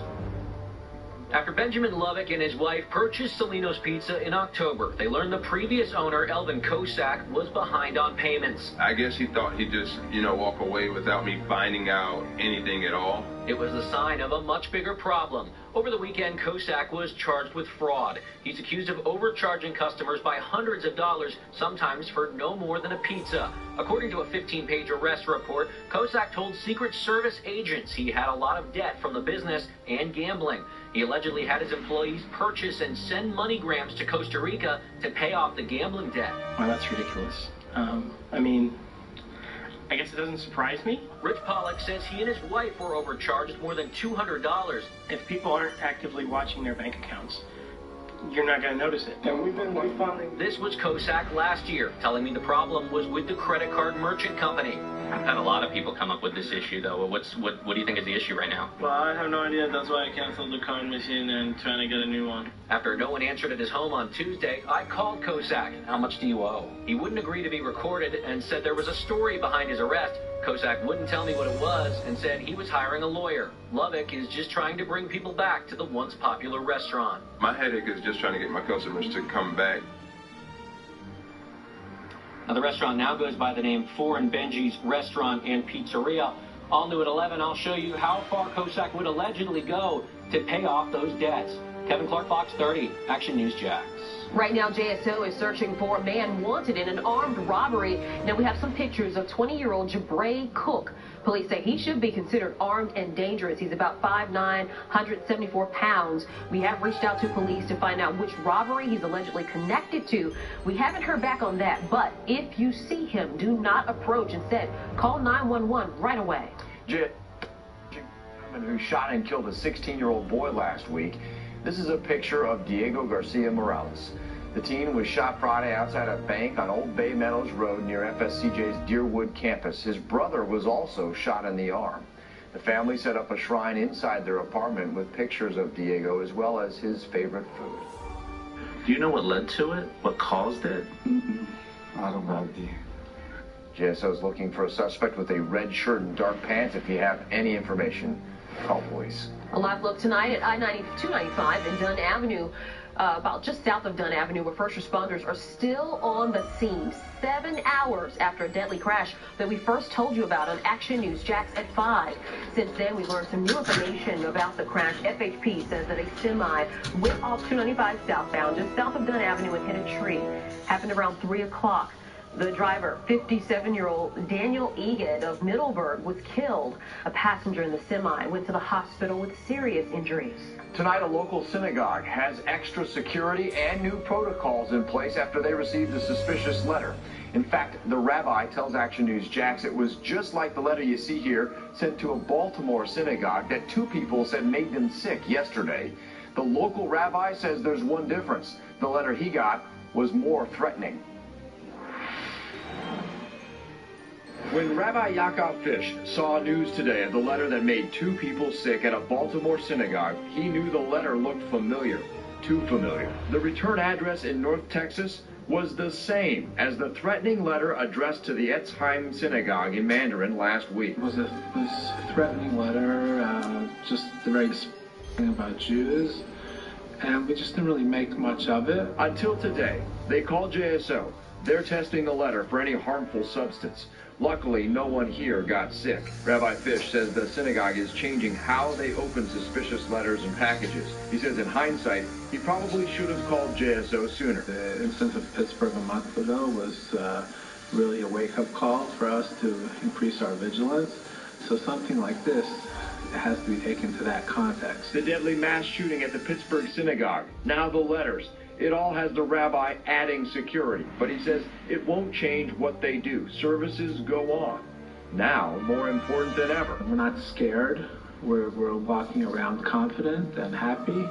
After Benjamin Lovick and his wife purchased Salino's Pizza in October, they learned the previous owner, Elvin Kosak, was behind on payments. I guess he thought he'd just, walk away without me finding out anything at all. It was the sign of a much bigger problem. Over the weekend, Kosak was charged with fraud. He's accused of overcharging customers by hundreds of dollars, sometimes for no more than a pizza. According to a 15-page arrest report, Kosak told Secret Service agents he had a lot of debt from the business and gambling. He allegedly had his employees purchase and send MoneyGrams to Costa Rica to pay off the gambling debt. Wow, that's ridiculous. I mean, I guess it doesn't surprise me. Rich Pollack says he and his wife were overcharged more than $200. If people aren't actively watching their bank accounts, you're not going to notice it. And we've been refunding. This was Kosak last year, telling me the problem was with the credit card merchant company. I've had a lot of people come up with this issue, though. What do you think is the issue right now? Well, I have no idea. That's why I canceled the card machine and trying to get a new one. After no one answered at his home on Tuesday, I called Kosak. How much do you owe? He wouldn't agree to be recorded and said there was a story behind his arrest. Kosak wouldn't tell me what it was and said he was hiring a lawyer. Lovick is just trying to bring people back to the once popular restaurant. My headache is just trying to get my customers to come back. Now, the restaurant now goes by the name Four and Benji's Restaurant and Pizzeria. All new at 11, I'll show you how far Kosak would allegedly go to pay off those debts. Kevin Clark, Fox 30, Action News Jax. Right now, JSO is searching for a man wanted in an armed robbery. Now, we have some pictures of 20-year-old Jabray Cook. Police say he should be considered armed and dangerous. He's about 5'9", 174 pounds. We have reached out to police to find out which robbery he's allegedly connected to. We haven't heard back on that, but if you see him, do not approach. Instead, call 911 right away. Who shot and killed a 16-year-old boy last week. This is a picture of Diego Garcia Morales. The teen was shot Friday outside a bank on Old Bay Meadows Road near FSCJ's Deerwood campus. His brother was also shot in the arm. The family set up a shrine inside their apartment with pictures of Diego as well as his favorite food. Do you know what led to it? What caused it? I don't know, JSO is looking for a suspect with a red shirt and dark pants. If you have any information, call police. A live look tonight at I-295 and Dunn Avenue, about just south of Dunn Avenue, where first responders are still on the scene 7 hours after a deadly crash that we first told you about on Action News Jax at 5. Since then, we've learned some new information about the crash. FHP says that a semi went off 295 southbound just south of Dunn Avenue and hit a tree. Happened around 3 o'clock. The driver, 57-year-old Daniel Egid of Middleburg, was killed. A passenger in the semi went to the hospital with serious injuries. Tonight, a local synagogue has extra security and new protocols in place after they received a suspicious letter. In fact, the rabbi tells Action News Jax it was just like the letter you see here sent to a Baltimore synagogue that 2 people said made them sick yesterday. The local rabbi says there's one difference. The letter he got was more threatening. When Rabbi Yaakov Fish saw news today of the letter that made 2 people sick at a Baltimore synagogue, he knew the letter looked familiar. Too familiar. The return address in North Texas was the same as the threatening letter addressed to the Etzheim synagogue in Mandarin last week. It was this threatening letter, just the very thing about Jews, and we just didn't really make much of it. Until today, they called JSO. They're testing the letter for any harmful substance. Luckily, no one here got sick. Rabbi Fish says the synagogue is changing how they open suspicious letters and packages. He says in hindsight, he probably should have called JSO sooner. The instance of Pittsburgh a month ago was really a wake-up call for us to increase our vigilance. So something like this has to be taken to that context. The deadly mass shooting at the Pittsburgh synagogue. Now the letters. It all has the rabbi adding security, but he says it won't change what they do. Services go on. Now, more important than ever. We're not scared. We're walking around confident and happy.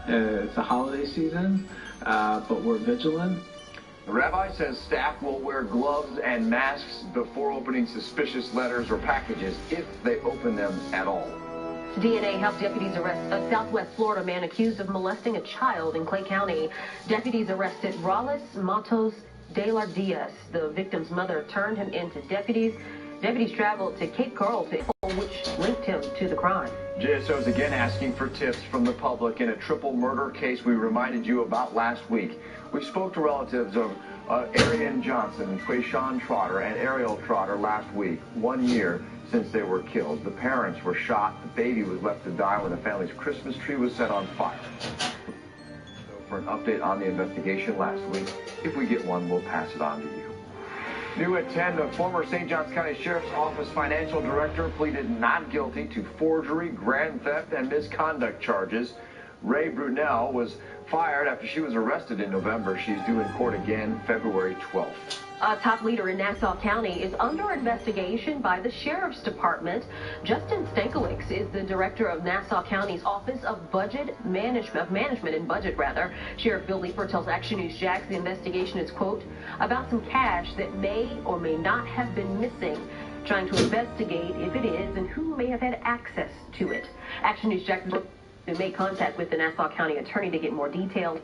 It's a holiday season, but we're vigilant. The rabbi says staff will wear gloves and masks before opening suspicious letters or packages, if they open them at all. DNA helped deputies arrest a Southwest Florida man accused of molesting a child in Clay County. Deputies arrested Rales Matos de la Diaz. The victim's mother turned him into deputies. Deputies traveled to Cape Coral, which linked him to the crime. JSO is again asking for tips from the public in a triple murder case we reminded you about last week. We spoke to relatives of Arian Johnson, Quayshawn Trotter, and Ariel Trotter last week, 1 year since they were killed. The parents were shot. The baby was left to die when the family's Christmas tree was set on fire. So for an update on the investigation last week, if we get one, we'll pass it on to you. New at 10, the former St. Johns County Sheriff's Office financial director pleaded not guilty to forgery, grand theft, and misconduct charges. Ray Brunel was fired after she was arrested in November. She's due in court again February 12th. A top leader in Nassau County is under investigation by the Sheriff's Department. Justin Stankiewicz is the director of Nassau County's Office of Management and Budget. Sheriff Bill Leeper tells Action News Jax the investigation is, quote, about some cash that may or may not have been missing, trying to investigate if it is and who may have had access to it. Action News Jax made contact with the Nassau County attorney to get more details.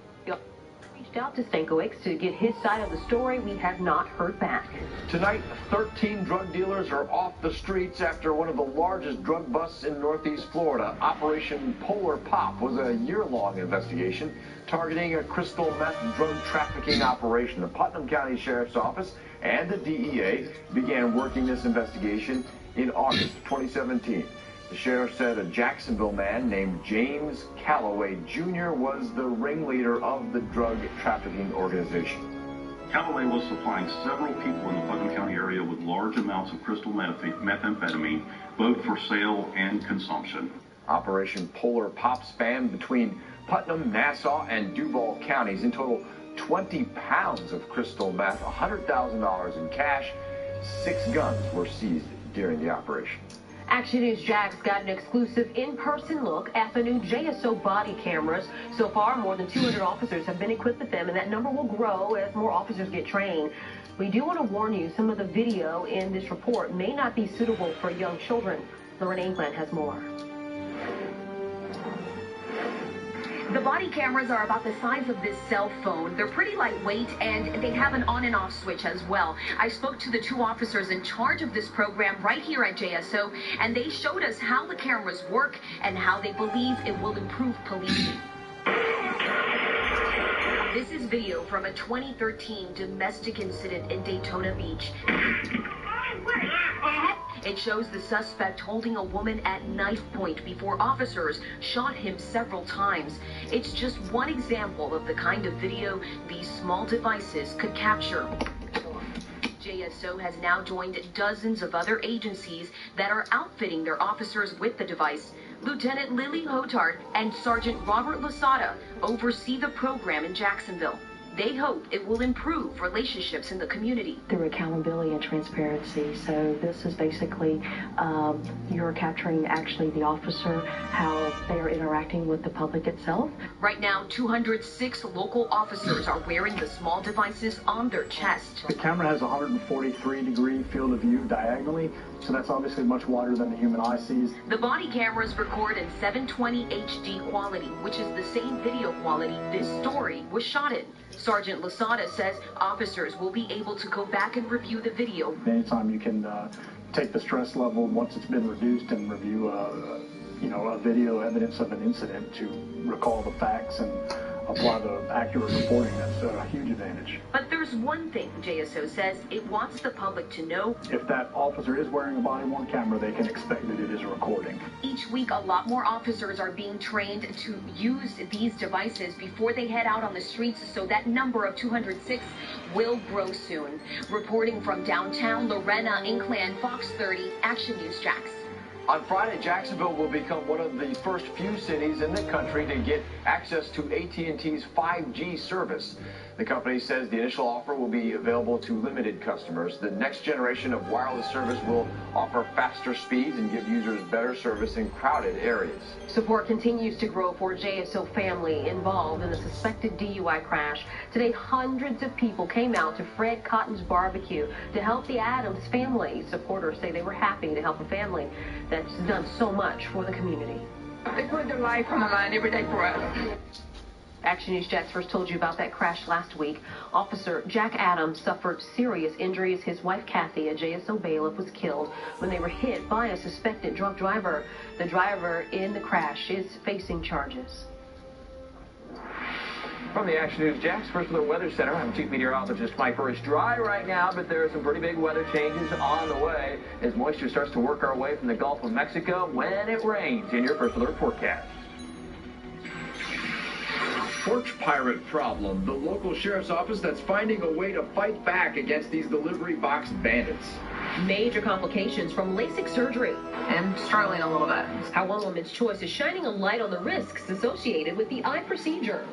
Reached out to Stankiewicz to get his side of the story. We have not heard back. Tonight, 13 drug dealers are off the streets after one of the largest drug busts in Northeast Florida. Operation Polar Pop was a year-long investigation targeting a crystal meth drug trafficking operation. The Putnam County Sheriff's Office and the DEA began working this investigation in August 2017. The sheriff said a Jacksonville man named James Calloway Jr. was the ringleader of the drug trafficking organization. Calloway was supplying several people in the Putnam County area with large amounts of crystal methamphetamine, both for sale and consumption. Operation Polar Pop spanned between Putnam, Nassau, and Duval counties. In total, 20 pounds of crystal meth, $100,000 in cash, 6 guns were seized during the operation. Action News Jax got an exclusive in-person look at the new JSO body cameras. So far, more than 200 officers have been equipped with them, and that number will grow as more officers get trained. We do want to warn you, some of the video in this report may not be suitable for young children. Lorraine England has more. The body cameras are about the size of this cell phone. They're pretty lightweight, and they have an on and off switch as well. I spoke to the 2 officers in charge of this program right here at JSO, and they showed us how the cameras work and how they believe it will improve policing. This is video from a 2013 domestic incident in Daytona Beach. It shows the suspect holding a woman at knife point before officers shot him several times. It's just one example of the kind of video these small devices could capture. JSO has now joined dozens of other agencies that are outfitting their officers with the device. Lieutenant Lily Hotard and Sergeant Robert Lasada oversee the program in Jacksonville. They hope it will improve relationships in the community. Through accountability and transparency. So this is basically you're capturing actually the officer, how they are interacting with the public itself. Right now, 206 local officers are wearing the small devices on their chest. The camera has a 143-degree field of view diagonally, so that's obviously much wider than the human eye sees. The body cameras record in 720 HD quality, which is the same video quality this story was shot in. Sergeant Lasada says officers will be able to go back and review the video. Anytime you can take the stress level once it's been reduced and review a video evidence of an incident to recall the facts and apply the accurate reporting, that's a huge advantage. But there's one thing JSO says it wants the public to know. If that officer is wearing a body-worn camera, they can expect that it is recording. Each week, a lot more officers are being trained to use these devices before they head out on the streets, so that number of 206 will grow soon. Reporting from downtown, Lorena Inclan, Fox 30, Action News Jax. On Friday, Jacksonville will become one of the first few cities in the country to get access to AT&T's 5G service. The company says the initial offer will be available to limited customers. The next generation of wireless service will offer faster speeds and give users better service in crowded areas. Support continues to grow for JSO family involved in a suspected DUI crash. Today, hundreds of people came out to Fred Cotton's barbecue to help the Adams family. Supporters say they were happy to help a family that's done so much for the community. They put their life on the line every day for us. Action News Jax first told you about that crash last week. Officer Jack Adams suffered serious injuries. His wife Kathy, a JSO bailiff, was killed when they were hit by a suspected drunk driver. The driver in the crash is facing charges. From the Action News Jax, first with the Weather Center, I'm Chief Meteorologist Mike Burr. It's dry right now, but there are some pretty big weather changes on the way as moisture starts to work our way from the Gulf of Mexico when it rains. In your First Alert forecast. Porch pirate problem. The local sheriff's office that's finding a way to fight back against these delivery box bandits. Major complications from LASIK surgery. And struggling a little bit. How one woman's choice is shining a light on the risks associated with the eye procedure.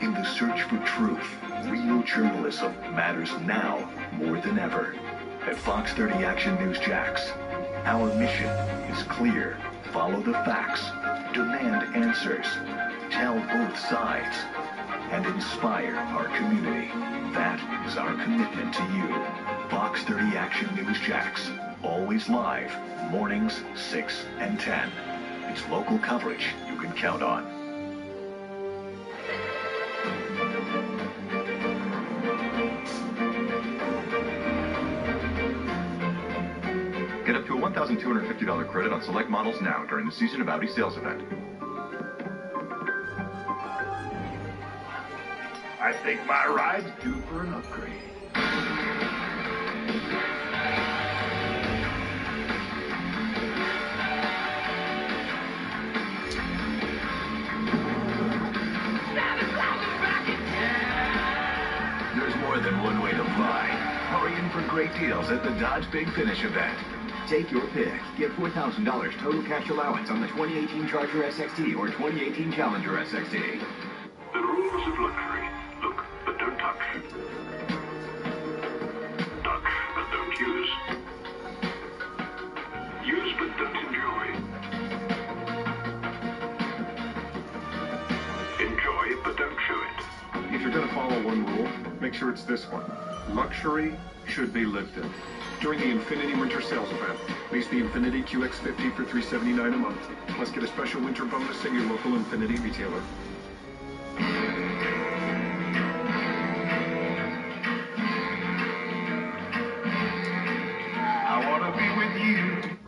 In the search for truth, real journalism matters now more than ever. At Fox 30 Action News Jax, our mission is clear. Follow the facts, demand answers, tell both sides, and inspire our community. That is our commitment to you. Fox 30 Action News Jax, always live, mornings 6 and 10. It's local coverage you can count on. Get up to a $1,250 credit on select models now during the Season of Audi sales event. I think my ride's due for an upgrade. There's more than one way to fly. Hurry in for great deals at the Dodge Big Finish event. Take your pick. Get $4,000 total cash allowance on the 2018 Charger SXT or 2018 Challenger SXT. The rules of luxury. Look, but don't touch. Touch, but don't use. Use, but don't enjoy. Enjoy, but don't show it. If you're going to follow one rule, make sure it's this one. Luxury should be lived in. During the Infinity Winter Sales event, lease the Infinity QX50 for $379 a month. Plus get a special winter bonus at your local Infinity retailer. I want to be with you.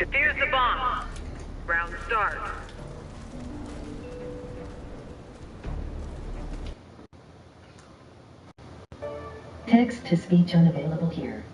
Defuse the bomb. Round start. Text to speech unavailable here.